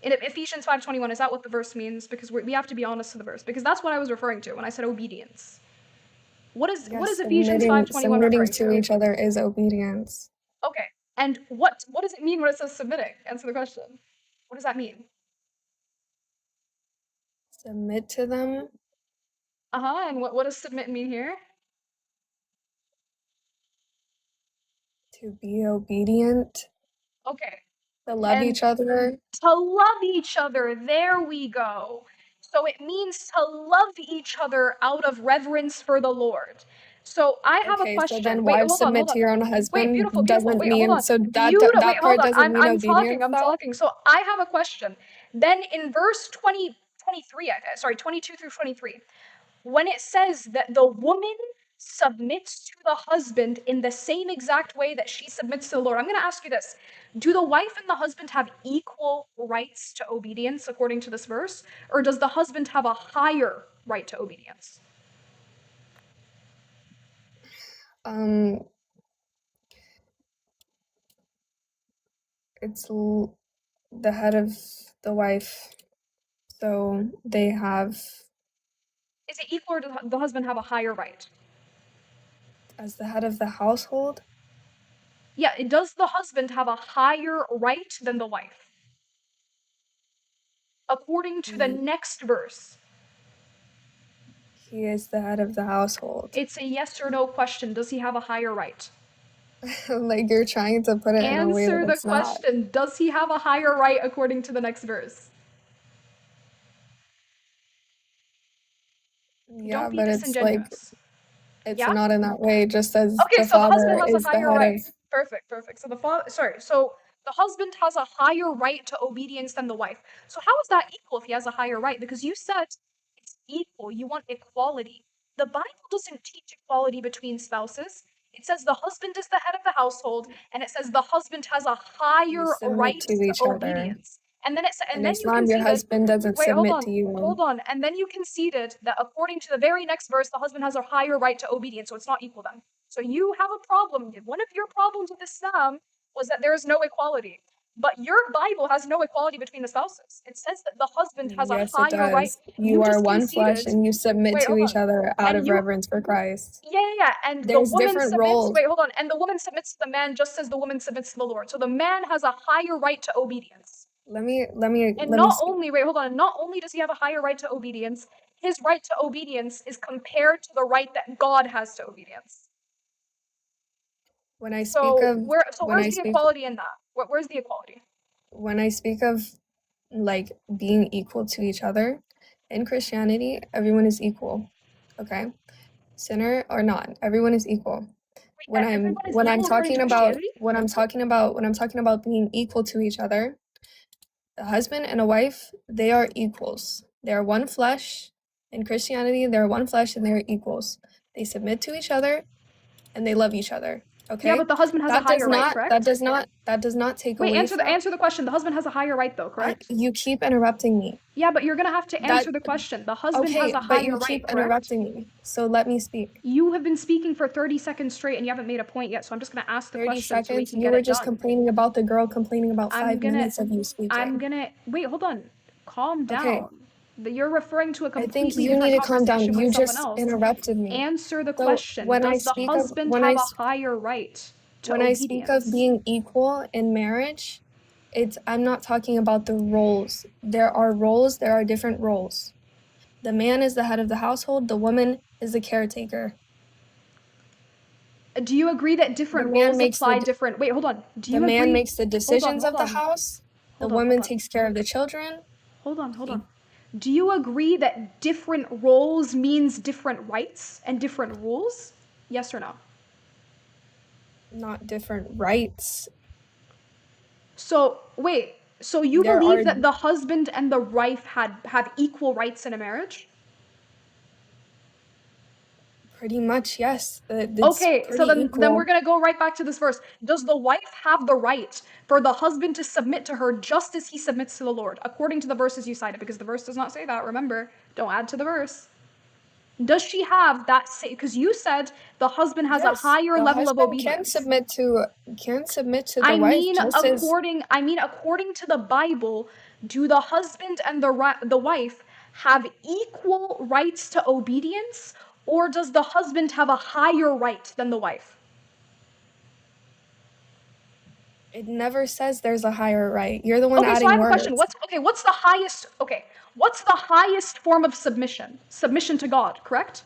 In Ephesians 5:21, is that what the verse means? Because we have to be honest to the verse, because that's what I was referring to when I said obedience. What is Ephesians 5:21 submitting referring to each other is obedience. Okay. And what does it mean when it says submitting? Answer the question. What does that mean? Submit to them. And what does submit mean here? To be obedient. Okay. To love each other. To love each other. There we go. So it means to love each other out of reverence for the Lord. So I have a question. So then Wait, wives hold on, submit to your own husband. Wait, beautiful. Doesn't Wait, mean hold on. so that Wait, part hold on. doesn't mean I'm obedience. talking. So I have a question. Then in verse 23, sorry, 22 through 23, when it says that the woman submits to the husband in the same exact way that she submits to the Lord. I'm going to ask you this. Do the wife and the husband have equal rights to obedience according to this verse? Or does the husband have a higher right to obedience? It's the head of the wife, so they have. Is it equal, or does the husband have a higher right? As the head of the household? Yeah, does the husband have a higher right than the wife? According to the next verse. He is the head of the household. It's a yes or no question. Does he have a higher right? Like, you're trying to put it in a way Answer that the it's not. question. Does he have a higher right according to the next verse? Yeah, Don't be but disingenuous. it's Yeah? not in that way, just as Okay, the so the father husband has is a the higher head right. of. Perfect. So the husband has a higher right to obedience than the wife. So how is that equal if he has a higher right? Because you said it's equal. You want equality. The Bible doesn't teach equality between spouses. It says the husband is the head of the household, and it says the husband has a You higher submit right to to each other. obedience. And then In you Islam, your conceded. husband doesn't Wait, hold submit to you. on. And then you conceded that according to the very next verse, the husband has a higher right to obedience, so it's not equal then. So you have a problem. One of your problems with Islam was that there is no equality. But your Bible has no equality between the spouses. It says that the husband has Yes, a it higher right. does. You are just one flesh conceded. and you submit Wait, to hold each on. other out And of you- reverence for Christ. Yeah. And There's the woman different submits. roles. Wait, hold on. And the woman submits to the man just as the woman submits to the Lord. So the man has a higher right to obedience. Let me And let me not speak. only, wait, hold on. Not only does he have a higher right to obedience, his right to obedience is compared to the right that God has to obedience. When I speak So of where's when I the speak equality in that? Where's the equality? when I speak of like being equal to each other, in Christianity, everyone is equal. Okay? Sinner or not, everyone is equal. When I'm Everyone is when I'm equal according talking to about Christianity? when I'm talking about being equal to each other, a husband and a wife, they are equals. They are one flesh. In Christianity, they're one flesh and they're equals. They submit to each other and they love each other. Okay? Yeah, but the husband has a That does higher right, not correct? that does not take Wait, away answer from the question. The husband has a higher right though, correct? you keep interrupting me. Yeah, but you're gonna have to That answer the question. The husband okay, has a but higher you right, keep correct? interrupting me. So let me speak. You have been speaking for 30 seconds straight and you haven't made a point yet, so I'm just gonna ask the 30 question so we seconds. can You get were it just done. complaining about the girl complaining about I'm 5 gonna minutes of you speaking. wait, hold on. Calm down. Okay. You're referring to a I think completely you different need to calm down. conversation You with someone just else. interrupted me. Answer the So question. when I Does the speak of husband when have I a s- higher right to when I speak of obedience? being equal in marriage, I'm not talking about the roles. There are roles, there are different roles. The man is the head of the household, the woman is the caretaker. Do you agree that different man roles makes the apply d- different? Wait, hold on. Do The you man agree? makes the decisions hold of the on. house. The Hold on, woman hold on. takes care of the children. Hold on. Do you agree that different roles means different rights and different rules? Yes or no? Not different rights. So, wait. So you There believe are- that the husband and the wife have equal rights in a marriage? Pretty much, yes. Okay, so then we're gonna go right back to this verse. Does the wife have the right for the husband to submit to her just as he submits to the Lord, according to the verses you cited? Because the verse does not say that. Remember, don't add to the verse. Does she have that same? Because you said the husband has a higher the level of husband obedience. can submit to the wife. According to the Bible, do the husband and the wife have equal rights to obedience, or does the husband have a higher right than the wife? It never says there's a higher right. You're the one Okay, adding so I have a words. question. What's the highest? Okay, what's the highest form of submission? Submission to God, correct?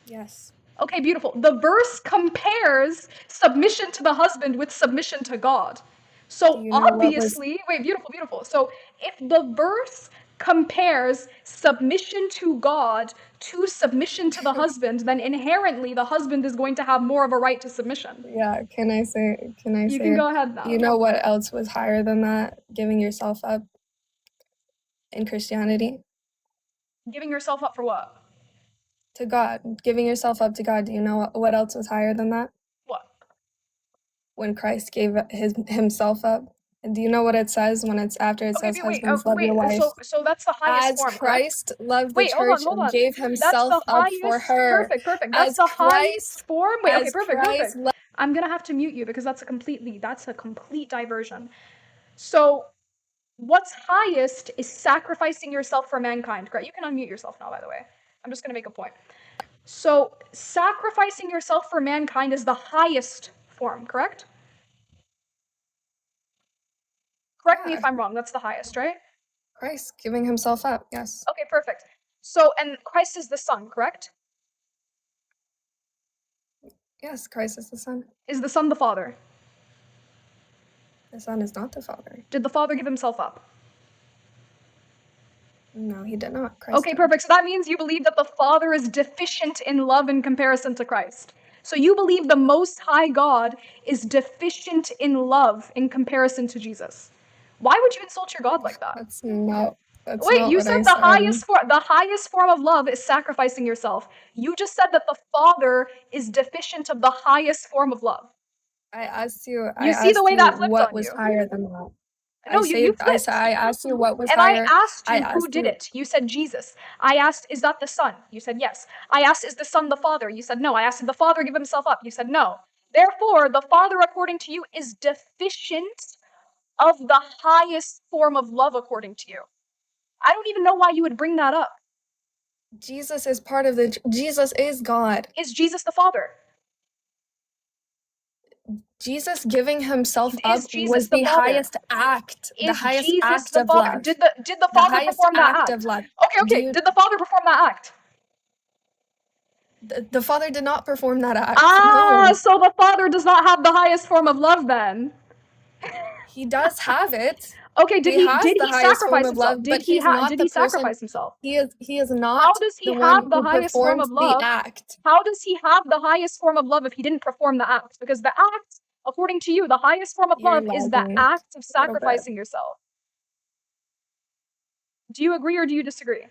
Yes. Okay, beautiful. The verse compares submission to the husband with submission to God. So Do you know what was- obviously, wait, beautiful. So if the verse compares submission to God to submission to the husband, then inherently the husband is going to have more of a right to submission. Yeah, can I say You can go ahead now. You know what else was higher than that? Giving yourself up in Christianity? Giving yourself up for what? To God, giving yourself up to God. Do you know what else was higher than that? What? When Christ gave himself up. And do you know what it says when it's after it Okay, says, wait, husbands, love your wife? so that's the highest As form, correct? Christ loved the Wait, hold church on. and gave That's himself the up for highest. her. Perfect. That's As the highest Christ, form. Wait, okay, as perfect. Christ I'm gonna have to mute you because that's a complete diversion. So, what's highest is sacrificing yourself for mankind, correct? You can unmute yourself now, by the way. I'm just gonna make a point. So, sacrificing yourself for mankind is the highest form, correct? Correct me if I'm wrong. That's the highest, right? Christ giving himself up, yes. Okay, perfect. So, and Christ is the Son, correct? Yes, Christ is the Son. Is the Son the Father? The Son is not the Father. Did the Father give himself up? No, he did not. Christ Okay, did. perfect. So that means you believe that the Father is deficient in love in comparison to Christ. So you believe the Most High God is deficient in love in comparison to Jesus. Why would you insult your God like that? That's not Wait, you what I said the highest form of love is sacrificing yourself. You just said that the Father is deficient of the highest form of love. I asked you. You see the way that flipped what on was you. higher than that. No, you flipped. I asked you what was And higher. I asked you I who asked did you- it. You said Jesus. I asked, is that the Son? You said yes. I asked, is the Son the Father? You said no. I asked, did the Father give himself up? You said no. Therefore, the Father, according to you, is deficient of the highest form of love, according to you. I don't even know why you would bring that up. Jesus is part of Jesus is God. Is Jesus the Father? Jesus giving himself Is up Jesus was the the Father? highest act. Is the highest Jesus act the of Father? love. Did the Father highest perform that act act? of love. Okay. Did the Father perform that act? The Father did not perform that act. Ah, No. so the Father does not have the highest form of love then. He does have it. Okay, did he sacrifice himself? Love, Did he sacrifice himself? He is not. How does he the have one the who highest form of performed love? the act. How does he have the highest form of love if he didn't perform the act? Because the act, according to you, the highest form of You're love is the lagging act of a little bit. sacrificing yourself. Do you agree or do you disagree?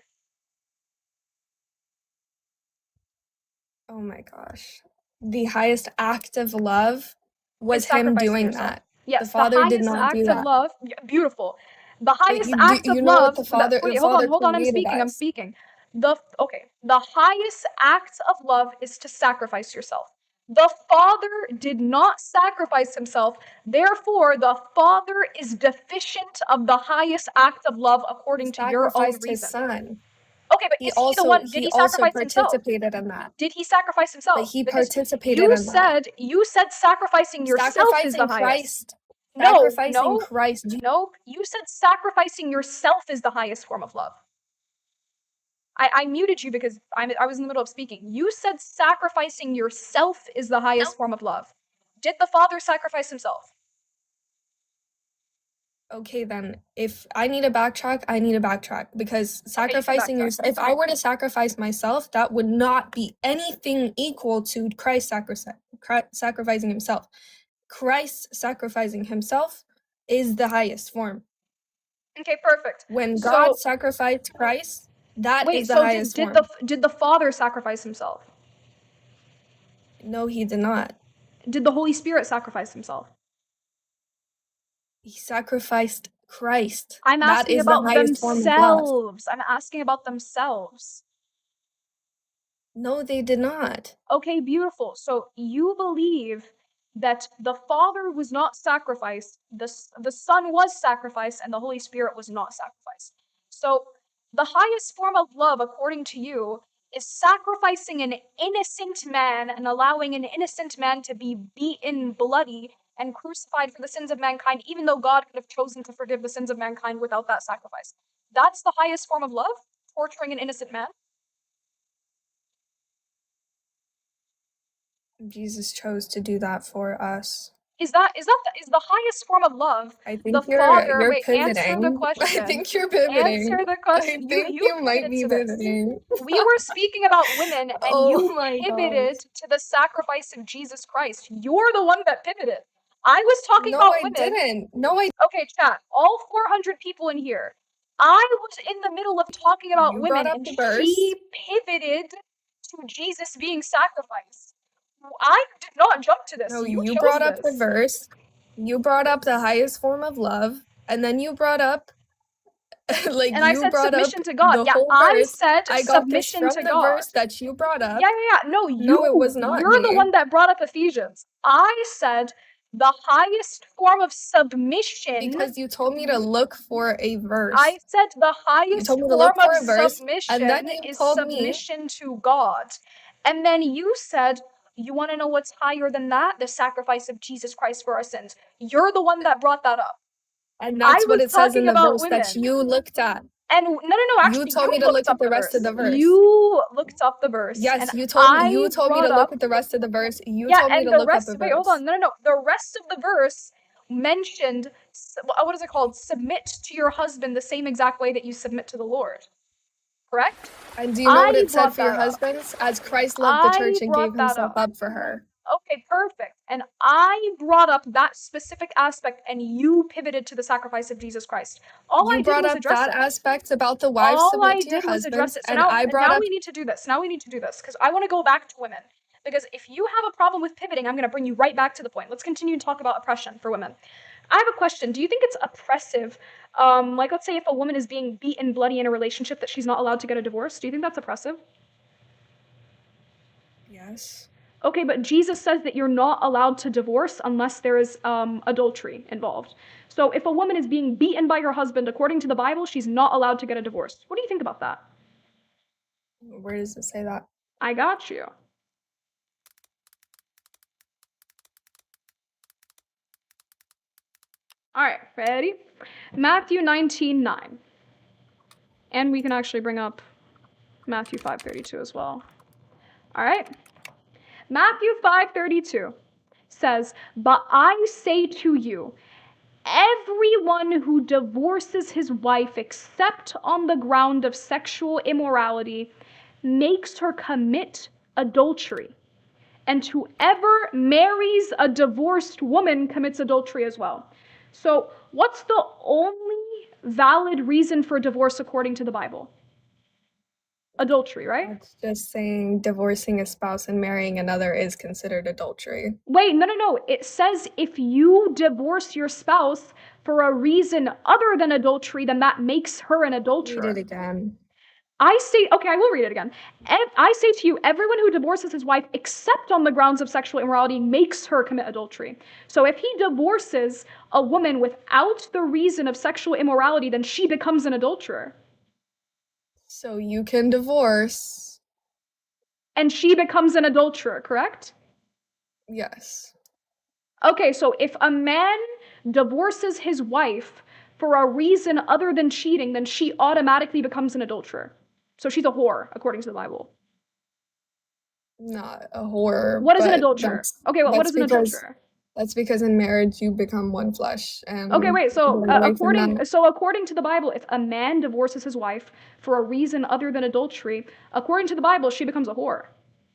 Oh my gosh. The highest act of love was Is him sacrificing doing yourself. that. Yes, The Father did highest not act do of that. love. Beautiful. The highest you- act do of you know what love. the Father- Wait, the hold Father on. I'm created speaking. us. The highest act of love is to sacrifice yourself. The Father did not sacrifice himself. Therefore, the Father is deficient of the highest act of love according to your own Sacrificed his reason. son. Okay, but is he the one? Did he sacrifice himself? participated in that. Did he sacrifice himself? But he Because participated you in that. you said sacrificing yourself is the Sacrificing highest. Christ. Sacrificing No. Christ. You said sacrificing yourself is the highest form of love. I muted you because I was in the middle of speaking. You said sacrificing yourself is the highest form of love. Did the Father sacrifice himself? Okay, then, if I need to backtrack, I need to backtrack because sacrificing backtrack. yourself. If I were to sacrifice myself, that would not be anything equal to Christ sacrificing himself. Christ sacrificing himself is the highest form. Okay, perfect. When So- God sacrificed Christ, that is Wait, the so highest did form. did the Father sacrifice himself? No, he did not. Did the Holy Spirit sacrifice himself? He sacrificed Christ. I'm That asking is the about highest form of love. themselves. I'm asking about themselves. No, they did not. Okay, beautiful. So you believe that the Father was not sacrificed, the Son was sacrificed, and the Holy Spirit was not sacrificed. So the highest form of love, according to you, is sacrificing an innocent man and allowing an innocent man to be beaten bloody and crucified for the sins of mankind, even though God could have chosen to forgive the sins of mankind without that sacrifice. That's the highest form of love, torturing an innocent man. Jesus chose to do that for us. Is the highest form of love? I think The Father. you're Wait, pivoting. answer the question. I think you're pivoting. Answer the question. I think you might be pivoting. We were speaking about women, and Oh you my pivoted to the sacrifice of Jesus Christ. You're the one that pivoted. I was talking No, about I women. didn't. No, I. Okay, chat. All 400 people in here. I was in the middle of talking about You women, brought up and the verse. she pivoted to Jesus being sacrificed. I did not jump to this. No, You you chose brought up the this. verse. You brought up the highest form of love, and then you brought up like And I you said brought up submission to God. the Yeah, whole I verse. said I got this submission from to the God. verse that you brought up. Yeah. No, No, it was not you're the me. one that brought up Ephesians. I said the highest form of submission. Because you told me to look for a verse. I said the You highest told me to form look for of a verse, submission and then you is told me submission to God. And then you said, you want to know what's higher than that? The sacrifice of Jesus Christ for our sins. You're the one that brought that up. and that's what was it says in talking the about verse that women. you looked at. And no, actually, You told me to looked look up at the rest of the verse. You looked up the verse. Yes, and you told me I you told me to brought look up at the rest of the verse. You yeah, told me and to the look up rest. the Wait, verse. hold on. No. The rest of the verse mentioned what is it called? Submit to your husband the same exact way that you submit to the Lord. Correct? And do you know what I it said brought for your that up. husbands? As Christ loved the I church and brought gave that himself up for her. Okay, perfect. And I brought up that specific aspect, and you pivoted to the sacrifice of Jesus Christ. All I You did brought was up address that it. aspect about the wives All submit I to your did was address husbands, it. So and now, I brought up. we need to do this. Now we need to do this because I want to go back to women. Because if you have a problem with pivoting, I'm going to bring you right back to the point. Let's continue to talk about oppression for women. I have a question. Do you think it's oppressive? Like, let's say if a woman is being beaten bloody in a relationship that she's not allowed to get a divorce. Do you think that's oppressive? Yes. Okay, but Jesus says that you're not allowed to divorce unless there is adultery involved. So if a woman is being beaten by her husband, according to the Bible, she's not allowed to get a divorce. What do you think about that? Where does it say that? I got you. All right, ready? Matthew 19:9. And we can actually bring up Matthew 5:32 as well. All right? Matthew 5:32 says, "But I say to you, everyone who divorces his wife except on the ground of sexual immorality makes her commit adultery. And whoever marries a divorced woman commits adultery as well." So, what's the only valid reason for divorce according to the Bible? Adultery, right? It's just saying divorcing a spouse and marrying another is considered adultery. Wait, no. It says if you divorce your spouse for a reason other than adultery, then that makes her an adulterer. Read it again. I say, okay, I will read it again. I say to you, everyone who divorces his wife except on the grounds of sexual immorality makes her commit adultery. So if he divorces a woman without the reason of sexual immorality, then she becomes an adulterer. So you can divorce. And she becomes an adulterer, correct? Yes. Okay, so if a man divorces his wife for a reason other than cheating, then she automatically becomes an adulterer. So she's a whore, according to the Bible. Not a whore. What is an but adulterer? Okay, what is an adulterer? That's because in marriage you become one flesh. And Okay, wait. So you're away from according to the Bible, if a man divorces his wife for a reason other than adultery, according to the Bible, she becomes a whore.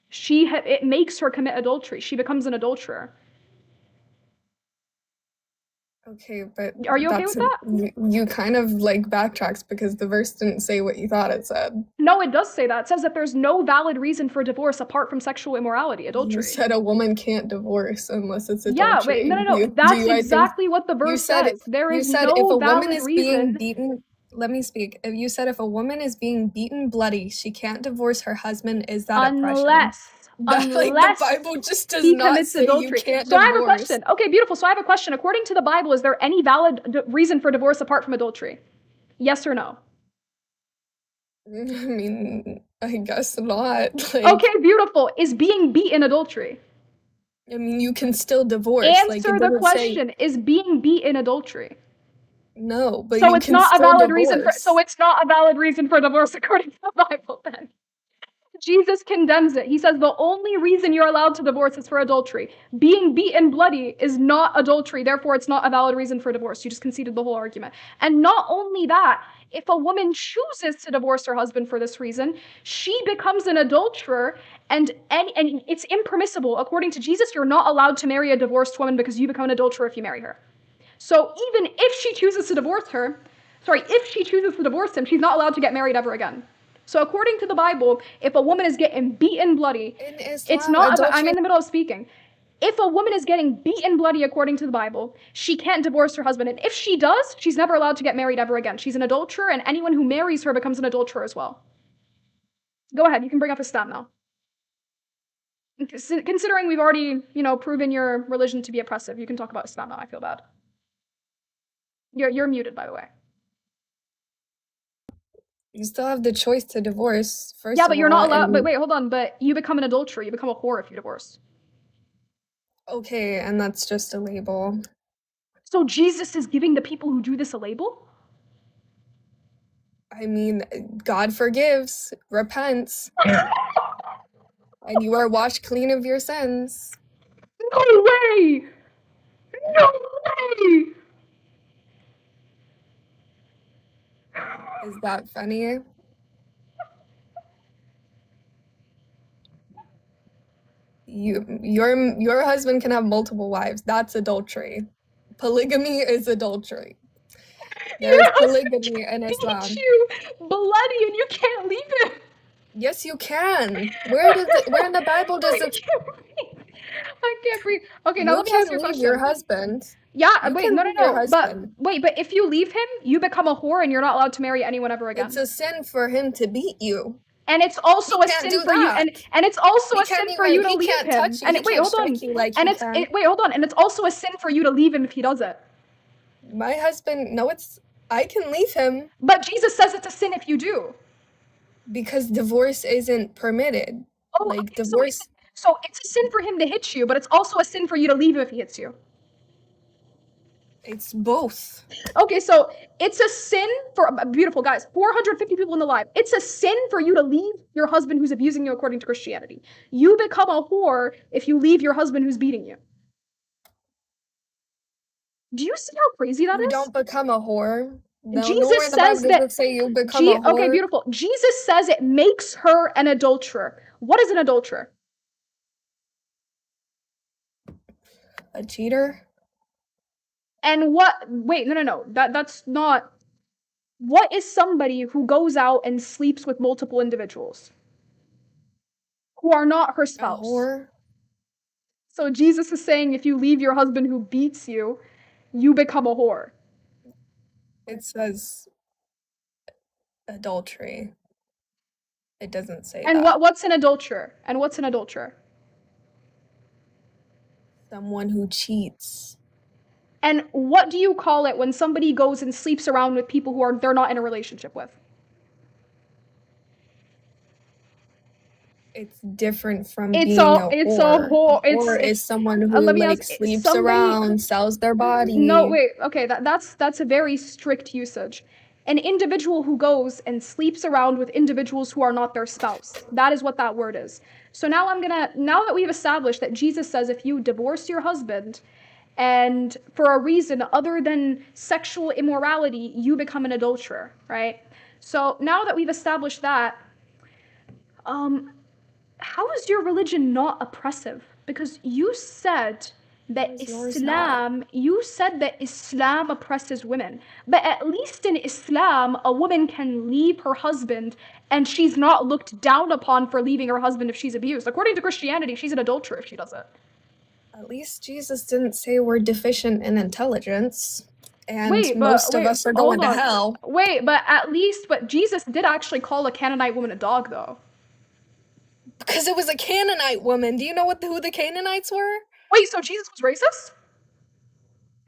It makes her commit adultery. She becomes an adulterer. Okay, but Are you okay with that? You kind of like backtracks because the verse didn't say what you thought it said. No, it does say that. It says that there's no valid reason for divorce apart from sexual immorality, adultery. You said a woman can't divorce unless it's adultery. Yeah, wait, no. That's exactly what the verse says. There is no if a valid woman is reason. being beaten, let me speak. If you said if a woman is being beaten bloody, she can't divorce her husband, is that oppression? Like the Bible just does not say you can't divorce. So I have a question. Okay, beautiful. So I have a question. According to the Bible, is there any valid reason for divorce apart from adultery? Yes or no? I mean, I guess not. Okay, beautiful. Is being beaten adultery? I mean, you can still divorce. Answer the question. Is being beaten adultery? No, but so you it's can not a still valid divorce. reason for. So it's not a valid reason for divorce according to the Bible. Then Jesus condemns it. He says the only reason you're allowed to divorce is for adultery. Being beaten bloody is not adultery. Therefore, it's not a valid reason for divorce. You just conceded the whole argument. And not only that, if a woman chooses to divorce her husband for this reason, she becomes an adulterer, and it's impermissible. According to Jesus, you're not allowed to marry a divorced woman because you become an adulterer if you marry her. So even if she chooses to divorce him, she's not allowed to get married ever again. So according to the Bible, if a woman is getting beaten bloody, In it's Islam, not about, I'm adultery in the middle of speaking. If a woman is getting beaten bloody according to the Bible, she can't divorce her husband. And if she does, she's never allowed to get married ever again. She's an adulterer, and anyone who marries her becomes an adulterer as well. Go ahead, you can bring up Islam now. Considering we've already, proven your religion to be oppressive, you can talk about Islam now. I feel bad. You're muted, by the way. you still have the choice to divorce. First Yeah, of but you're not all, allowed. and But wait, hold on. But you become an adulterer. You become a whore if you divorce. okay, and that's just a label. So Jesus is giving the people who do this a label? I mean, God forgives, repents, and you are washed clean of your sins. No way! No way! Is that funny? Your husband can have multiple wives. That's adultery. Polygamy is adultery. There's Your husband polygamy in beat Islam. you bloody and you can't leave him. Yes, you can. Where in the Bible does it? I can't breathe. Okay, now You let me ask can you a leave your question. husband. Yeah, You wait, can no. leave your But husband. wait, but if you leave him, you become a whore and you're not allowed to marry anyone ever again. It's a sin for him to beat you. And it's also He a can't sin do for you, that. and it's also He a sin can't for even. you to He leave can't him. touch you. And He wait, can't hold on. strike you like And he it's can. wait, hold on. And it's also a sin for you to leave him if he does it. My husband. No, it's. I can leave him But Jesus says it's a sin if you do. because divorce isn't permitted. Oh, Like okay, divorce. so it's a sin for him to hit you, but it's also a sin for you to leave him if he hits you. It's both. Okay, so it's a sin for beautiful guys. 450 people in the live. It's a sin for you to leave your husband who's abusing you according to Christianity. You become a whore if you leave your husband who's beating you. Do you see how crazy that You is? don't become a whore. No, Jesus nowhere in the Bible says does that. it say you become a whore. Okay, beautiful. Jesus says it makes her an adulterer. What is an adulterer? A cheater. And what? Wait, no. That's not. What is somebody who goes out and sleeps with multiple individuals who are not her A spouse? whore. So Jesus is saying if you leave your husband who beats you, you become a whore. It says adultery. It doesn't say And that. what's an adulterer? And what's an adulterer? Someone who cheats. And what do you call it when somebody goes and sleeps around with people who they're not in a relationship with? It's different from It's being a a whore. whore. A It's whore is someone who let me like ask sleeps somebody. around, sells their body. No, wait. Okay, that's a very strict usage. An individual who goes and sleeps around with individuals who are not their spouse. That is what that word is. So now now that we've established that Jesus says if you divorce your husband and for a reason other than sexual immorality, you become an adulterer, right? So now that we've established that, how is your religion not oppressive? Because you said that Islam oppresses women. But at least in Islam, a woman can leave her husband and she's not looked down upon for leaving her husband if she's abused. According to Christianity, she's an adulterer if she does it. At least Jesus didn't say we're deficient in intelligence. And Wait, most of us are going hold to on. hell. Wait, but Jesus did actually call a Canaanite woman a dog, though. Because it was a Canaanite woman. Do you know who the Canaanites were? Wait, so Jesus was racist?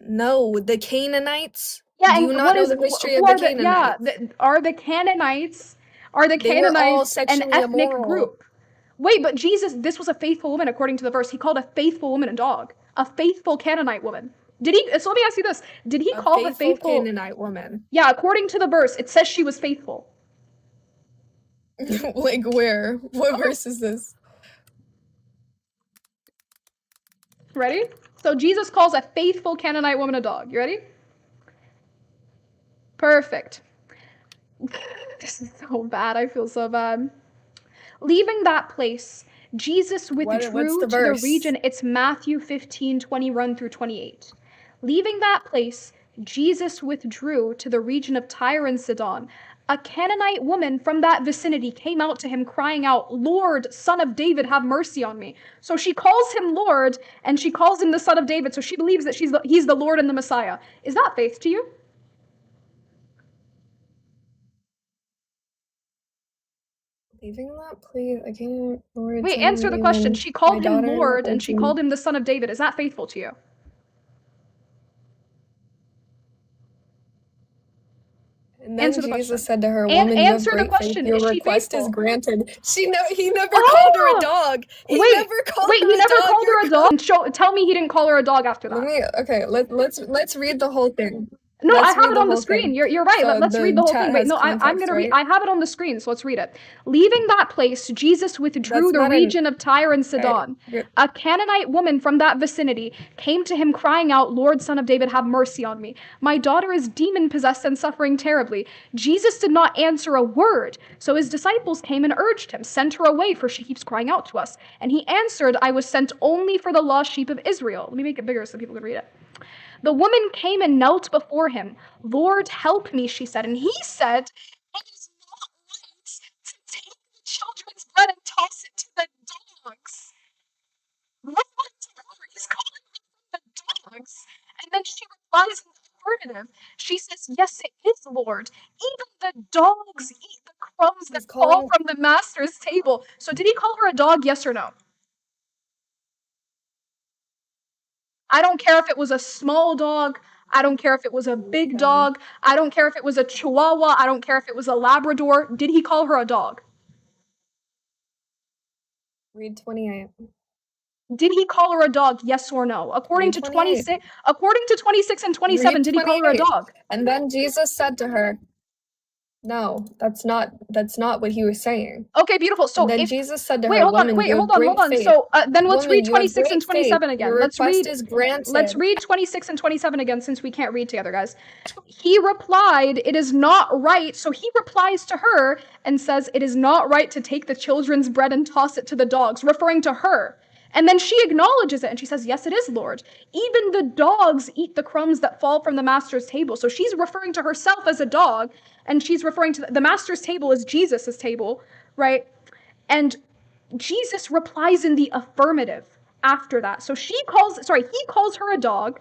No, the Canaanites. Yeah, Do and you not what know is the history who of are the Canaanites? are the Canaanites They were all an sexually ethnic immoral. group? Wait, but Jesus, this was a faithful woman according to the verse. He called a faithful woman a dog, a faithful Canaanite woman. Did he? So let me ask you this: did he call the faithful Canaanite woman? Yeah, according to the verse, it says she was faithful. Like where? What verse is this? Ready? So Jesus calls a faithful Canaanite woman a dog. You ready? Perfect. This is so bad. I feel so bad. Leaving that place, Jesus withdrew to the region. It's Matthew 15:20 run through 28. Leaving that place, Jesus withdrew to the region of Tyre and Sidon. a Canaanite woman from that vicinity came out to him crying out, "Lord, Son of David, have mercy on me." So she calls him Lord and she calls him the Son of David. So she believes that he's the Lord and the Messiah. Is that faith to you? Leaving that, please. I can't. Lord, Wait, Son answer of the question. David, She my called him daughter, Lord and Lord, she called him the Son of David. Is that faithful to you? And then Answer the Jesus question. said to her, And "Woman, you have answer the great faith. question. Your Is she request is faithful? granted." He never called her a Oh! dog. He Wait, never called wait, her he a never dog. called her a You're dog? Tell me he didn't call her a dog after Let that. me. Okay. Let's read the whole thing. No, I Let's have read it the on the whole screen. thing. You're right. So Let's read the the whole chat thing. Wait, has no, I'm context, gonna read. right? I have it on the screen, so let's read it. Leaving that place, Jesus withdrew That's the not an. region of Tyre and Okay. Sidon. A Canaanite woman from that vicinity came to him crying out, "Lord, Son of David, have mercy on me. My daughter is demon-possessed and suffering terribly." Jesus did not answer a word, so his disciples came and urged him, "Send her away, for she keeps crying out to us." And he answered, "I was sent only for the lost sheep of Israel." Let me make it bigger so people can read it. The woman came and knelt before him. "Lord, help me," she said. And he said, "It is not right to take the children's bread and toss it to the dogs." What? He's calling them the dogs. And then she replies in the affirmative. She says, "Yes, it is, Lord. Even the dogs eat the crumbs that fall from the master's table." So did he call her a dog, yes or no? I don't care if it was a small dog. I don't care if it was a big dog. I don't care if it was a Chihuahua. I don't care if it was a Labrador. Did he call her a dog? Read 28. Did he call her a dog? Yes or no? According to 26 and 27, Read did he call her a 28. dog? And then Jesus said to her, "No, that's not what he was saying." Okay, beautiful. So And then if Jesus said to wait, her, hold on. "Woman, Wait, you have hold on, great hold on. faith. So then let's Woman, read you have 26 and great faith. 27 again. Your Let's request read is granted." Let's read 26 and 27 again since we can't read together, guys. He replied, "It is not right." So he replies to her and says, "It is not right to take the children's bread and toss it to the dogs," referring to her. And then she acknowledges it and she says, "Yes, it is, Lord. Even the dogs eat the crumbs that fall from the master's table." So she's referring to herself as a dog, and she's referring to the master's table as Jesus's table, right? And Jesus replies in the affirmative after that. So he calls her a dog,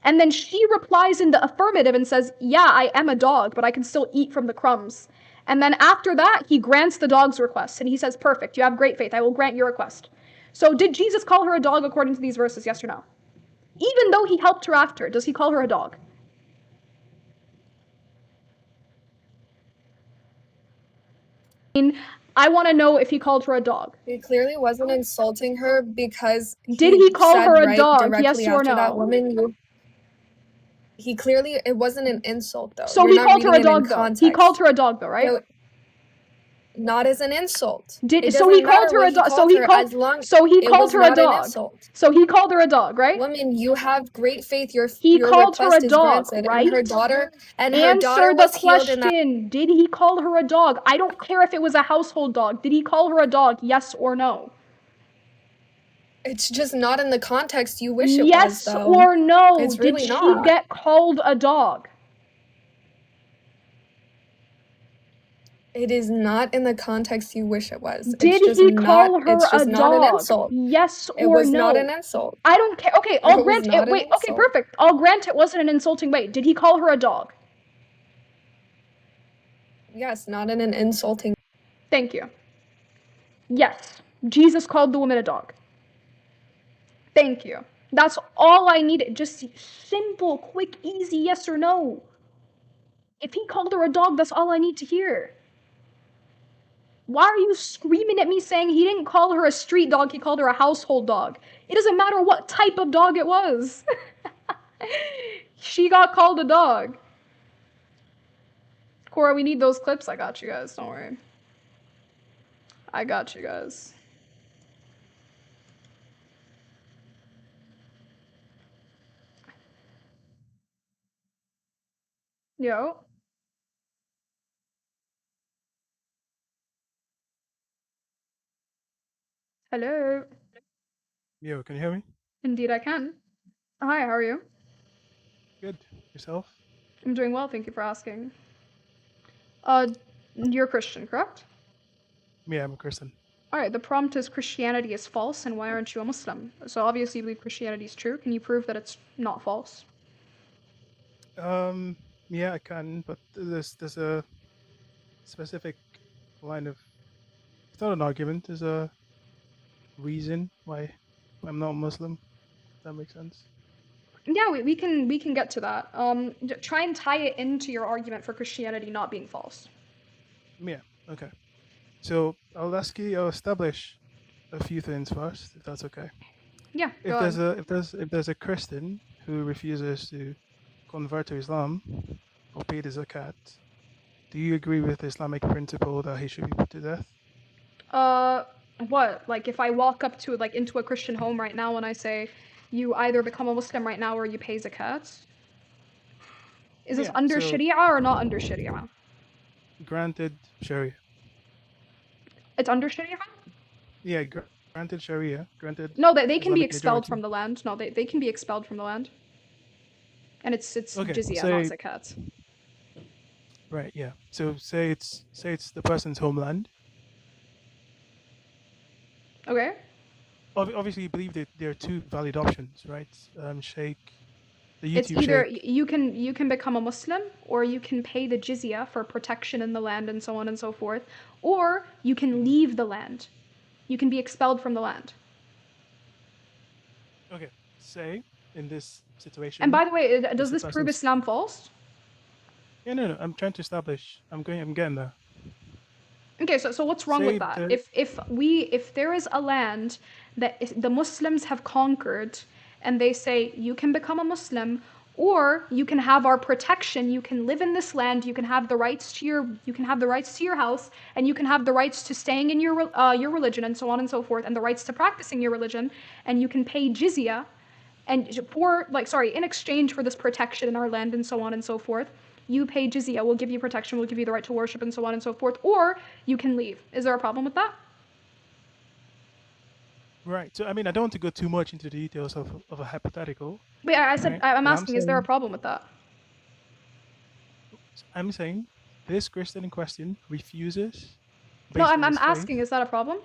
and then she replies in the affirmative and says, "Yeah, I am a dog, but I can still eat from the crumbs." And then after that, he grants the dog's request, and he says, "Perfect, you have great faith. I will grant your request." So did Jesus call her a dog according to these verses, yes or no? Even though he helped her after, does he call her a dog? I want to know if he called her a dog. He clearly wasn't insulting her because Did he call said her a right dog, directly yes or after that, no? "Woman, he clearly, it wasn't an insult though. So You're he not called her reading a it in dog, though. He context. called her a dog, though, right? No, not as an insult. It So doesn't he called matter her what a dog. So called he her, called. as long So he it called was her a not an dog. insult. So he called her a dog, right? "Woman, you have great faith. He Your called her a request is dog, granted." right? And her daughter Answer the was healed in that. question. Did he call her a dog? I don't care if it was a household dog. Did he call her a dog? Yes or no? It's just not in the context you wish it was, Yes though. or no? It's Did really she not. get called a dog? It is not in the context you wish it was. Did It's just he not. call her It's just a not an dog? insult. Yes It or was not an no? insult. I don't care. Okay, I'll It was grant not it. an Wait, okay, insult. perfect. I'll grant it wasn't an insulting way. Did he call her a dog? Yes, not in an insulting. Thank you. Yes, Jesus called the woman a dog. Thank you. That's all I needed. Just simple, quick, easy yes or no. If he called her a dog, that's all I need to hear. Why are you screaming at me saying he didn't call her a street dog, he called her a household dog? It doesn't matter what type of dog it was. She got called a dog. Cora, we need those clips. I got you guys. Don't worry. I got you guys. Yo. Hello. Yo, can you hear me? Indeed I can. Hi, how are you? Good. Yourself? I'm doing well, thank you for asking. You're Christian, correct? Yeah, I'm a Christian. Alright, the prompt is Christianity is false, and why aren't you a Muslim? So obviously you believe Christianity is true. Can you prove that it's not false? Yeah, I can, but there's a specific line of. It's not an argument. There's a reason why I'm not Muslim. If that makes sense. Yeah, we can get to that. Try and tie it into your argument for Christianity not being false. Yeah. Okay. So I'll establish a few things first, if that's okay. Yeah, If go there's ahead. if there's a Christian who refuses to convert to Islam or pay the zakat, do you agree with the Islamic principle that he should be put to death? What? Like if I walk up to into a Christian home right now and I say, you either become a Muslim right now or you pay zakat? Is this Yeah. under So Sharia or not under Sharia? granted Sharia. It's under Sharia? Yeah. Granted Sharia. Granted. No, they can be Islamic expelled majority. from the land. No, they can be expelled from the land. And it's Okay. jizya, not Say zakat. right. Yeah. So say it's the person's homeland. Okay. Obviously, you believe that there are two valid options, right? Sheikh, the It's YouTube either Sheikh. you can become a Muslim, or you can pay the jizya for protection in the land and so on and so forth, or you can leave the land. You can be expelled from the land. Okay. Say in this situation. And by the way, does the this prove person's- Islam false? Yeah, no. I'm trying to establish. I'm getting there. Okay, so what's wrong Say with that? the- If there is a land that the Muslims have conquered, and they say you can become a Muslim, or you can have our protection, you can live in this land, you can have the rights to your house, and you can have the rights to staying in your religion and so on and so forth, and the rights to practicing your religion, and you can pay jizya, and in exchange for this protection in our land and so on and so forth, you pay jizya, we'll give you protection, we'll give you the right to worship and so on and so forth, or you can leave. Is there a problem with that? Right. So I mean, I don't want to go too much into the details of a hypothetical. Wait, I said, Right. I'm But asking, is there a saying- problem with that? I'm saying this Christian in question refuses. No, based I'm on his faith. asking, is that a problem?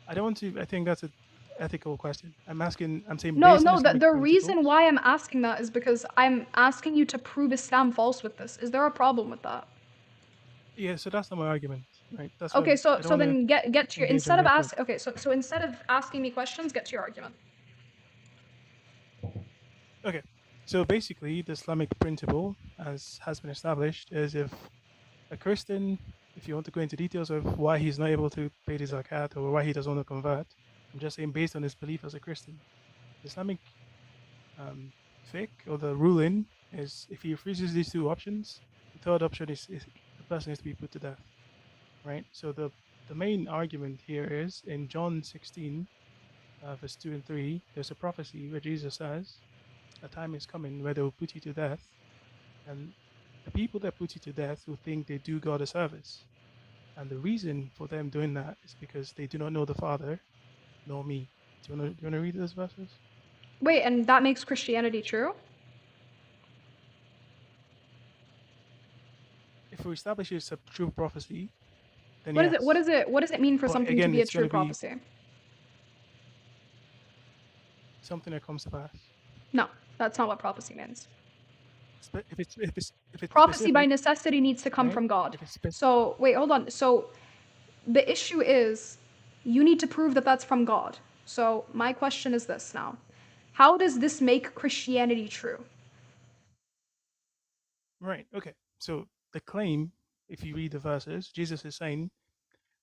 I don't want to. I think that's an ethical question. I'm asking. I'm saying. No, based on no, Islamic the reason principles- why I'm asking that is because I'm asking you to prove Islam false with this. Is there a problem with that? Yeah. So that's not my argument, right? That's why Okay, I so don't wanna then get to your engage in instead of rhetoric. ask okay, so instead of asking me questions, get to your argument. Okay. So basically, the Islamic principle, as has been established, is if a Christian, if you want to go into details of why he's not able to pay the zakat or why he doesn't want to convert, I'm just saying based on his belief as a Christian, the Islamic fiqh or the ruling is if he refuses these two options, the third option is the person is to be put to death, right? So the main argument here is in John 16, verse 2 and 3, there's a prophecy where Jesus says, a time is coming where they will put you to death, and the people that put you to death will think they do God a service. And the reason for them doing that is because they do not know the Father, nor me. Do you want to read those verses? Wait, and that makes Christianity true? If we establish it's a true prophecy, then What yes. does it mean for But something again, to be a it's true gonna be- prophecy? Something that comes to pass. No, that's not what prophecy means. If it's Prophecy by specific, necessity needs to come right? from God. If it's spec- So, wait, hold on. So, the issue is you need to prove that that's from God. So, my question is this now. How does this make Christianity true? Right. Okay. So the claim, if you read the verses, Jesus is saying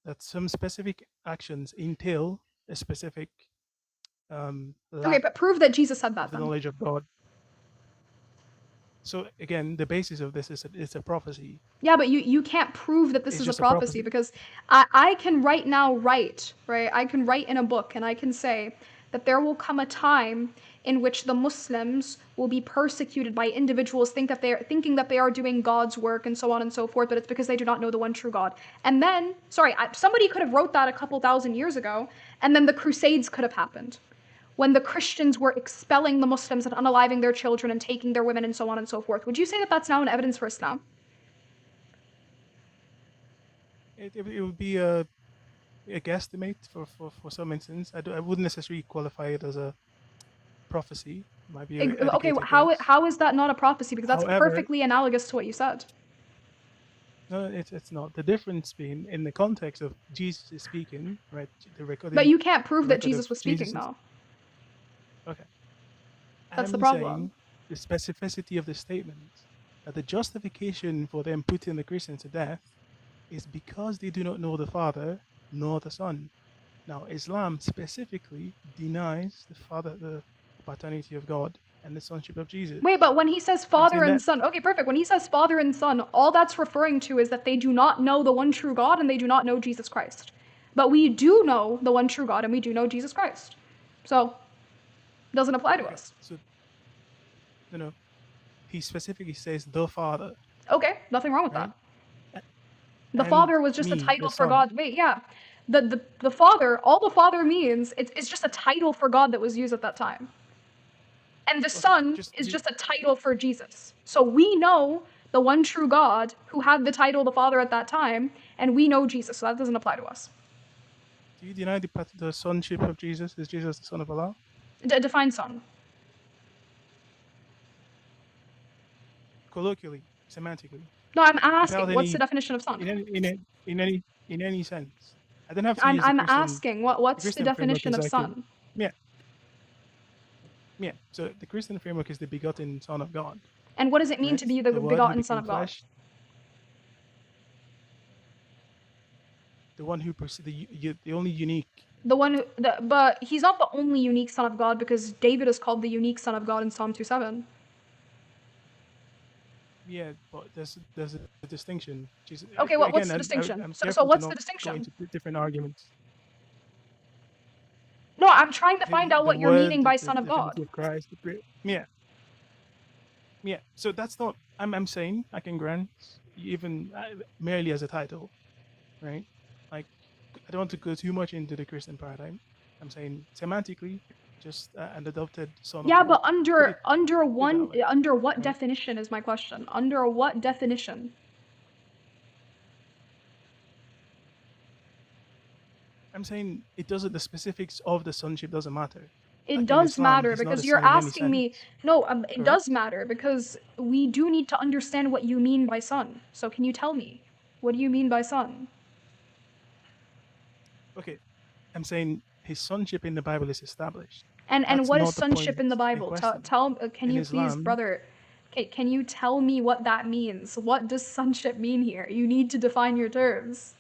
that some specific actions entail a specific Okay, lack but prove that Jesus said of that the then. knowledge of God. So again, the basis of this is it's a prophecy. Yeah, but you can't prove that this It's is a just a prophecy prophecy. because I can right now write, right? I can write in a book and I can say that there will come a time in which the Muslims will be persecuted by individuals thinking that they are doing God's work and so on and so forth, but it's because they do not know the one true God. And then, somebody could have wrote that a couple thousand years ago, and then the Crusades could have happened, when the Christians were expelling the Muslims and unaliving their children and taking their women and so on and so forth. Would you say that that's now an evidence for Islam? It would be a guesstimate for some instance. I wouldn't necessarily qualify it as a prophecy. It might be an Okay, educated guess. how is that not a prophecy? Because that's However, perfectly analogous to what you said. no, it's not. The difference being in the context of Jesus is speaking, right? The recording. But you can't prove that record of Jesus was speaking, Jesus' though. Okay. That's the I'm problem. saying the specificity of the statement that the justification for them putting the Christian to death is because they do not know the Father nor the Son. Now, Islam specifically denies the paternity of God and the sonship of Jesus. Wait, but when he says I'm Father saying and that Son, okay, perfect. When he says Father and Son, all that's referring to is that they do not know the one true God and they do not know Jesus Christ. But we do know the one true God and we do know Jesus Christ. So, it doesn't apply to us. So, he specifically says the Father. Okay, nothing wrong with that. The And Father was just a me, title the for Son. God. Wait, yeah. The Father, all the Father means, it's just a title for God that was used at that time. And the Son is just a title for Jesus. So we know the one true God who had the title the Father at that time, and we know Jesus, so that doesn't apply to us. Do you deny the sonship of Jesus? Is Jesus the Son of Allah? Define Son. Colloquially, semantically. No, I'm Without asking, what's the any- definition of Son? In any sense. I don't have to use the I'm Christian. asking, what's the Christian framework definition is of like Son? Yeah. So the Christian framework is the begotten Son of God. And what does it mean right? to be the Word who begotten Son became of God? flesh. The one who the only unique. The one who, but he's not the only unique Son of God, because David is called the unique Son of God in Psalm 2:7. Yeah, but there's a distinction. Okay, what's again, the distinction? I'm So careful to what's not the go distinction? into different arguments. No, I'm trying to find out what you're meaning by Son of God. Divinity of Christ, yeah. So that's not. I'm saying I can grant even merely as a title, right? Like I don't want to go too much into the Christian paradigm. I'm saying semantically, just an adopted son. Yeah, of but God. under what right? definition is my question? Under what definition? I'm saying it doesn't. The specifics of the sonship doesn't matter. It Like does Islam, matter he's not because a you're son in any asking me. sense. No, it Correct? does matter because we do need to understand what you mean by son. So can you tell me, what do you mean by son? Okay, I'm saying his sonship in the Bible is established. And That's what is not the sonship point in the Bible? question. Can In you please, Islam, brother? Can you tell me what that means? What does sonship mean here? You need to define your terms.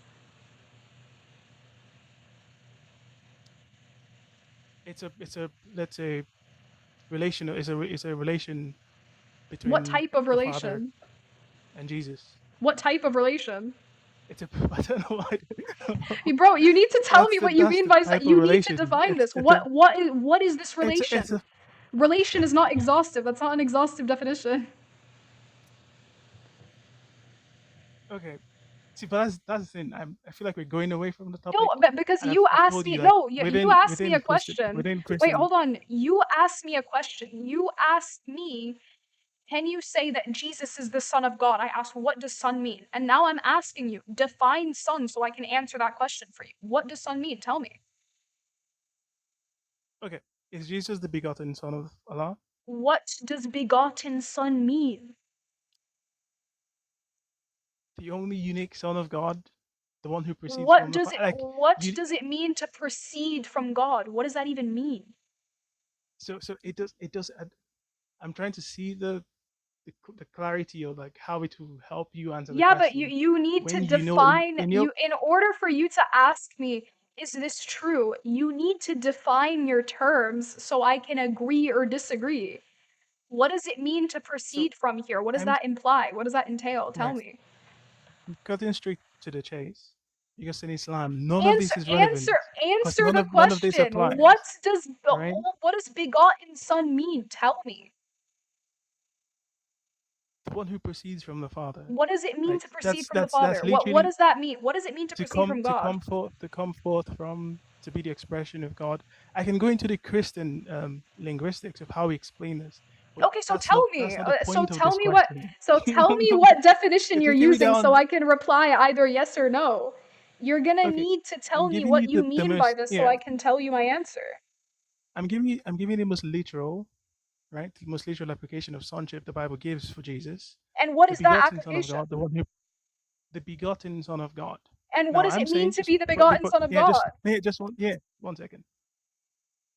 it's a let's say relation is a relation between What type of the Father relation? and Jesus. What type of relation? It's a I don't know why. Bro, you need to tell me That's what you that's mean the by type of you need to relation. define this. It's a- What is this relation? it's a- Relation is not exhaustive. That's not an exhaustive definition. okay. See, but that's the thing. I feel like we're going away from the topic. No, but because and you I've asked told me. you, like, No, you asked me a Christian, question. within Wait, Christian. hold on. You asked me a question. You asked me, can you say that Jesus is the Son of God? I asked, what does Son mean? And now I'm asking you, define Son so I can answer that question for you. What does Son mean? Tell me. Okay, is Jesus the begotten Son of Allah? What does begotten Son mean? The only unique Son of God, the one who proceeds What from does the it Father. does it mean to proceed from God? What does that even mean? So it does. I'm trying to see the clarity of like how it will help you answer the Yeah, question. but you need to When you know define in your in order for you to ask me, is this true? You need to define your terms so I can agree or disagree. What does it mean to proceed from here? What does I'm that imply? What does that entail? Tell right. me. I'm cutting straight to the chase. Because in Islam, none of this is relevant. Answer the none of this question. applies. What right? does begotten Son mean? Tell me. The one who proceeds from the Father. What does it mean Right? to proceed from the That's Father? What literally does that mean? What does it mean to proceed from God? to come forth from, to be the expression of God. I can go into the Christian linguistics of how we explain this. Okay, so tell me. So tell me what. So tell me No, what definition if you're you give me using, that so on- I can reply either yes or no. You're gonna Okay, need to I'm tell me giving what you you the mean by most, this so yeah. I can tell you my answer. I'm giving you the most literal, right? The most literal application of sonship the Bible gives for Jesus, And what the is that begotten Son of application? God, the begotten Son of God. And what Now does I'm it mean saying, to just be the begotten Son of yeah, God? just one second.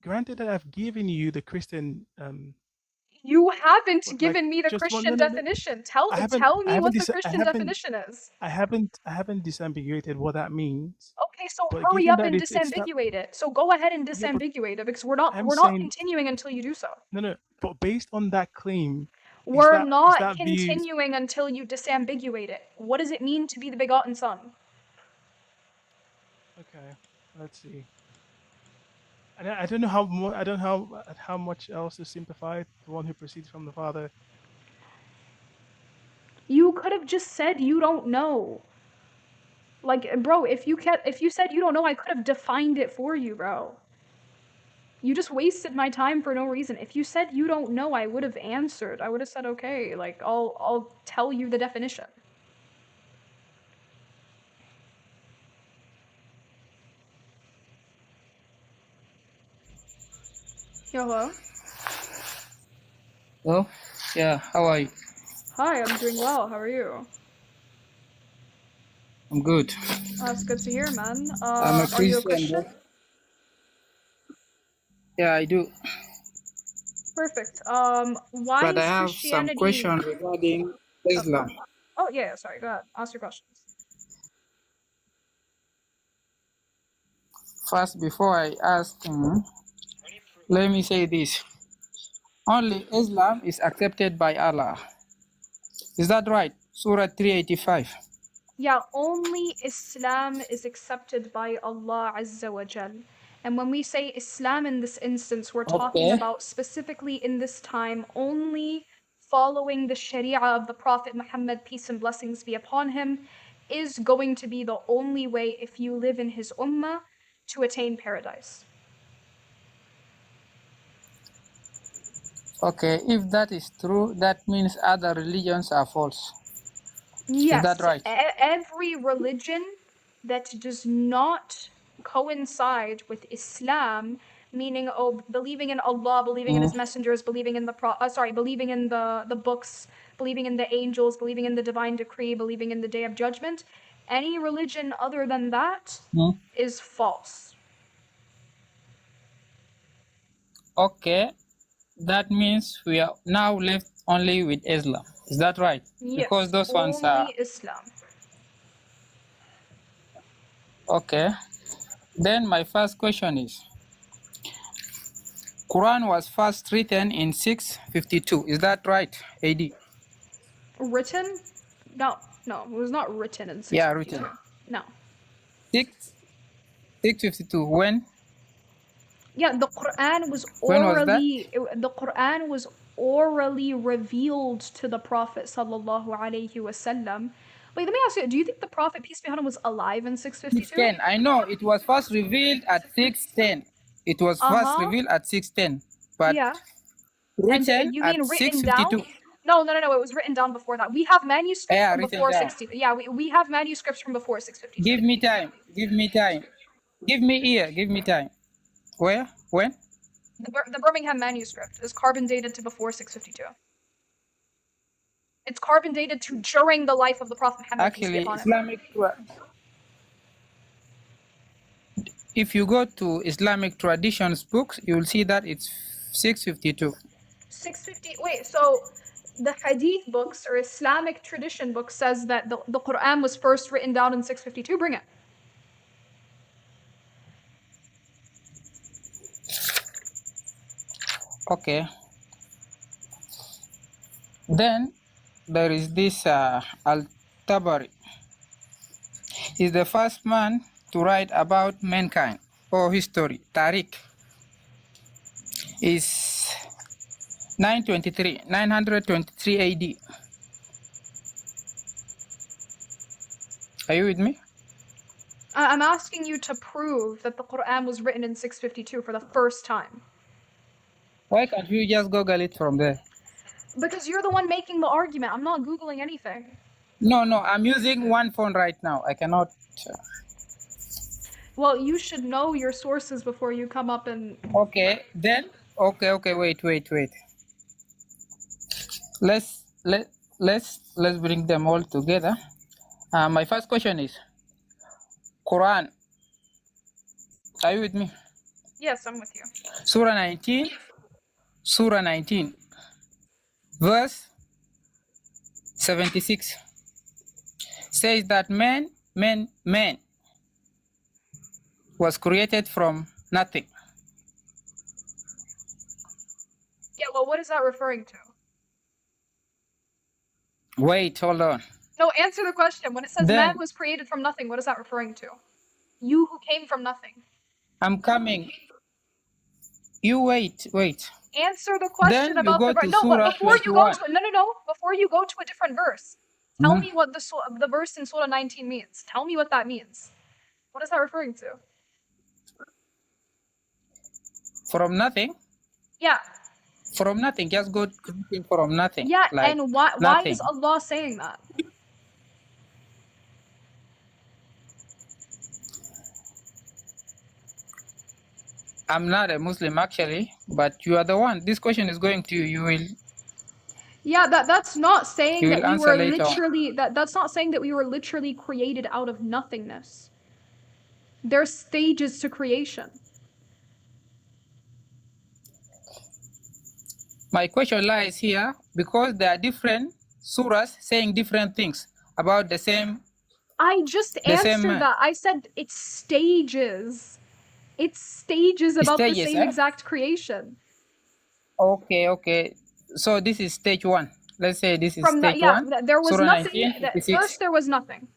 Granted that I've given you the Christian You haven't like given me the just one Christian no. definition. I Tell me what the haven't Christian definition is. I haven't disambiguated what that means. Okay, so But hurry given up that and it's not, disambiguate it. So go ahead and yeah, but disambiguate it because we're I'm not saying continuing until you do so. no. But based on that claim, We're is not that view continuing until you disambiguate it. What does it mean to be the begotten Son? okay? Let's see. And I don't know how I don't know how much else to simplify it. The one who proceeds from the Father. You could have just said you don't know. Like, bro, if you said you don't know, I could have defined it for you, bro. You just wasted my time for no reason. If you said you don't know, I would have answered. I would have said, okay, like I'll tell you the definition. Hello? Well, yeah, how are you? Hi, I'm doing well. How are you? I'm good. That's good to hear, man. I'm a Are you a Christian. Christian? Yeah, I do. Perfect. Why But I is have some Christianity? questions regarding Islam. Oh yeah, sorry. Go ahead. Ask your questions. First, before I ask, let me say this. Only Islam is accepted by Allah. Is that right? Surah 385. Yeah, only Islam is accepted by Allah Azza wa Jal. And when we say Islam in this instance, we're talking Okay. about specifically in this time only following the Sharia of the Prophet Muhammad, peace and blessings be upon him, is going to be the only way if you live in his ummah to attain paradise. Okay, if that is true, that means other religions are false. Yes, Is that right? every religion that does not coincide with Islam, meaning believing in Allah, believing in His messengers, believing in believing in the books, believing in the angels, believing in the divine decree, believing in the Day of Judgment, any religion other than that is false. Okay, that means we are now left only with Islam. Is that right? Yes, Because those ones are only Islam. okay. Then my first question is, Quran was first written in 652. Is that right? AD. Written? No, it was not written in 652. Yeah, written. No. 652. When? Yeah, the Quran was When was that? the Quran was orally revealed to the Prophet sallallahu alaihi wasallam. Wait, let me ask you, do you think the Prophet, peace be upon him, was alive in 652? 610. I know it was first revealed at 610. It was first revealed at 610, but Yeah. written And you mean at written down? 652. No, it was written down before that. We have manuscripts Yeah, from written before down. 60. Yeah, we have manuscripts from before 652. Give me time. Give me time. Give me ear. Give me time. Where? When? The Birmingham manuscript is carbon dated to before 652. It's carbon dated to during the life of the Prophet Muhammad, peace be Actually, upon him. Islamic. If you go to Islamic traditions books, you will see that it's 652. 650. Wait, so the Hadith books or Islamic tradition book says that the Quran was first written down in 652. Bring it. Okay. Then there is this Al-Tabari. He's the first man to write about mankind or history. Tariq is 923 AD. Are you with me? I'm asking you to prove that the Quran was written in 652 for the first time. Why can't you just Google it from there? Because you're the one making the argument. I'm not Googling anything. No, I'm using one phone right now. I cannot. Well, you should know your sources before you come up and. Okay, then okay, wait. Let's bring them all together. My first question is Quran. Are you with me? Yes, I'm with you. Surah 19, verse 76 says that man was created from nothing. Yeah, well, what is that referring to? Wait, hold on. No, answer the question. When it says man Then was created from nothing, what is that referring to? You who came from nothing. I'm coming. You wait. Answer the question Then you about go the verse. to No, but Surah before you go 21. to no. Before you go to a different verse, tell me what the verse in Surah 19 means. Tell me what that means. What is that referring to? From nothing. Yeah. From nothing. Just go creating from nothing. Yeah, Like and why nothing. is Allah saying that? I'm not a Muslim actually, but you are the one. This question is going to you. You will Yeah, that's not saying you that will we answer were later on. literally that's not saying that we were literally created out of nothingness. There's stages to creation. My question lies here because there are different surahs saying different things about the same I just answered that. I said it's stages. It's stages about the stages. same exact creation. Okay. So this is stage 1. Let's say this is From that, stage yeah, 1. there was Surah nothing. 19, 56. First, there was nothing,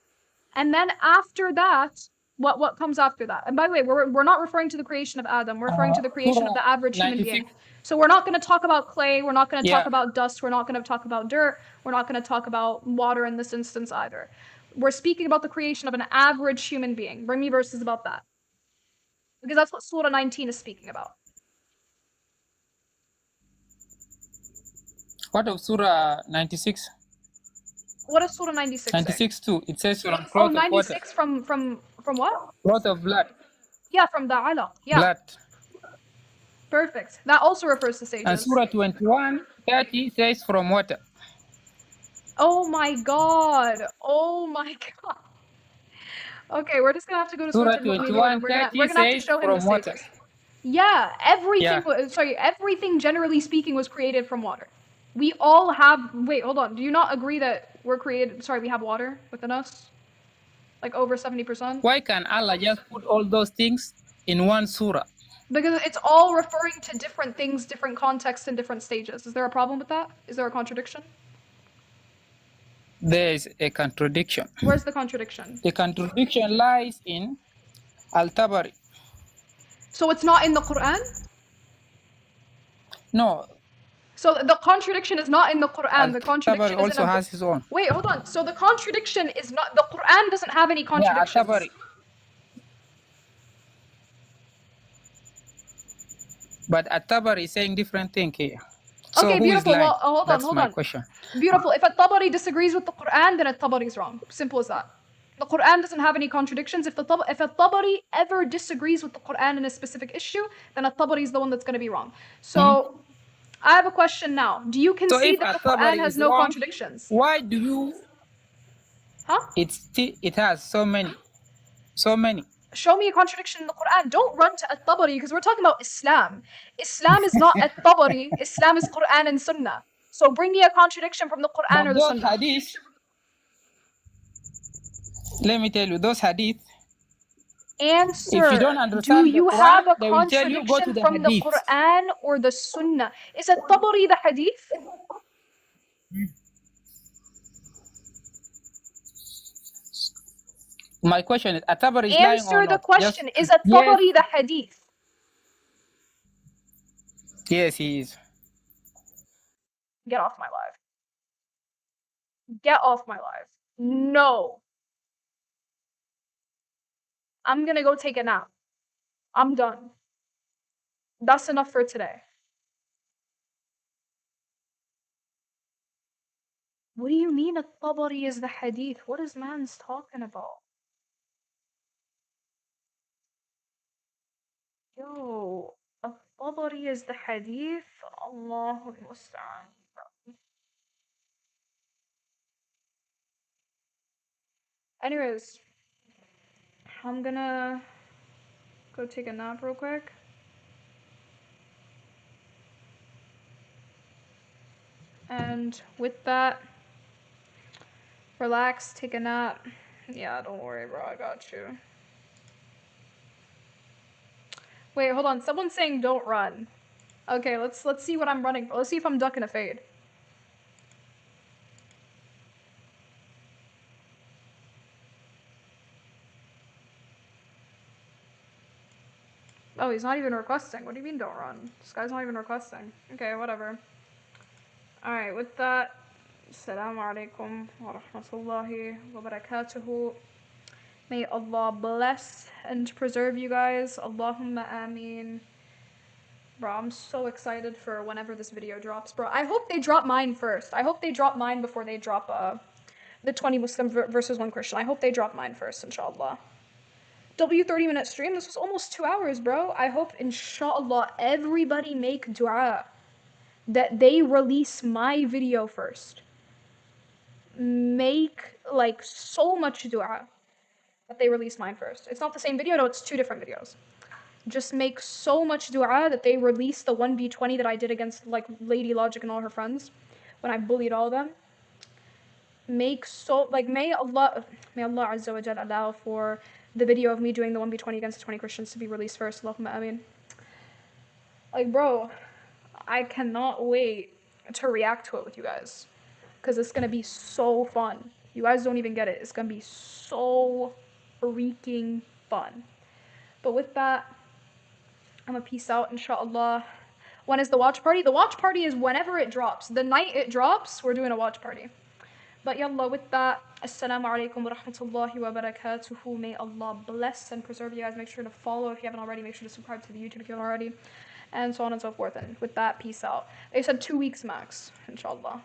and then after that, what comes after that? And by the way, we're not referring to the creation of Adam. We're referring to the creation of the average human being. So we're not going to talk about clay. We're not going to talk about dust. We're not going to talk about dirt. We're not going to talk about water in this instance either. We're speaking about the creation of an average human being. Bring me verses about that, because that's what Surah 19 is speaking about. What of Surah 96? What does Surah 96 say? 96 too. It says Surah Oh, 96 from what? Cloth of blood. Yeah, from the alaq. Yeah. Blood. Perfect. That also refers to stages. And Surah 21, 30 says from water. Oh my god. Oh my god. Okay, we're just gonna have to go to Surah Surah 21, We're 30 gonna have to says show him the from water. stages. Yeah, everything generally speaking was created from water. We all have, wait, hold on. Do you not agree that we have water within us? Like over 70%? Why can Allah just put all those things in one surah? Because it's all referring to different things, different contexts, and different stages. Is there a problem with that? Is there a contradiction? There is a contradiction. Where's the contradiction? The contradiction lies in Al-Tabari. So it's not in the Quran? No. So the contradiction is not in the Quran. The contradiction Al-Tabari also has his own. Wait, hold on. So the contradiction is not, the Quran doesn't have any contradictions. Yeah, Al-Tabari. But At-Tabari is saying different thing here. So okay, beautiful. Well, hold That's on. my question. Beautiful. If At-Tabari disagrees with the Quran, then At-Tabari is wrong. Simple as that. The Quran doesn't have any contradictions. If At-Tabari ever disagrees with the Quran in a specific issue, then At-Tabari is the one that's going to be wrong. So I have a question now. Do you concede that the Quran has no contradictions? Why do you? Huh? It has so many. Show me a contradiction in the Quran. Don't run to At-Tabari because we're talking about Islam. Islam is not At-Tabari. Islam is Quran and Sunnah. So bring me a contradiction from the Quran or the Sunnah. Hadith, let me tell you, those hadith. Answer. If you don't understand do you the Quran, have a they will tell you, go to contradiction the from hadith. the Quran or the Sunnah? Is At-Tabari the hadith? My question is, At-Tabari is lying or Answer the not? question. Is At-Tabari the hadith? Yes, he is. Get off my live. Get off my live. No. I'm gonna go take a nap. I'm done. That's enough for today. What do you mean At-Tabari is the hadith? What is man's talking about? Yo, الطبري is the hadith. الله المستعان. Anyways, I'm gonna go take a nap real quick. And with that, relax, take a nap. Yeah, don't worry, bro, I got you. Wait, hold on. Someone's saying don't run. Okay, let's see what I'm running for. Let's see if I'm ducking a fade. Oh, he's not even requesting. What do you mean don't run? This guy's not even requesting. Okay, whatever. Alright, with that, Assalamu alaikum wa rahmatullahi wa barakatuhu. May Allah bless and preserve you guys. Allahumma ameen. Bro, I'm so excited for whenever this video drops, bro. I hope they drop mine first. I hope they drop mine before they drop the 20 Muslim versus 1 Christian. I hope they drop mine first, inshallah. W30-minute stream. This was almost 2 hours, bro. I hope, inshallah, everybody make dua that they release my video first. Make, like, so much dua that they release mine first. It's not the same video, no, it's 2 different videos. Just make so much dua that they release the 1v20 that I did against, like, Lady Logic and all her friends when I bullied all of them. Make so, like, may Allah Azza wa Jal allow for the video of me doing the 1v20 against the 20 Christians to be released first. Allahumma ameen. Like, bro, I cannot wait to react to it with you guys, because it's gonna be so fun. You guys don't even get it. It's gonna be so freaking fun. But with that, I'm gonna peace out, inshallah. When is the watch party? The watch party is whenever it drops. The night it drops, we're doing a watch party. But yallah, with that, assalamu alaikum wa rahmatullahi wa barakatuhu. May Allah bless and preserve you guys. Make sure to follow if you haven't already. Make sure to subscribe to the YouTube if you haven't already. And so on and so forth. And with that, peace out. They said 2 weeks max, inshallah.